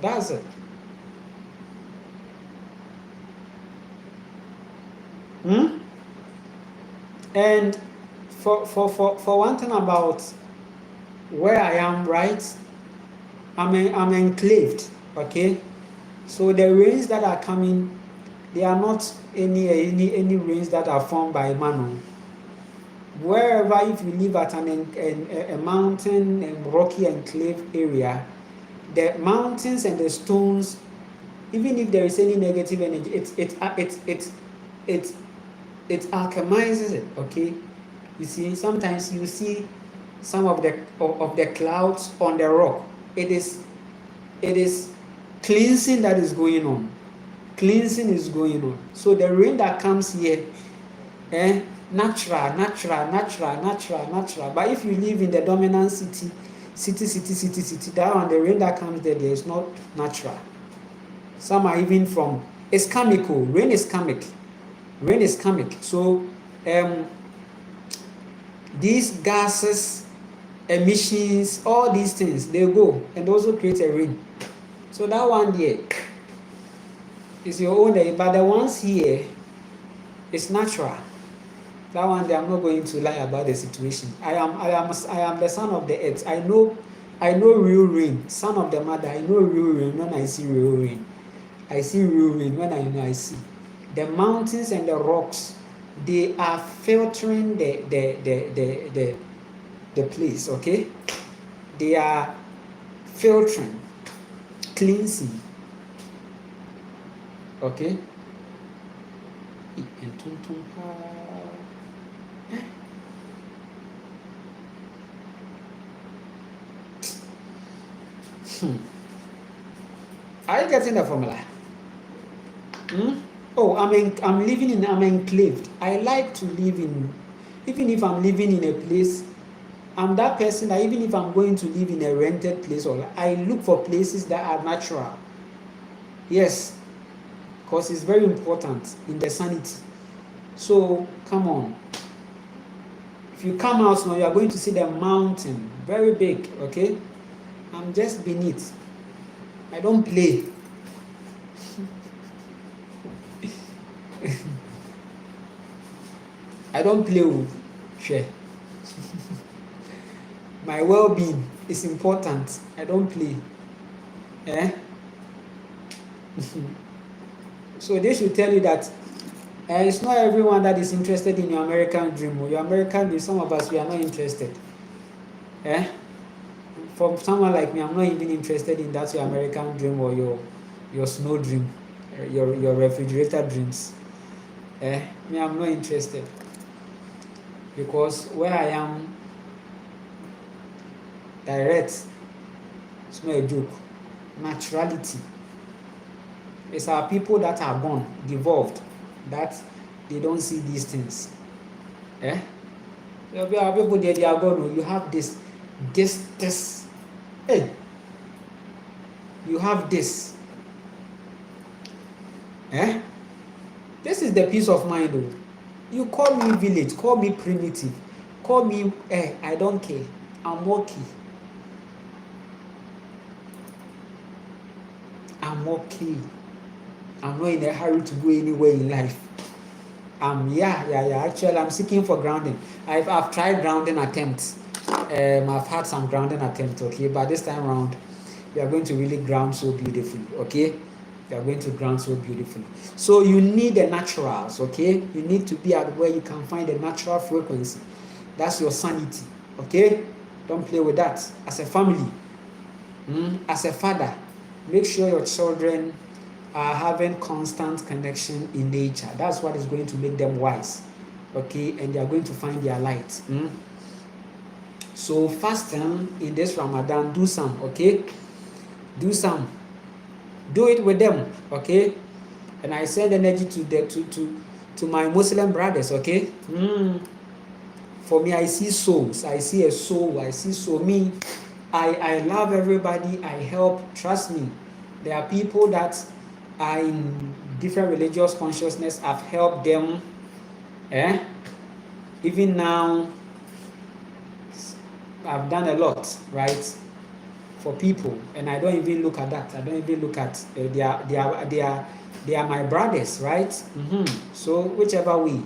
[SPEAKER 1] That's it. And for one thing about where I am, right? I'm enclaved, okay? So the rains that are coming, they are not any rains that are formed by man. Wherever, if you live at a mountain and rocky enclave area, the mountains and the stones, even if there is any negative energy, it alchemizes it, okay? You see, sometimes you see some of the clouds on the rock. It is cleansing that is going on. Cleansing is going on. So the rain that comes here, natural. But if you live in the dominant city, that one, the rain that comes there is not natural. Some are even from, it's chemical. Rain is chemic. So these gases emissions, all these things, they go and also create a rain. So that one there is your own, but the ones here, it's natural. That one day, I'm not going to lie about the situation. I am the son of the earth. I know real rain. Son of the mother, I know real rain when I see real rain. I see real rain when I know I see. The mountains and the rocks, they are filtering the place, okay? They are filtering, cleansing, okay? Are you getting the formula? Oh, I'm enclaved. I like to live in, even if I'm living in a place, I'm that person that even if I'm going to live in a rented place, or I look for places that are natural. Yes, because it's very important in the sanity. So come on. If you come out now, you are going to see the mountain, very big, okay? I'm just beneath. I don't play. I don't play with share. My well-being is important. I don't play. So they should tell you that it's not everyone that is interested in your American dream. Your American dream, some of us, we are not interested. For someone like me, I'm not even interested in that your American dream or your snow dream, your refrigerator dreams. Me, I'm not interested, because where I am, direct, it's not a joke. Naturality. It's our people that are born, devolved, that they don't see these things. There will be our people there, they are gone. You have this. Hey, you have this. This is the peace of mind, though. You call me village, call me primitive, call me, I don't care. I'm okay. I'm okay. I'm not in a hurry to go anywhere in life. Actually, I'm seeking for grounding. I've tried grounding attempts. I've had some grounding attempts, okay? But this time around, we are going to really ground so beautifully, okay? We are going to ground so beautifully. So you need the naturals, okay? You need to be at where you can find the natural frequency. That's your sanity, okay? Don't play with that. As a family, as a father, make sure your children are having constant connection in nature. That's what is going to make them wise, okay? And they are going to find their light. So fasting in this Ramadan, do some, okay? Do some. Do it with them, okay? And I send energy to my Muslim brothers, okay? For me, I see souls. I see a soul. I see soul. Me, I love everybody. I help. Trust me. There are people that are in different religious consciousness. I've helped them. Even now, I've done a lot, right, for people, and I don't even look at that. I don't even look at they are my brothers, right? So whichever way,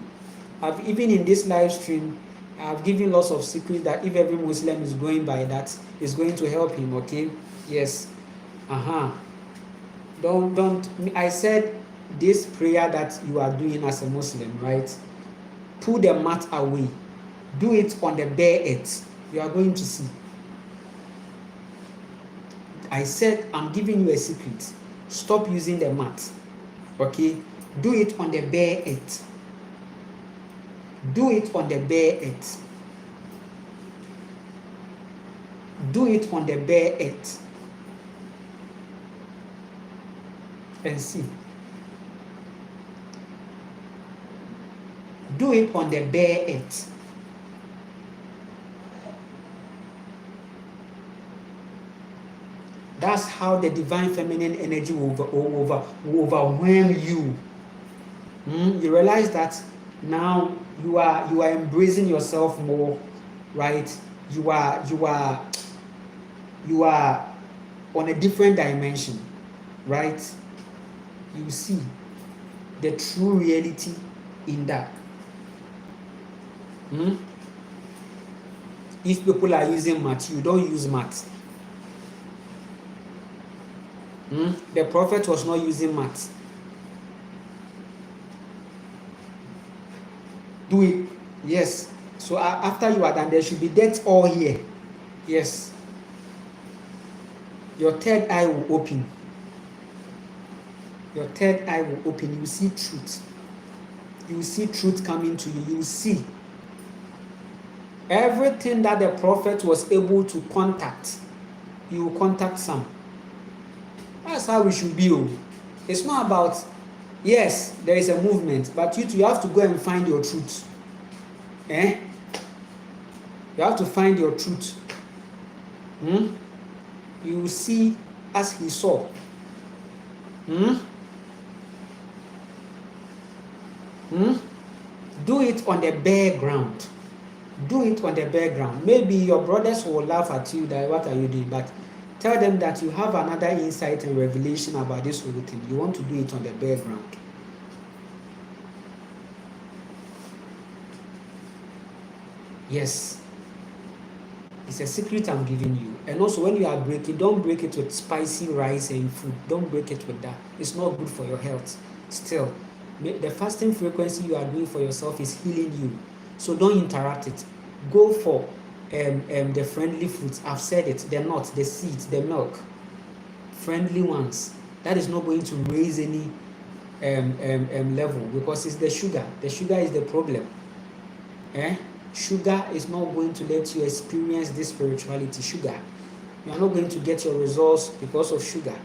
[SPEAKER 1] I've even in this live stream, I've given lots of secrets that if every Muslim is going by that, is going to help him. Okay, yes, Don't. I said this prayer that you are doing as a Muslim, right? Put the mat away. Do it on the bare earth. You are going to see. I said I'm giving you a secret. Stop using the mat. Okay? Do it on the bare earth. Do it on the bare earth. Do it on the bare earth. And see. Do it on the bare earth. That's how the divine feminine energy will overwhelm you. You realize that now you are embracing yourself more, right? you are on a different dimension, right? You see the true reality in that. If people are using math, you don't use math. The prophet was not using math. Do it. Yes. So after you are done, there should be death all here. Yes. Your third eye will open. Your third eye will open. You see truth. You see truth coming to you. You see everything that the prophet was able to contact. You will contact some. That's how we should be. It's not about, yes, there is a movement, but you have to go and find your truth. You have to find your truth. You will see as he saw. Do it on the bare ground. Do it on the bare ground. Maybe your brothers will laugh at you that what are you doing, but tell them that you have another insight and revelation about this whole thing. You want to do it on the bare ground. Yes. It's a secret I'm giving you. And also when you are breaking, don't break it with spicy rice and food. Don't break it with that. It's not good for your health. Still, the fasting frequency you are doing for yourself is healing you. So don't interrupt it. Go for the friendly foods. I've said it. The nuts, the seeds, the milk. Friendly ones. That is not going to raise any level because it's the sugar. The sugar is the problem. Sugar is not going to let you experience this spirituality. Sugar. You are not going to get your results because of sugar.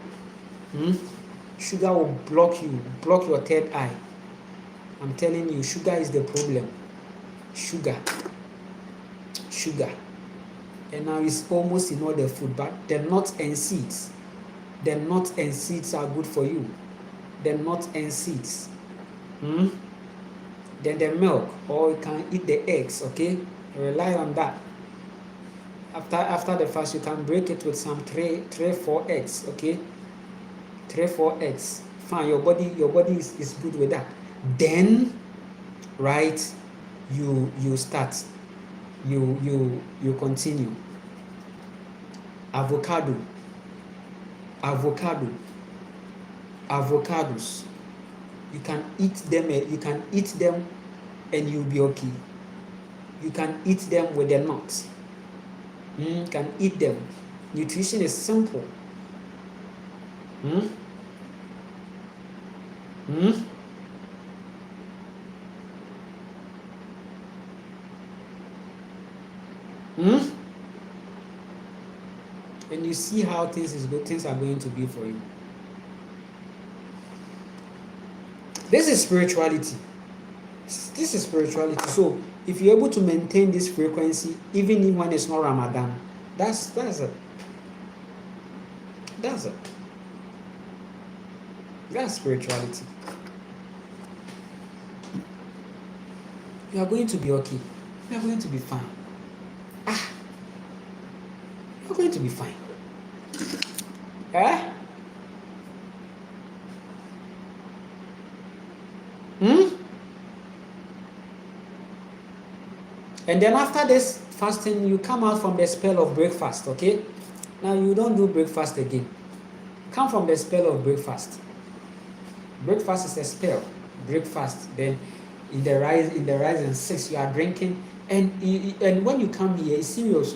[SPEAKER 1] Sugar will block you, block your third eye. I'm telling you, sugar is the problem. Sugar. And now it's almost in all the food, but the nuts and seeds. The nuts and seeds are good for you. The nuts and seeds. Then the milk, or you can eat the eggs, okay? Rely on that. After the fast, you can break it with some 3-4 eggs, okay? 3-4 eggs. Fine, your body is good with that. Then, right, you start. You continue. Avocados. You can eat them and you'll be okay. You can eat them with the nuts. You can eat them. Nutrition is simple. And you see how things are going to be for you. This is spirituality. So if you're able to maintain this frequency, even when it's not Ramadan, that's it. That's spirituality. You are going to be okay. You are going to be fine. You are going to be fine. And then after this fasting, you come out from the spell of breakfast, okay? Now you don't do breakfast again. Come from the spell of breakfast. Breakfast is a spell. Breakfast. Then in the rise and 6, you are drinking. And when you come here, it's serious.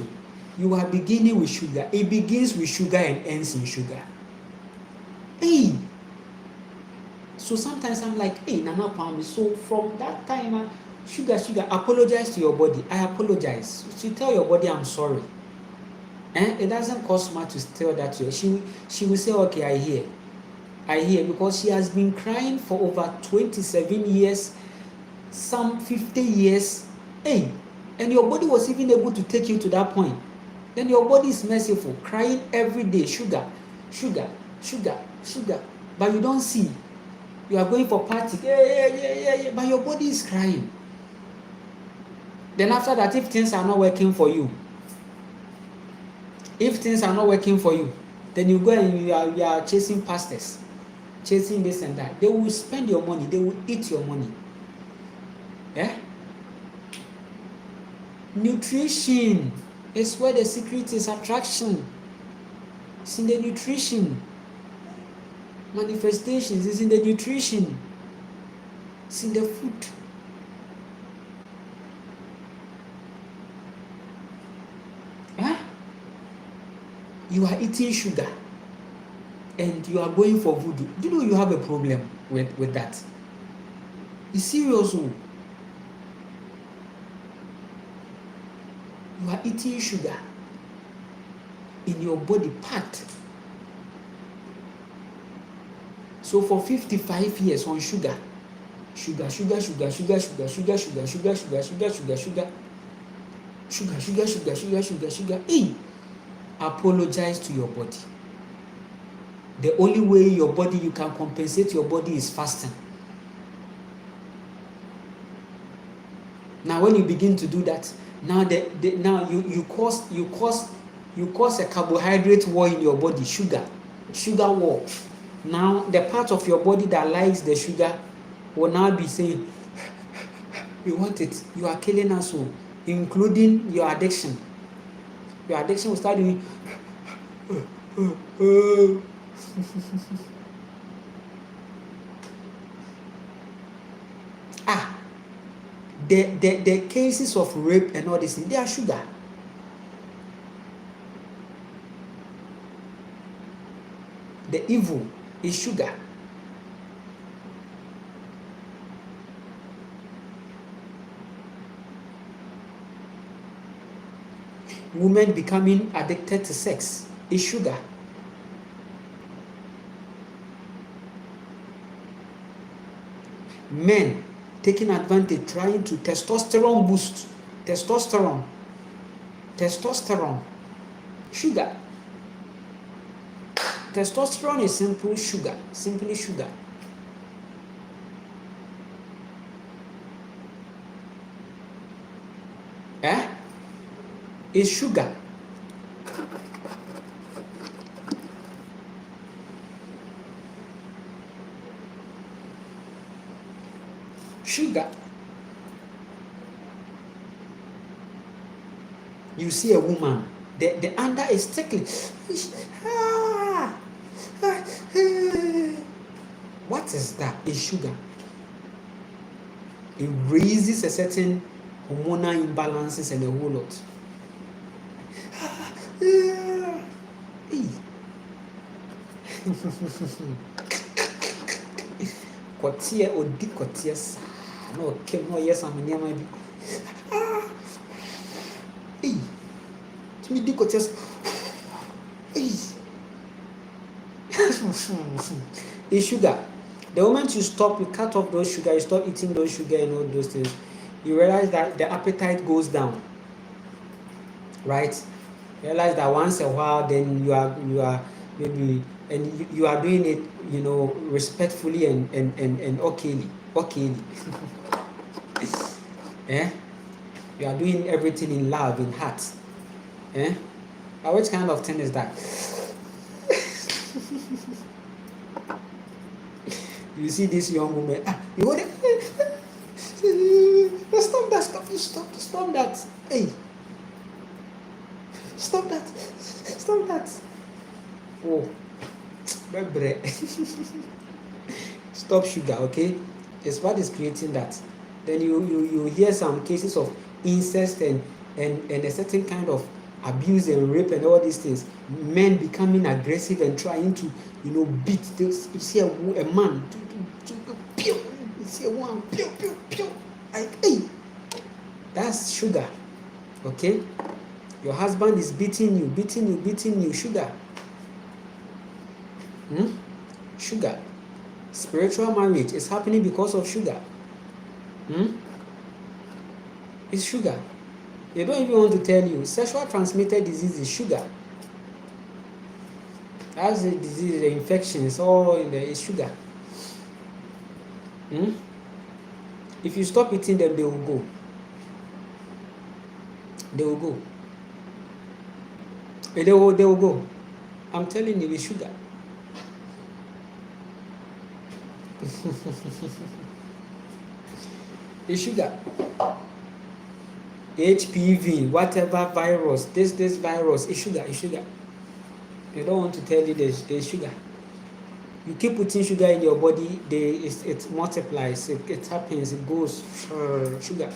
[SPEAKER 1] You are beginning with sugar. It begins with sugar and ends in sugar. Hey! So sometimes I'm like, hey, Nana Pami. So from that time, sugar, apologize to your body. I apologize. So you tell your body, I'm sorry. It doesn't cost much to tell that to her. She will say, okay, I hear, because she has been crying for over 27 years, some 50 years. Hey, and your body was even able to take you to that point. Then your body is merciful, crying every day, sugar. But you don't see. You are going for party, yeah, but your body is crying. Then after that, if things are not working for you, If things are not working for you, then you go and you are chasing pastors, chasing this and that. They will spend your money, they will eat your money. Yeah? Nutrition is where the secret is. Attraction. It's in the nutrition. Manifestations is in the nutrition. It's in the food. Huh? You are eating sugar and you are going for voodoo. Do you know you have a problem with that? It's serious. You are eating sugar in your body packed. So for 55 years on sugar. Sugar. Hey, apologize to your body. The only way your body, you can compensate your body is fasting. Now when you begin to do that, now now you cause a carbohydrate war in your body, sugar war. Now the part of your body that likes the sugar will now be saying, we want it. You are killing us all, including your addiction. Your addiction will start doing the cases of rape and all this thing, they are sugar. The evil is sugar. Women becoming addicted to sex is sugar. Men taking advantage, trying to testosterone boost. Testosterone. Sugar. Testosterone is simply sugar. It's sugar. Sugar. You see a woman, the under is tickling. What is that? It's sugar. It raises a certain hormonal imbalances and a whole lot. Kotie odi kotie sa na oke no yes am niam bi. Timi di kotie. It's sugar. The moment you stop, you cut off those sugar, you stop eating those sugar and all those things, you realize that the appetite goes down. Right? You realize that once a while, then you are maybe, and you are doing it, respectfully and okayly. You are doing everything in love, in heart. Which kind of thing is that? You see this young woman, you want stop that. Hey, stop that. Oh, stop sugar, okay? It's what is creating that. Then you hear some cases of incest and a certain kind of abuse and rape and all these things. Men becoming aggressive and trying to, beat this. You see a man, you see a woman, like, hey, that's sugar, okay? Your husband is beating you, sugar. Sugar. Spiritual marriage is happening because of sugar. It's sugar. They don't even want to tell you. Sexual transmitted disease is sugar. That's the disease, the infection, it's all in there. It's sugar. If you stop eating them, they will go. They will go. I'm telling you, it's sugar. It's sugar. HPV, whatever virus, this virus, it's sugar, it's sugar. They don't want to tell you there's sugar. You keep putting sugar in your body, it multiplies, it happens, it goes. Sugar.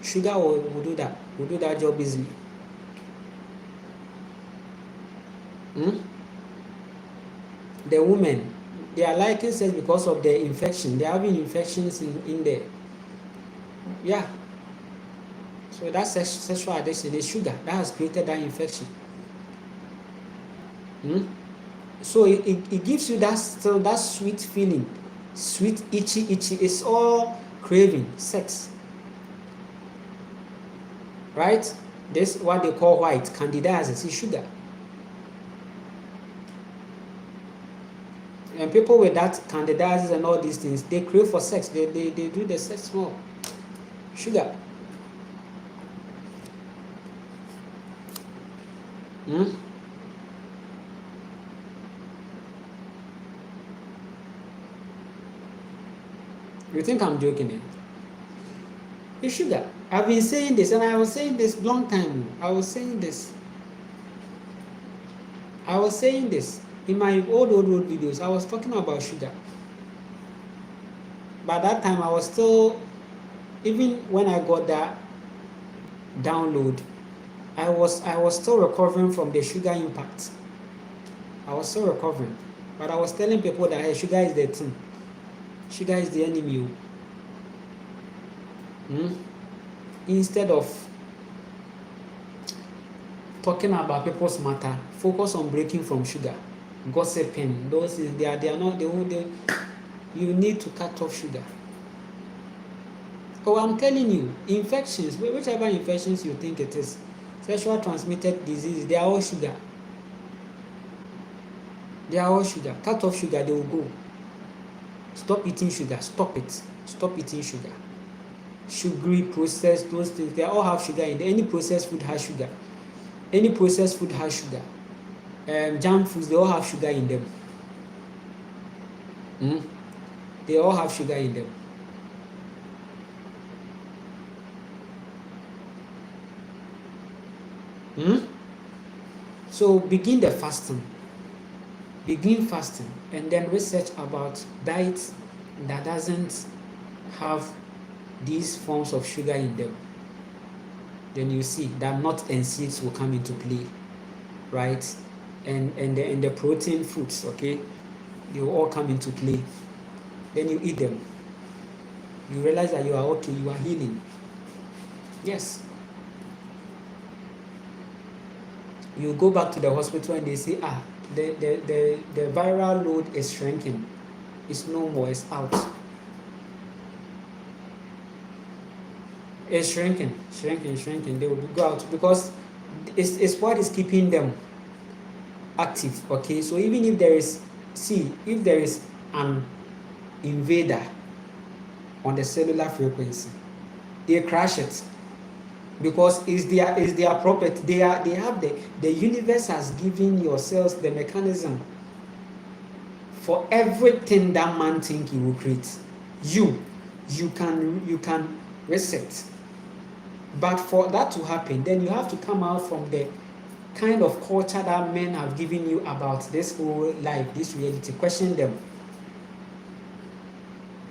[SPEAKER 1] Sugar will do that job easily. The women, they are liking sex because of the infection. They are having infections in there. Yeah. So that sexual addiction is sugar that has created that infection. So it gives you that sweet feeling, sweet itchy. It's all craving sex, right? This what they call white candidiasis is sugar. And people with that candidiasis and all these things, they crave for sex. They do the sex more. Sugar. You think I'm joking? It's sugar. I've been saying this, and I was saying this long time. I was saying this in my old videos. I was talking about sugar. By that time, I was still, even when I got that download, I was still recovering from the sugar impact. I was still recovering, but I was telling people that, hey, sugar is the thing. Sugar is the enemy. Instead of talking about people's matter, focus on breaking from sugar. Gossiping, those things, they are not you need to cut off sugar. Oh, I'm telling you, infections, whichever infections you think it is, sexual transmitted diseases, they are all sugar. They are all sugar. Cut off sugar, they will go. Stop eating sugar. Stop it. Stop eating sugar. Sugary, processed, those things, they all have sugar in there. Any processed food has sugar. Any processed food has sugar. Junk foods, they all have sugar in them. They all have sugar in them. So begin the fasting. Begin fasting and then research about diets that doesn't have these forms of sugar in them. Then you see that nuts and seeds will come into play, right? And the protein foods, okay, they will all come into play. Then you eat them. You realize that you are okay, you are healing. Yes. You go back to the hospital and they say, the viral load is shrinking. It's no more, it's out. It's shrinking. They will go out because it's what is keeping them active. Okay, so even if there is an invader on the cellular frequency, they crash it because it's their property. They have the universe has given your cells the mechanism for everything that man think he will create. You can reset. But for that to happen, then you have to come out from the kind of culture that men have given you about this whole life, this reality. Question them.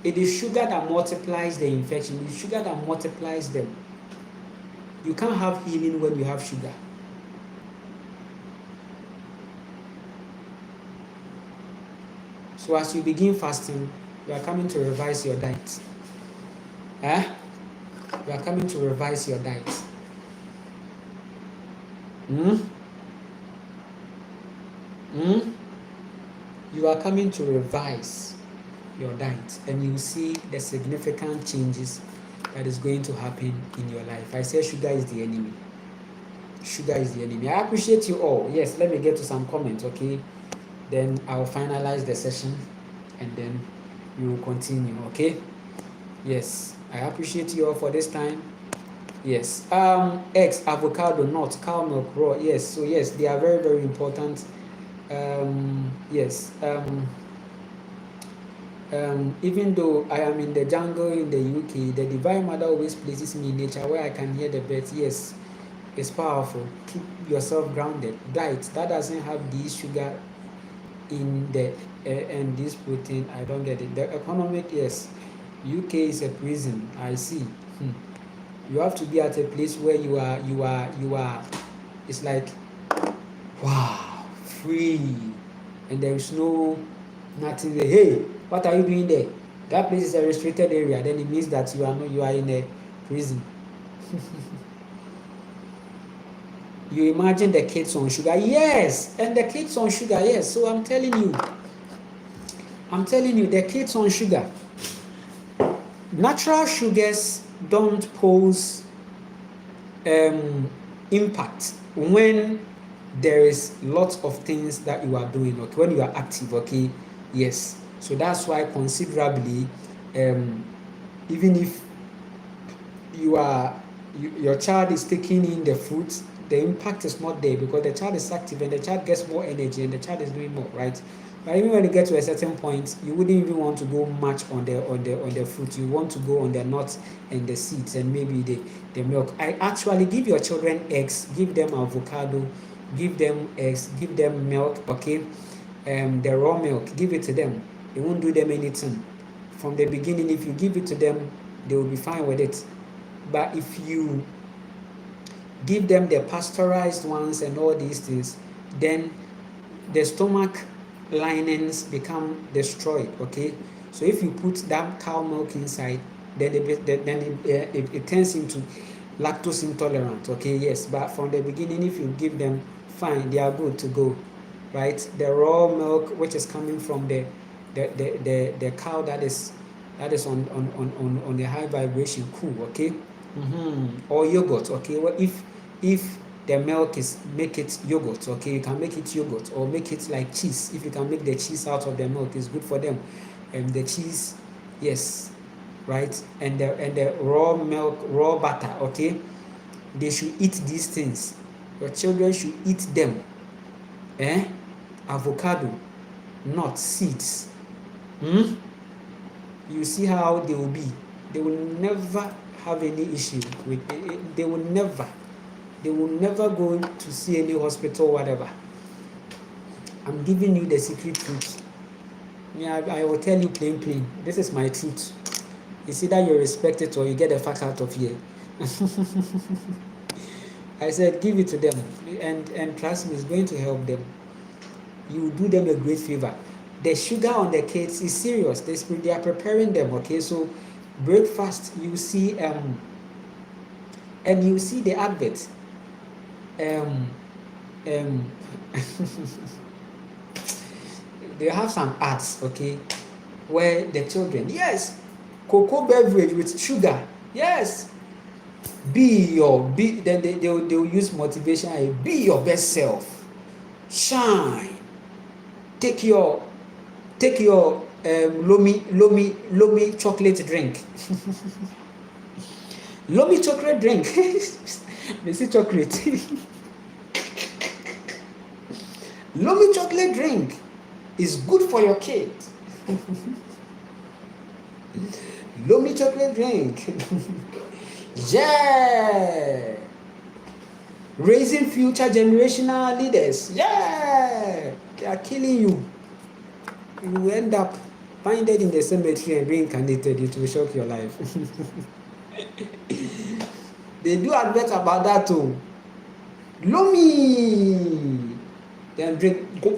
[SPEAKER 1] It is sugar that multiplies the infection. It is sugar that multiplies them. You can't have healing when you have sugar. So as you begin fasting, you are coming to revise your diet. You are coming to revise your diet. You are coming to revise your diet, and you see the significant changes that is going to happen in your life. I say sugar is the enemy. Sugar is the enemy. I appreciate you all. Yes, let me get to some comments, okay? Then I'll finalize the session, and then we will continue, okay? Yes, I appreciate you all for this time. Yes. Eggs, avocado, nuts, cow milk, raw. Yes. So yes, they are very, very important. Yes. Even though I am in the jungle in the UK, the Divine Mother always places me in nature where I can hear the birds. Yes, it's powerful. Keep yourself grounded. Diet that doesn't have this sugar in the and this protein. I don't get it. The economic, yes, UK is a prison. I see. You have to be at a place where you are. It's like, wow, free, and there is no nothing there. Hey, what are you doing there? That place is a restricted area. Then it means that you are in a prison. You imagine the kids on sugar, yes, and the kids on sugar, yes. So I'm telling you, the kids on sugar. Natural sugars don't pose impact when there is lots of things that you are doing, okay, when you are active, okay, yes. So that's why considerably, even if your child is taking in the fruits, the impact is not there because the child is active and the child gets more energy and the child is doing more, right? But even when you get to a certain point, you wouldn't even want to go much on the fruit. You want to go on the nuts and the seeds and maybe the milk. I actually give your children eggs, give them avocado, give them eggs, give them milk, okay? The raw milk, give it to them. It won't do them anything. From the beginning, if you give it to them, they will be fine with it. But if you give them the pasteurized ones and all these things, then the stomach linings become destroyed, okay? So if you put that cow milk inside, then it turns into lactose intolerant, okay? Yes, but from the beginning, if you give them, fine, they are good to go, right? The raw milk, which is coming from the cow that is on the high vibration, cool, okay? Or yogurt, okay? Well, if the milk is, make it yogurt, okay, you can make it yogurt or make it like cheese. If you can make the cheese out of the milk, it's good for them. The cheese, yes, right? And the raw milk, raw butter, okay, they should eat these things. Your children should eat them. Avocado, nuts, seeds. You see how they will be. They will never have any issue with it. They will never go to see any hospital or whatever. I'm giving you the secret truth. Yeah, I will tell you plain. This is my truth. It's either you respect it or you get the fuck out of here. I said give it to them, and trust me, it's going to help them. You will do them a great favor. The sugar on the kids is serious. They are preparing them, okay? So breakfast, you see, and you see the advert. They have some ads, okay, where the children, yes, cocoa beverage with sugar, yes, then they'll use motivation. Be your best self, shine, take your lomi chocolate drink. Lomi chocolate drink. They say chocolate. Lomi chocolate drink is good for your kid. Lomi chocolate drink. Yeah. Raising future generational leaders. Yeah. They are killing you. You will end up binded in the cemetery and reincarnated. It will shock your life. They do advert about that too. Lomi. Then drink. Go.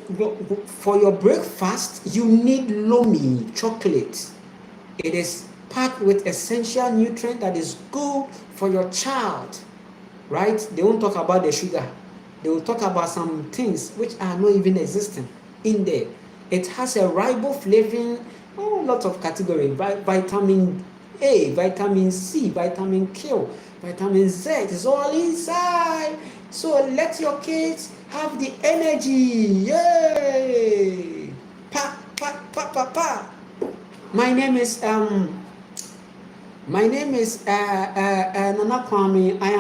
[SPEAKER 1] For your breakfast, you need Lomi chocolate. It is packed with essential nutrient that is good for your child, right? They won't talk about the sugar. They will talk about some things which are not even existing in there. It has a riboflavin, lots of category, vitamin A, vitamin C, vitamin K, vitamin Z is all inside. So let your kids have the energy. Yay! Pa. My name is My name is Nana Kwame. I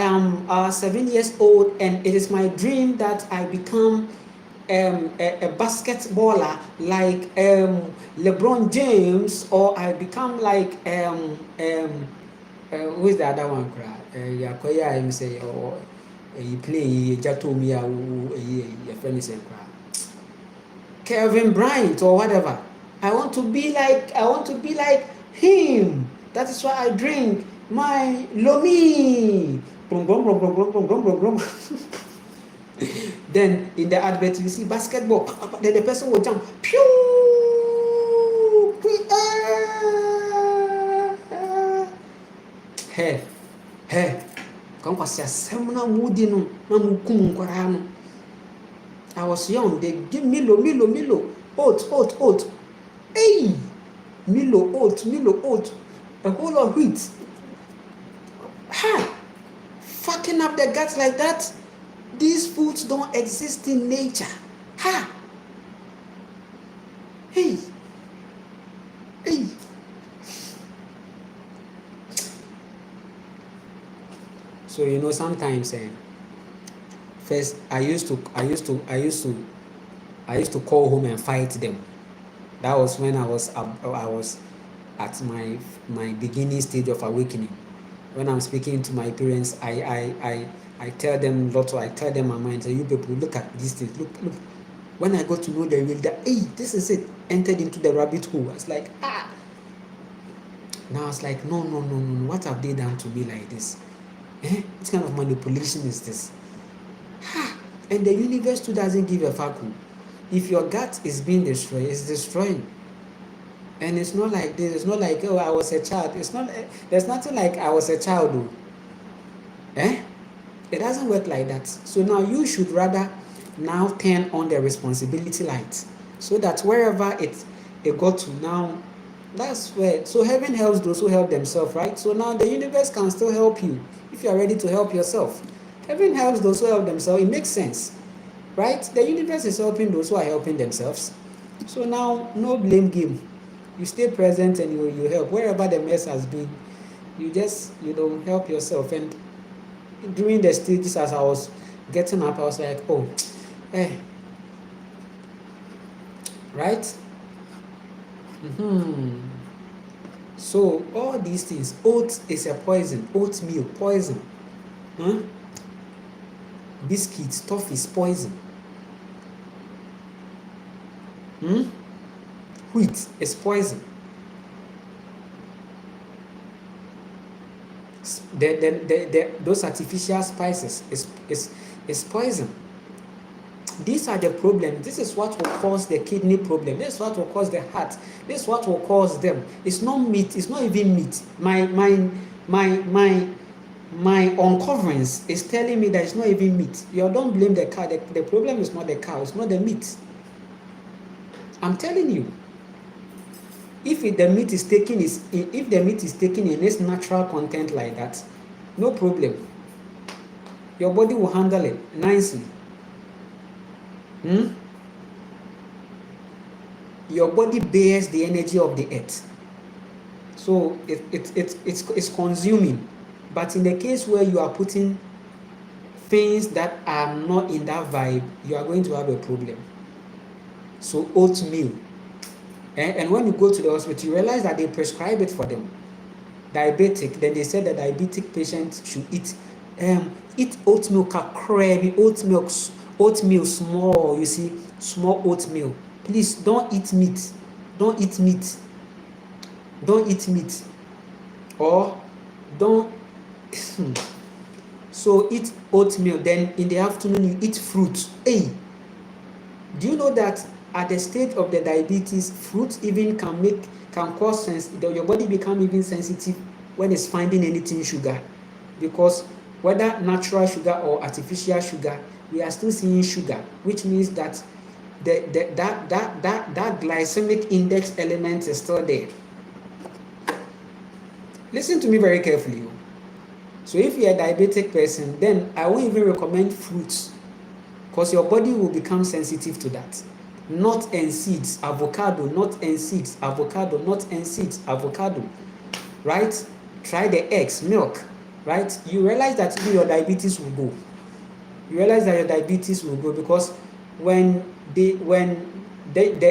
[SPEAKER 1] am 7 years old, and it is my dream that I become a basketballer like LeBron James, or I become like who is the other one? Yakoya, him say, or you play Jatomi, your friend is Kevin Bryant or whatever. I want to be like him. That is why I drink my Lomi. Brum, brum, brum, brum, brum, brum, brum, brum, brum. Then in the advert you see basketball. Then the person will jump. Pew! Hey, hey. Kan kwasi asɛm na mudi no na mukum nkwaraa no. I was young, they give Milo, oat. Hey! Milo, oat, a whole of wheat. Ha! Fucking up the guts like that. These foods don't exist in nature. Ha! Hey! So sometimes first I used to call home and fight them. That was when I was at my beginning stage of awakening. When I'm speaking to my parents, I tell them I tell them my mind, say, you people, look at these things, look. When I got to know the real that, hey, this is it, entered into the rabbit hole. I was like, ah. Now I was like, no, what have they done to me like this? What kind of manipulation is this? Ha! And the universe too doesn't give a fuck. If your gut is being destroyed, it's destroying. And it's not like this. It's not like, oh, I was a child. It's not. There's nothing like I was a child, though. It doesn't work like that. So now you should rather now turn on the responsibility light, so that wherever it got to now, that's where. So heaven helps those who help themselves, right? So now the universe can still help you if you are ready to help yourself. Heaven helps those who help themselves. It makes sense, right? The universe is helping those who are helping themselves. So now, no blame game. You stay present and you help wherever the mess has been. You just help yourself. And during the stages, as I was getting up, I was like, oh, right? So all these things, oats is a poison. Oatmeal, poison. Biscuits, toffees, poison. Wheat is poison. Those artificial spices is poison. These are the problems. This is what will cause the kidney problem. This is what will cause the heart. This is what will cause them. It's not meat. It's not even meat. My uncoverings is telling me that it's not even meat. You don't blame the cow. The problem is not the cow. It's not the meat. I'm telling you. If the meat is taken in its natural content like that, no problem. Your body will handle it nicely. Your body bears the energy of the earth, so it's consuming. But in the case where you are putting things that are not in that vibe, you are going to have a problem. So oatmeal. And when you go to the hospital, you realize that they prescribe it for them. Diabetic, then they said that diabetic patients should eat oatmeal, oatmeal small, you see, small oatmeal. Please don't eat meat. Don't eat meat. Or don't. So eat oatmeal, then in the afternoon you eat fruit. Hey, do you know that at the stage of the diabetes, fruit even can cause your body become even sensitive when it's finding anything sugar, because whether natural sugar or artificial sugar, we are still seeing sugar, which means that that glycemic index element is still there. Listen to me very carefully. So if you're a diabetic person, then I won't even recommend fruits, because your body will become sensitive to that. Nuts and seeds, avocado, nuts and seeds, avocado, nuts and seeds, avocado. right? Try the eggs, milk, right? You realize that your diabetes will go. You realize that your diabetes will go because when the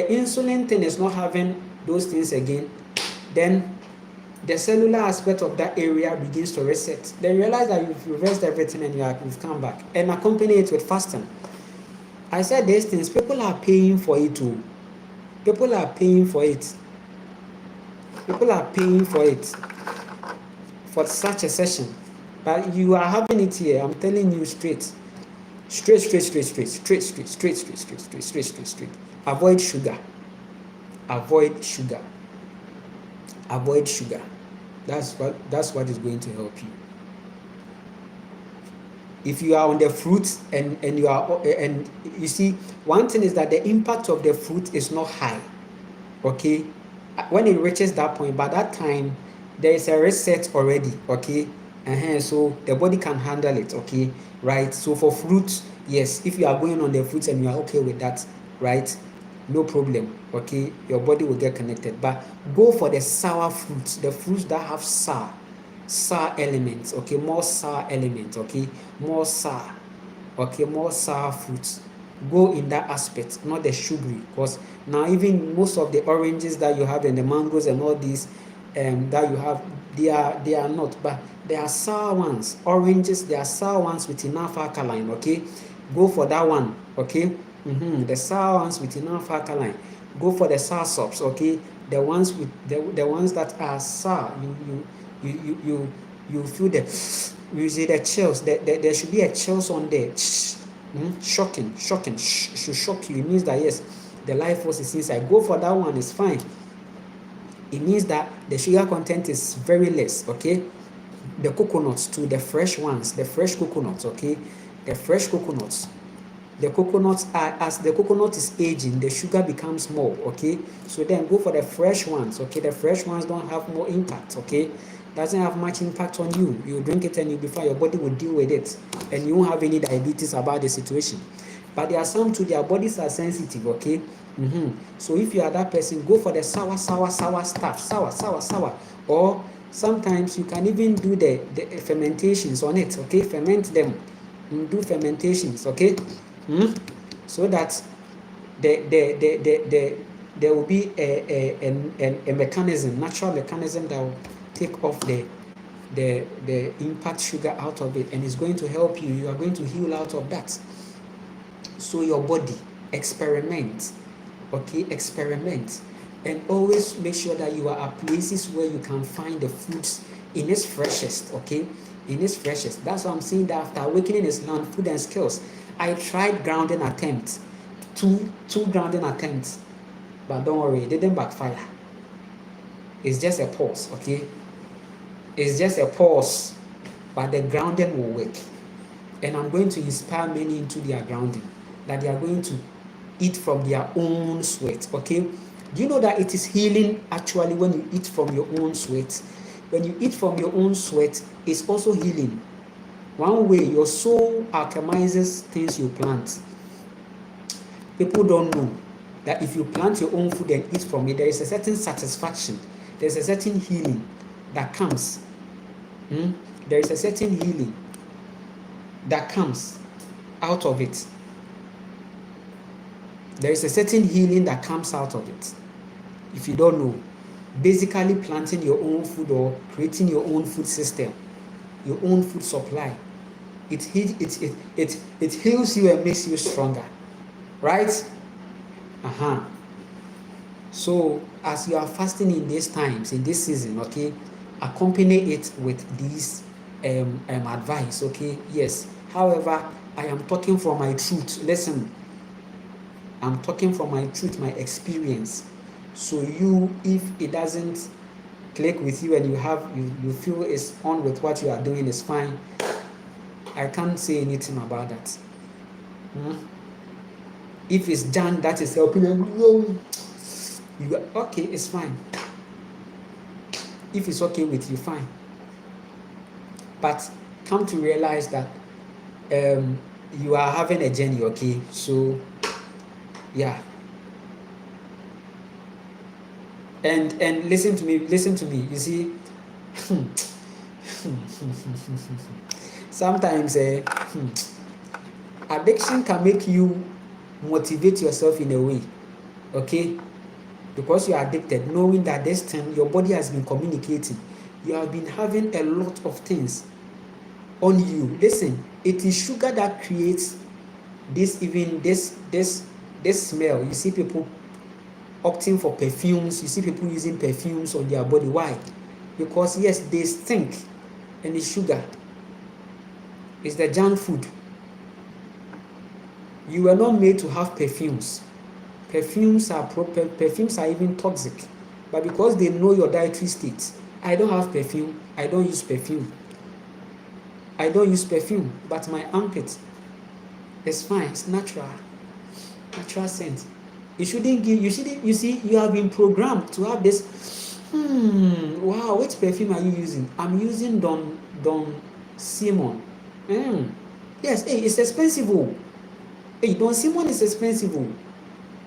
[SPEAKER 1] insulin thing is not having those things again, then the cellular aspect of that area begins to reset. Then you realize that you've reversed everything and you've come back. And accompany it with fasting. I said these things, people are paying for it too. People are paying for it. People are paying for it, for such a session. But you are having it here. I'm telling you straight. Straight. Avoid sugar. Avoid sugar. Avoid sugar. That's what is going to help you. If you are on the fruit and you see, one thing is that the impact of the fruit is not high. Okay, when it reaches that point, by that time there is a reset already. Okay, so the body can handle it. Okay, right? So for fruit, yes, if you are going on the fruits and you are okay with that, right, no problem. Okay, your body will get connected. But go for the sour fruits, the fruits that have sour elements. Okay, more sour elements. Okay, more sour. Okay, more sour fruits. Go in that aspect, not the sugary, because now even most of the oranges that you have and the mangoes and all these that you have, they are not, but they are sour ones. Oranges, they are sour ones with enough alkaline. Okay, go for that one. Okay, the sour ones with enough alkaline. Go for the sour sops. Okay, the ones with the ones that are sour. You feel the, you see the chills. There should be a chills on there. Shocking, should shock you. It means that yes, the life force is inside. Go for that one, it's fine. It means that the sugar content is very less. Okay, the coconuts too, the fresh ones, the fresh coconuts. Okay, the fresh coconuts. The coconuts are, as the coconut is aging, the sugar becomes more. Okay, so then go for the fresh ones. Okay, the fresh ones don't have more impact. Okay, doesn't have much impact on you. You drink it and you before your body will deal with it, and you won't have any diabetes about the situation. But there are some too, their bodies are sensitive. Okay, so if you are that person, go for the sour stuff, sour, or sometimes you can even do the fermentations on it. Okay, ferment them, do fermentations. Okay, so that there will be a mechanism, natural mechanism that will take off the impact sugar out of it, and it's going to help you. You are going to heal out of that. So your body, experiment. Okay, experiment, and always make sure that you are at places where you can find the foods in its freshest. Okay, in its freshest. That's why I'm saying that after awakening is learned food and skills. I tried grounding attempts, two grounding attempts, but don't worry, it didn't backfire. It's just a pause. Okay, it's just a pause, but the grounding will work. And I'm going to inspire many into their grounding, that they are going to eat from their own sweat. Okay, do you know that it is healing actually when you eat from your own sweat? When you eat from your own sweat, it's also healing. One way your soul alchemizes things you plant. People don't know that if you plant your own food and eat from it, there is a certain satisfaction. There's a certain healing that comes. There is a certain healing that comes out of it. There is a certain healing that comes out of it. If you don't know, basically planting your own food or creating your own food system, your own food supply, it heals you and makes you stronger, right? So as you are fasting in these times, in this season, okay, accompany it with these advice. Okay, yes. However, I am talking from my truth. Listen, I'm talking from my truth, my experience. So you, if it doesn't click with you and you feel it's on with what you are doing, is fine. I can't say anything about that. If it's done, that is helping you. Okay, it's fine. If it's okay with you, fine. But come to realize that you are having a journey. Okay, so yeah. And listen to me. You see, Sometimes addiction can make you motivate yourself in a way, okay? Because you are addicted, knowing that this time your body has been communicating, you have been having a lot of things on you. Listen, it is sugar that creates this smell. You see people opting for perfumes, you see people using perfumes on their body. Why? Because yes, they stink, and it's sugar. It's the junk food. You were not made to have perfumes. Perfumes are even toxic, but because they know your dietary state, I don't have perfume, I don't use perfume, but my armpit is fine, it's natural scent. You see, you have been programmed to have this. Wow, which perfume are you using? I'm using Don Simon. Yes, hey, it's expensive. Hey, Don Simon is expensive.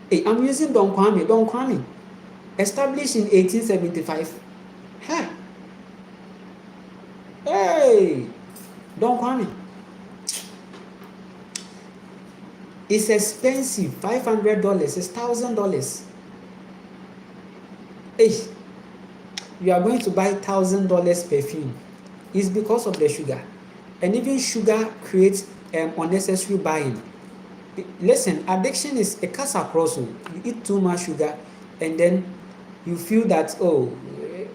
[SPEAKER 1] Hey, I'm using Don Kwame, established in 1875. Hey, Don Kwame. It's expensive, $500, it's $1,000. Hey, you are going to buy $1,000 perfume. It's because of the sugar. And even sugar creates unnecessary buying. Listen, addiction is a curse across. You eat too much sugar, and then you feel that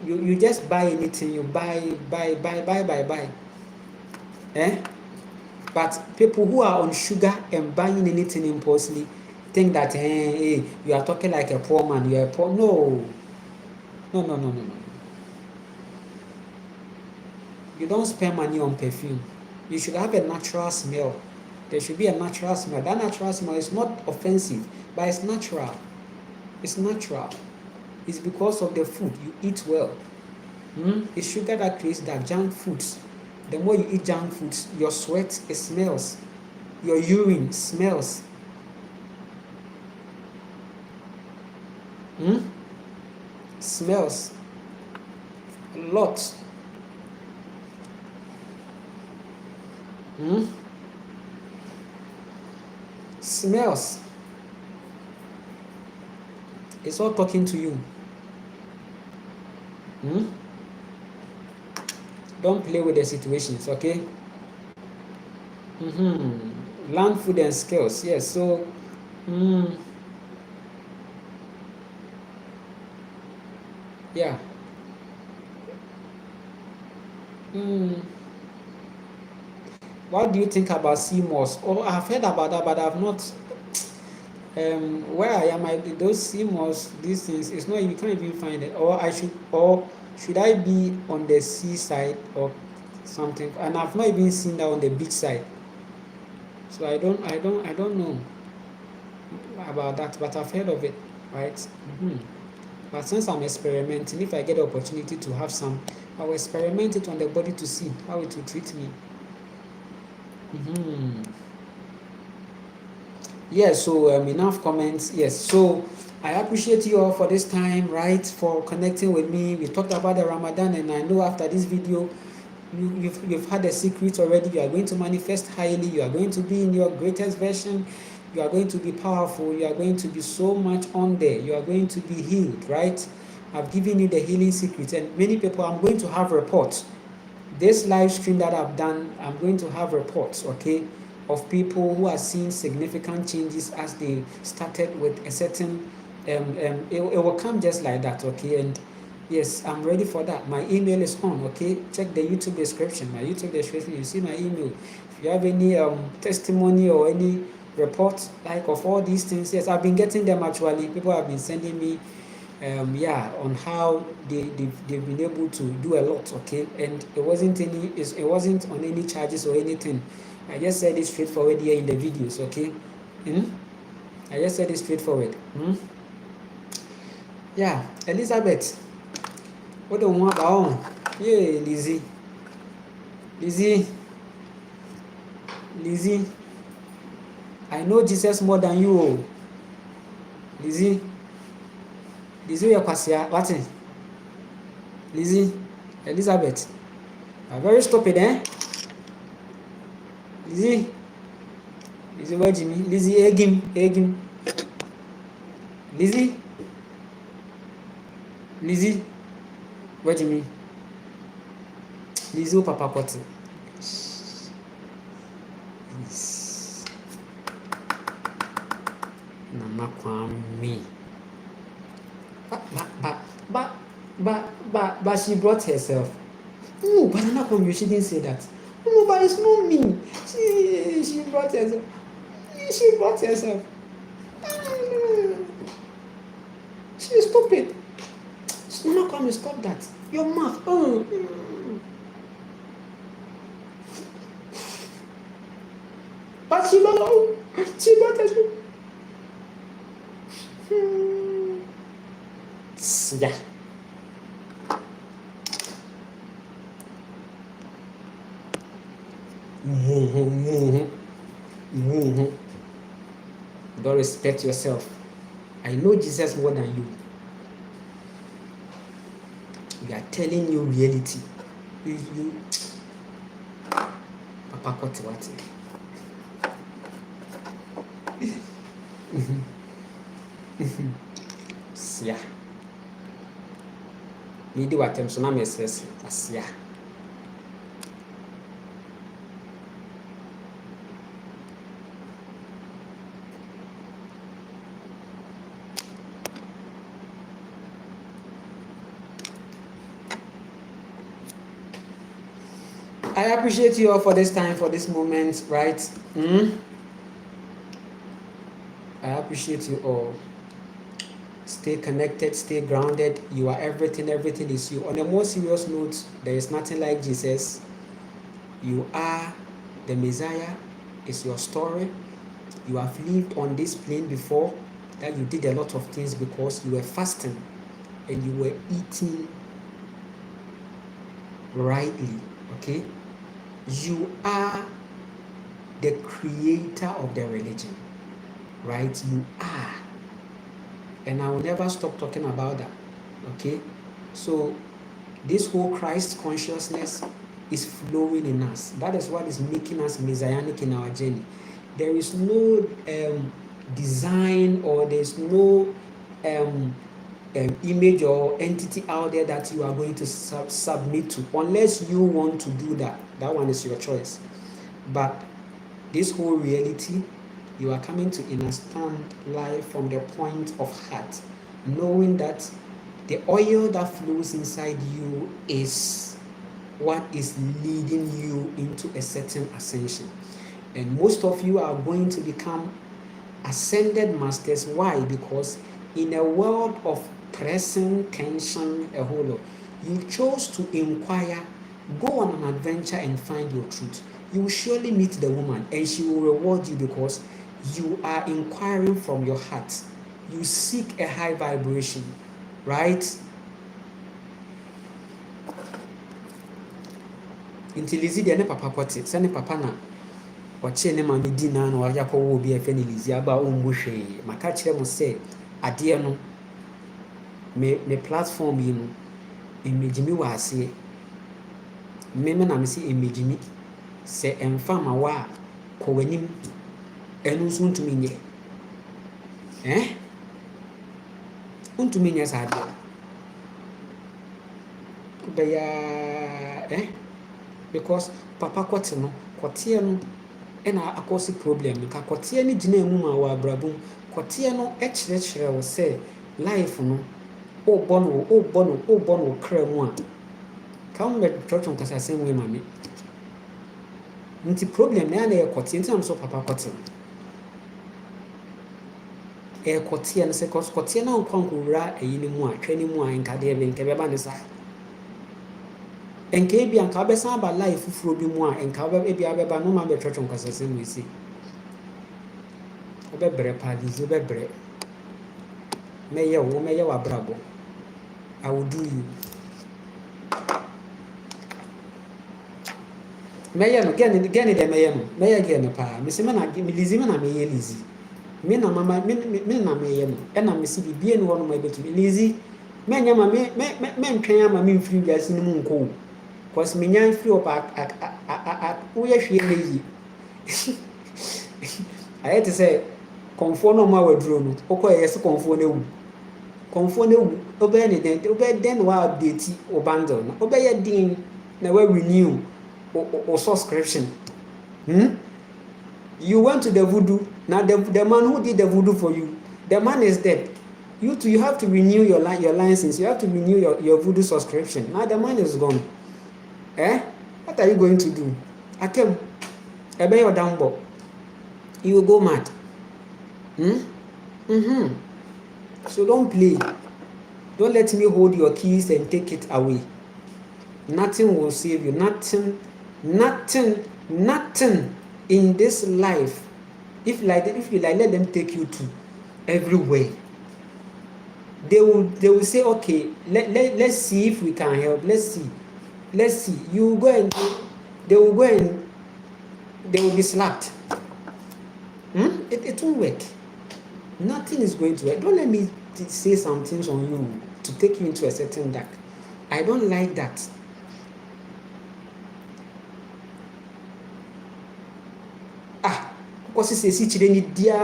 [SPEAKER 1] you just buy anything, you buy. But people who are on sugar and buying anything impulsively think that hey, you are talking like a poor man, you are poor. No. You don't spend money on perfume. You should have a natural smell. There should be a natural smell. That natural smell is not offensive, but it's natural. It's natural. It's because of the food. You eat well. It's sugar that creates that junk foods. The more you eat junk foods, your sweat, it smells. Your urine smells. Smells a lot. Smells. It's all talking to you. Don't play with the situations, okay? Learn food and skills. Yes, so yeah. What do you think about sea moss? I've heard about that, but I've not. Where I am, those sea moss, these things, it's not. You can't even find it. Or should I be on the seaside or something? And I've not even seen that on the beach side. So I don't know about that, but I've heard of it, right? But since I'm experimenting, if I get the opportunity to have some, I will experiment it on the body to see how it will treat me. Yes, so enough comments. Yes, so I appreciate you all for this time, right? For connecting with me. We talked about the Ramadan, and I know after this video, you've had a secret already. You are going to manifest highly. You are going to be in your greatest version. You are going to be powerful. You are going to be so much on there. You are going to be healed, right? I've given you the healing secret, and many people, I'm going to have reports. This live stream that I've done, I'm going to have reports, okay, of people who are seeing significant changes as they started with a certain, it will come just like that, okay, and yes, I'm ready for that. My email is on, okay, check the YouTube description, you see my email. If you have any testimony or any report, like of all these things, yes, I've been getting them actually. People have been sending me on how they've been able to do a lot, okay, and it wasn't on any charges or anything. I just said it straightforward here in the videos, okay. I just said it straightforward. Yeah, Elizabeth, what do you want about? Yeah, Lizzie, I know Jesus more than you. Lizzie, you're Kwasia. What? Lizzie, Elizabeth, you are very stupid, eh? Lizzie, where Jimmy? Lizzie, egg him. Lizzie, where Jimmy? Lizzie, Papa Potty. Yes. Mama Kwame. But she brought herself. Oh, but Nana Kwame, she didn't say that. No, but it's not me. She brought herself. She brought herself. She's stupid. Nana Kwame, stop that. Your mouth. Oh. But she brought herself. Yeah. Don't respect yourself. I know Jesus more than you. We are telling you reality. You Papa Kotiwati. Yeah. Me do what I'm so now me says yeah. I appreciate you all for this time, for this moment, right? I appreciate you all. Stay connected, stay grounded. You are everything is you. On a more serious note, there is nothing like Jesus. You are the Messiah. It's your story. You have lived on this plane before, that you did a lot of things because you were fasting and you were eating rightly, okay? You are the creator of the religion, right? You are. And I will never stop talking about that, okay? So this whole Christ consciousness is flowing in us. That is what is making us messianic in our journey. There is no design, or there's no image or entity out there that you are going to submit to, unless you want to do that. That one is your choice. But this whole reality, you are coming to understand life from the point of heart, knowing that the oil that flows inside you is what is leading you into a certain ascension. And most of you are going to become ascended masters. Why? Because in a world of pressing tension, a whole lot, you chose to inquire, go on an adventure and find your truth. You will surely meet the woman and she will reward you, because you are inquiring from your heart. You seek a high vibration, right? Until Lizzie de ne papa kote, se ne papa na wache ne ma me di na waja ko wo bi efe ne Lizzie aba o mbu hwe. Maka kire mo se ade no me platform yi no emejimi wa ase. Me na me se emejimi se emfa ma wa ko wanim enu so ntumi nye. Ntumi nye sa ade. Because papa kote no ena akosi problem ka kote ni gina emu ma wa abrabum kote no ekirekire wo se life no o bono kra mu a ka mo betotun kasa sen we mame nti problem na e kote nti am so papa kote kote no se kote na nkwankura eyi ni mu a twani mu a nkade ebe nkebe ba ne sa enke bi anka besan ba life fufuro bi mu a enka ba bi abeba no ma betotun kasa sen we si obebre palizo bebre meye wa brabo. I will do you. Meye no gene de meye no gene pa me se me na me lizi me na meye lizi me na mama me na meye no e na me si bibie no wono ma betu lizi Menya ma me ntwɛn ama me mfiri wiase no mu nkɔ o. Cause menya free up woyɛ hwie na yi. Ayɛ te sɛ kɔnfoɔ no ɔmo awaduro no, wokɔ yɛ sɛ kɔnfoɔ no ewu. Kɔnfoɔ no ewu, wobɛyɛ ne dɛn? Wobɛyɛ dɛn na wa-update wo bundle no? Wobɛyɛ den na wa-renew wo subscription. You went to the voodoo. Now the man who did the voodoo for you, the man is dead. You too, you have to renew your license. You have to renew your voodoo subscription. Now the man is gone. What are you going to do? Akem, ebe your dambo. You will go mad. So don't play. Don't let me hold your keys and take it away. Nothing will save you. Nothing in this life. If you like, let them take you to everywhere. They will say, okay, let's see if we can help. Let's see. You go and they will go and they will be slapped. It won't work. Nothing is going to work. Don't let me say some things on you to take you into a certain dark. I don't like that. Kwasi sesi chire ni dia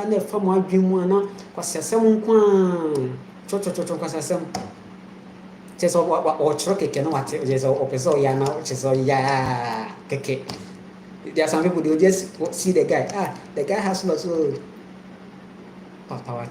[SPEAKER 1] na fa mo adwen mu ana kwasi asem nko cho kwasi asem cheso o chiro keke na wate cheso o peso ya na cheso ya keke. There are some people, they will just see the guy. The guy has lots of power.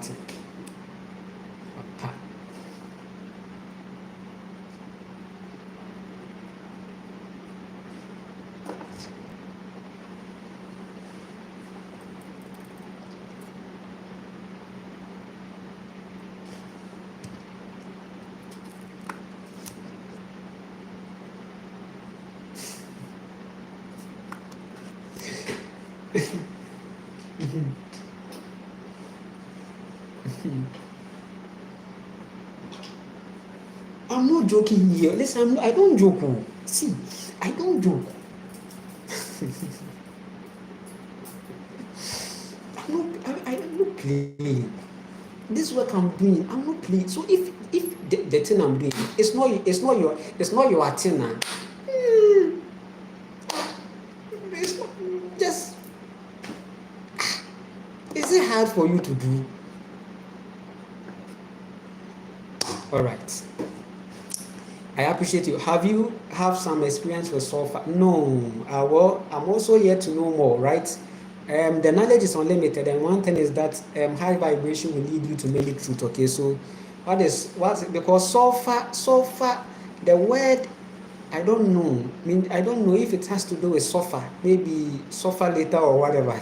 [SPEAKER 1] I'm not joking here. Listen, I don't joke. See, I don't joke. I'm not playing. This work I'm doing, I'm not playing. So if the thing I'm doing, it's not your thing. It's not just. Is it hard for you to do? All right. I appreciate you. Have you some experience with sulfur? No. I'm also here to know more, right? The knowledge is unlimited, and one thing is that high vibration will lead you to many truth. Okay, so because sulfur, the word, I don't know. I don't know if it has to do with sulfur, maybe sulfur later or whatever.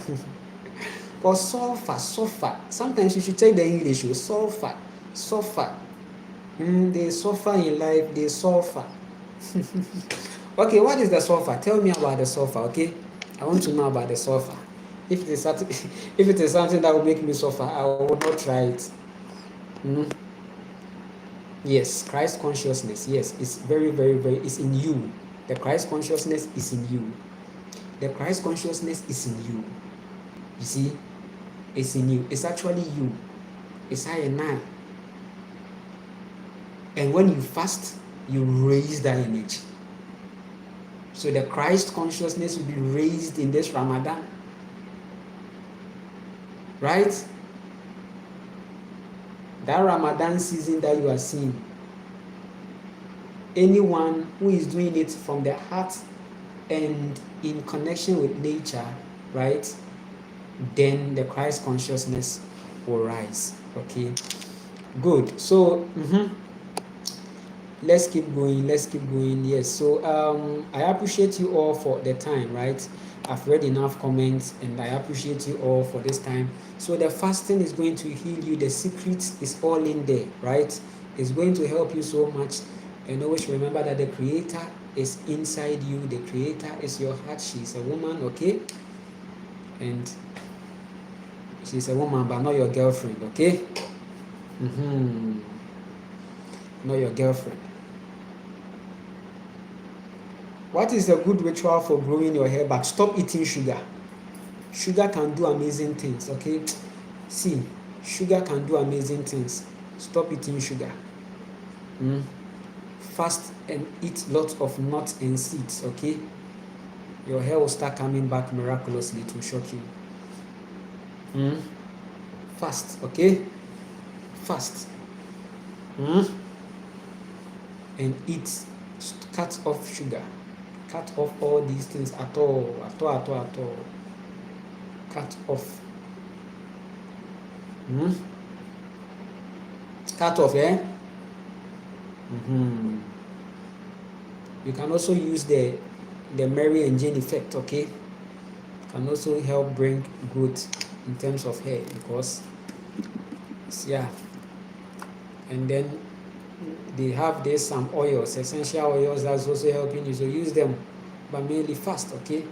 [SPEAKER 1] Because sulfur. Sometimes you should take the English. Sulfur. They suffer in life, they suffer. Okay, what is the sulfur? Tell me about the sulfur, okay? I want to know about the sulfur. If it is something that will make me suffer, I will not try it. Yes, Christ consciousness. Yes, it's very, very, very, it's in you. The Christ consciousness is in you. The Christ consciousness is in you. You see? It's in you. It's actually you. It's I and I. And when you fast, you raise that energy. So the Christ consciousness will be raised in this Ramadan. Right? That Ramadan season that you are seeing, anyone who is doing it from their heart and in connection with nature, right? Then the Christ consciousness will rise. Okay? Good. So, let's keep going. Yes, so I appreciate you all for the time, right? I've read enough comments and I appreciate you all for this time. So the fasting is going to heal you. The secret is all in there, right? It's going to help you so much. And always remember that the Creator is inside you. The Creator is your heart. She's a woman, okay? And she's a woman, but not your girlfriend, okay? Not your girlfriend. What is a good ritual for growing your hair back? Stop eating sugar. Sugar can do amazing things, okay? See, sugar can do amazing things. Stop eating sugar. Fast and eat lots of nuts and seeds, okay? Your hair will start coming back miraculously. It will shock you. Fast, okay? Fast. And eat. Cut off sugar. Cut off all these things at all. Cut off. Cut off, eh? You can also use the Mary and Jane effect, okay? Can also help bring growth in terms of hair, because yeah. And then they have this some oils, essential oils, that's also helping you, so use them, but mainly fast, okay?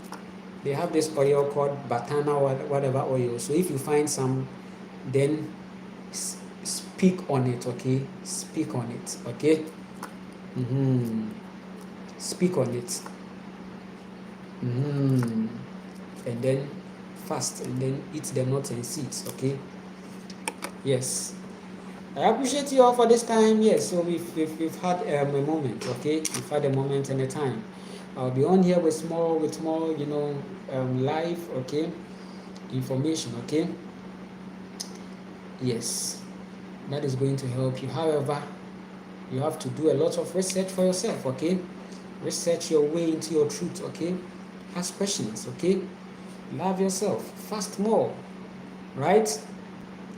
[SPEAKER 1] They have this oil called batana or whatever oil, so if you find some, then speak on it, okay? Speak on it, okay? Speak on it. And then fast, and then eat the nuts and seeds, okay? Yes. I appreciate you all for this time. Yes, so we've had a moment, okay? We've had a moment and a time. I'll be on here with more, live, okay, information, okay? Yes, that is going to help you. However, you have to do a lot of research for yourself, okay? Research your way into your truth, okay? Ask questions, okay? Love yourself. Fast more, right?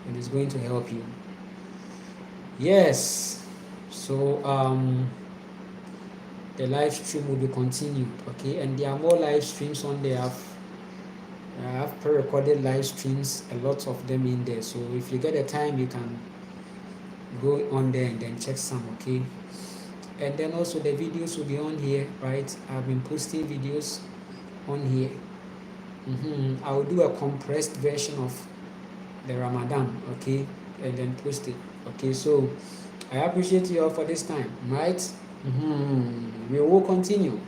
[SPEAKER 1] And it's going to help you. Yes. So the live stream will be continued, okay? And there are more live streams on there. I have pre-recorded live streams, a lot of them in there. So if you get a time, you can go on there and then check some, okay? And then also the videos will be on here, right? I've been posting videos on here. I will do a compressed version of the Ramadan, okay? And then post it, okay? So I appreciate you all for this time, right? We will continue.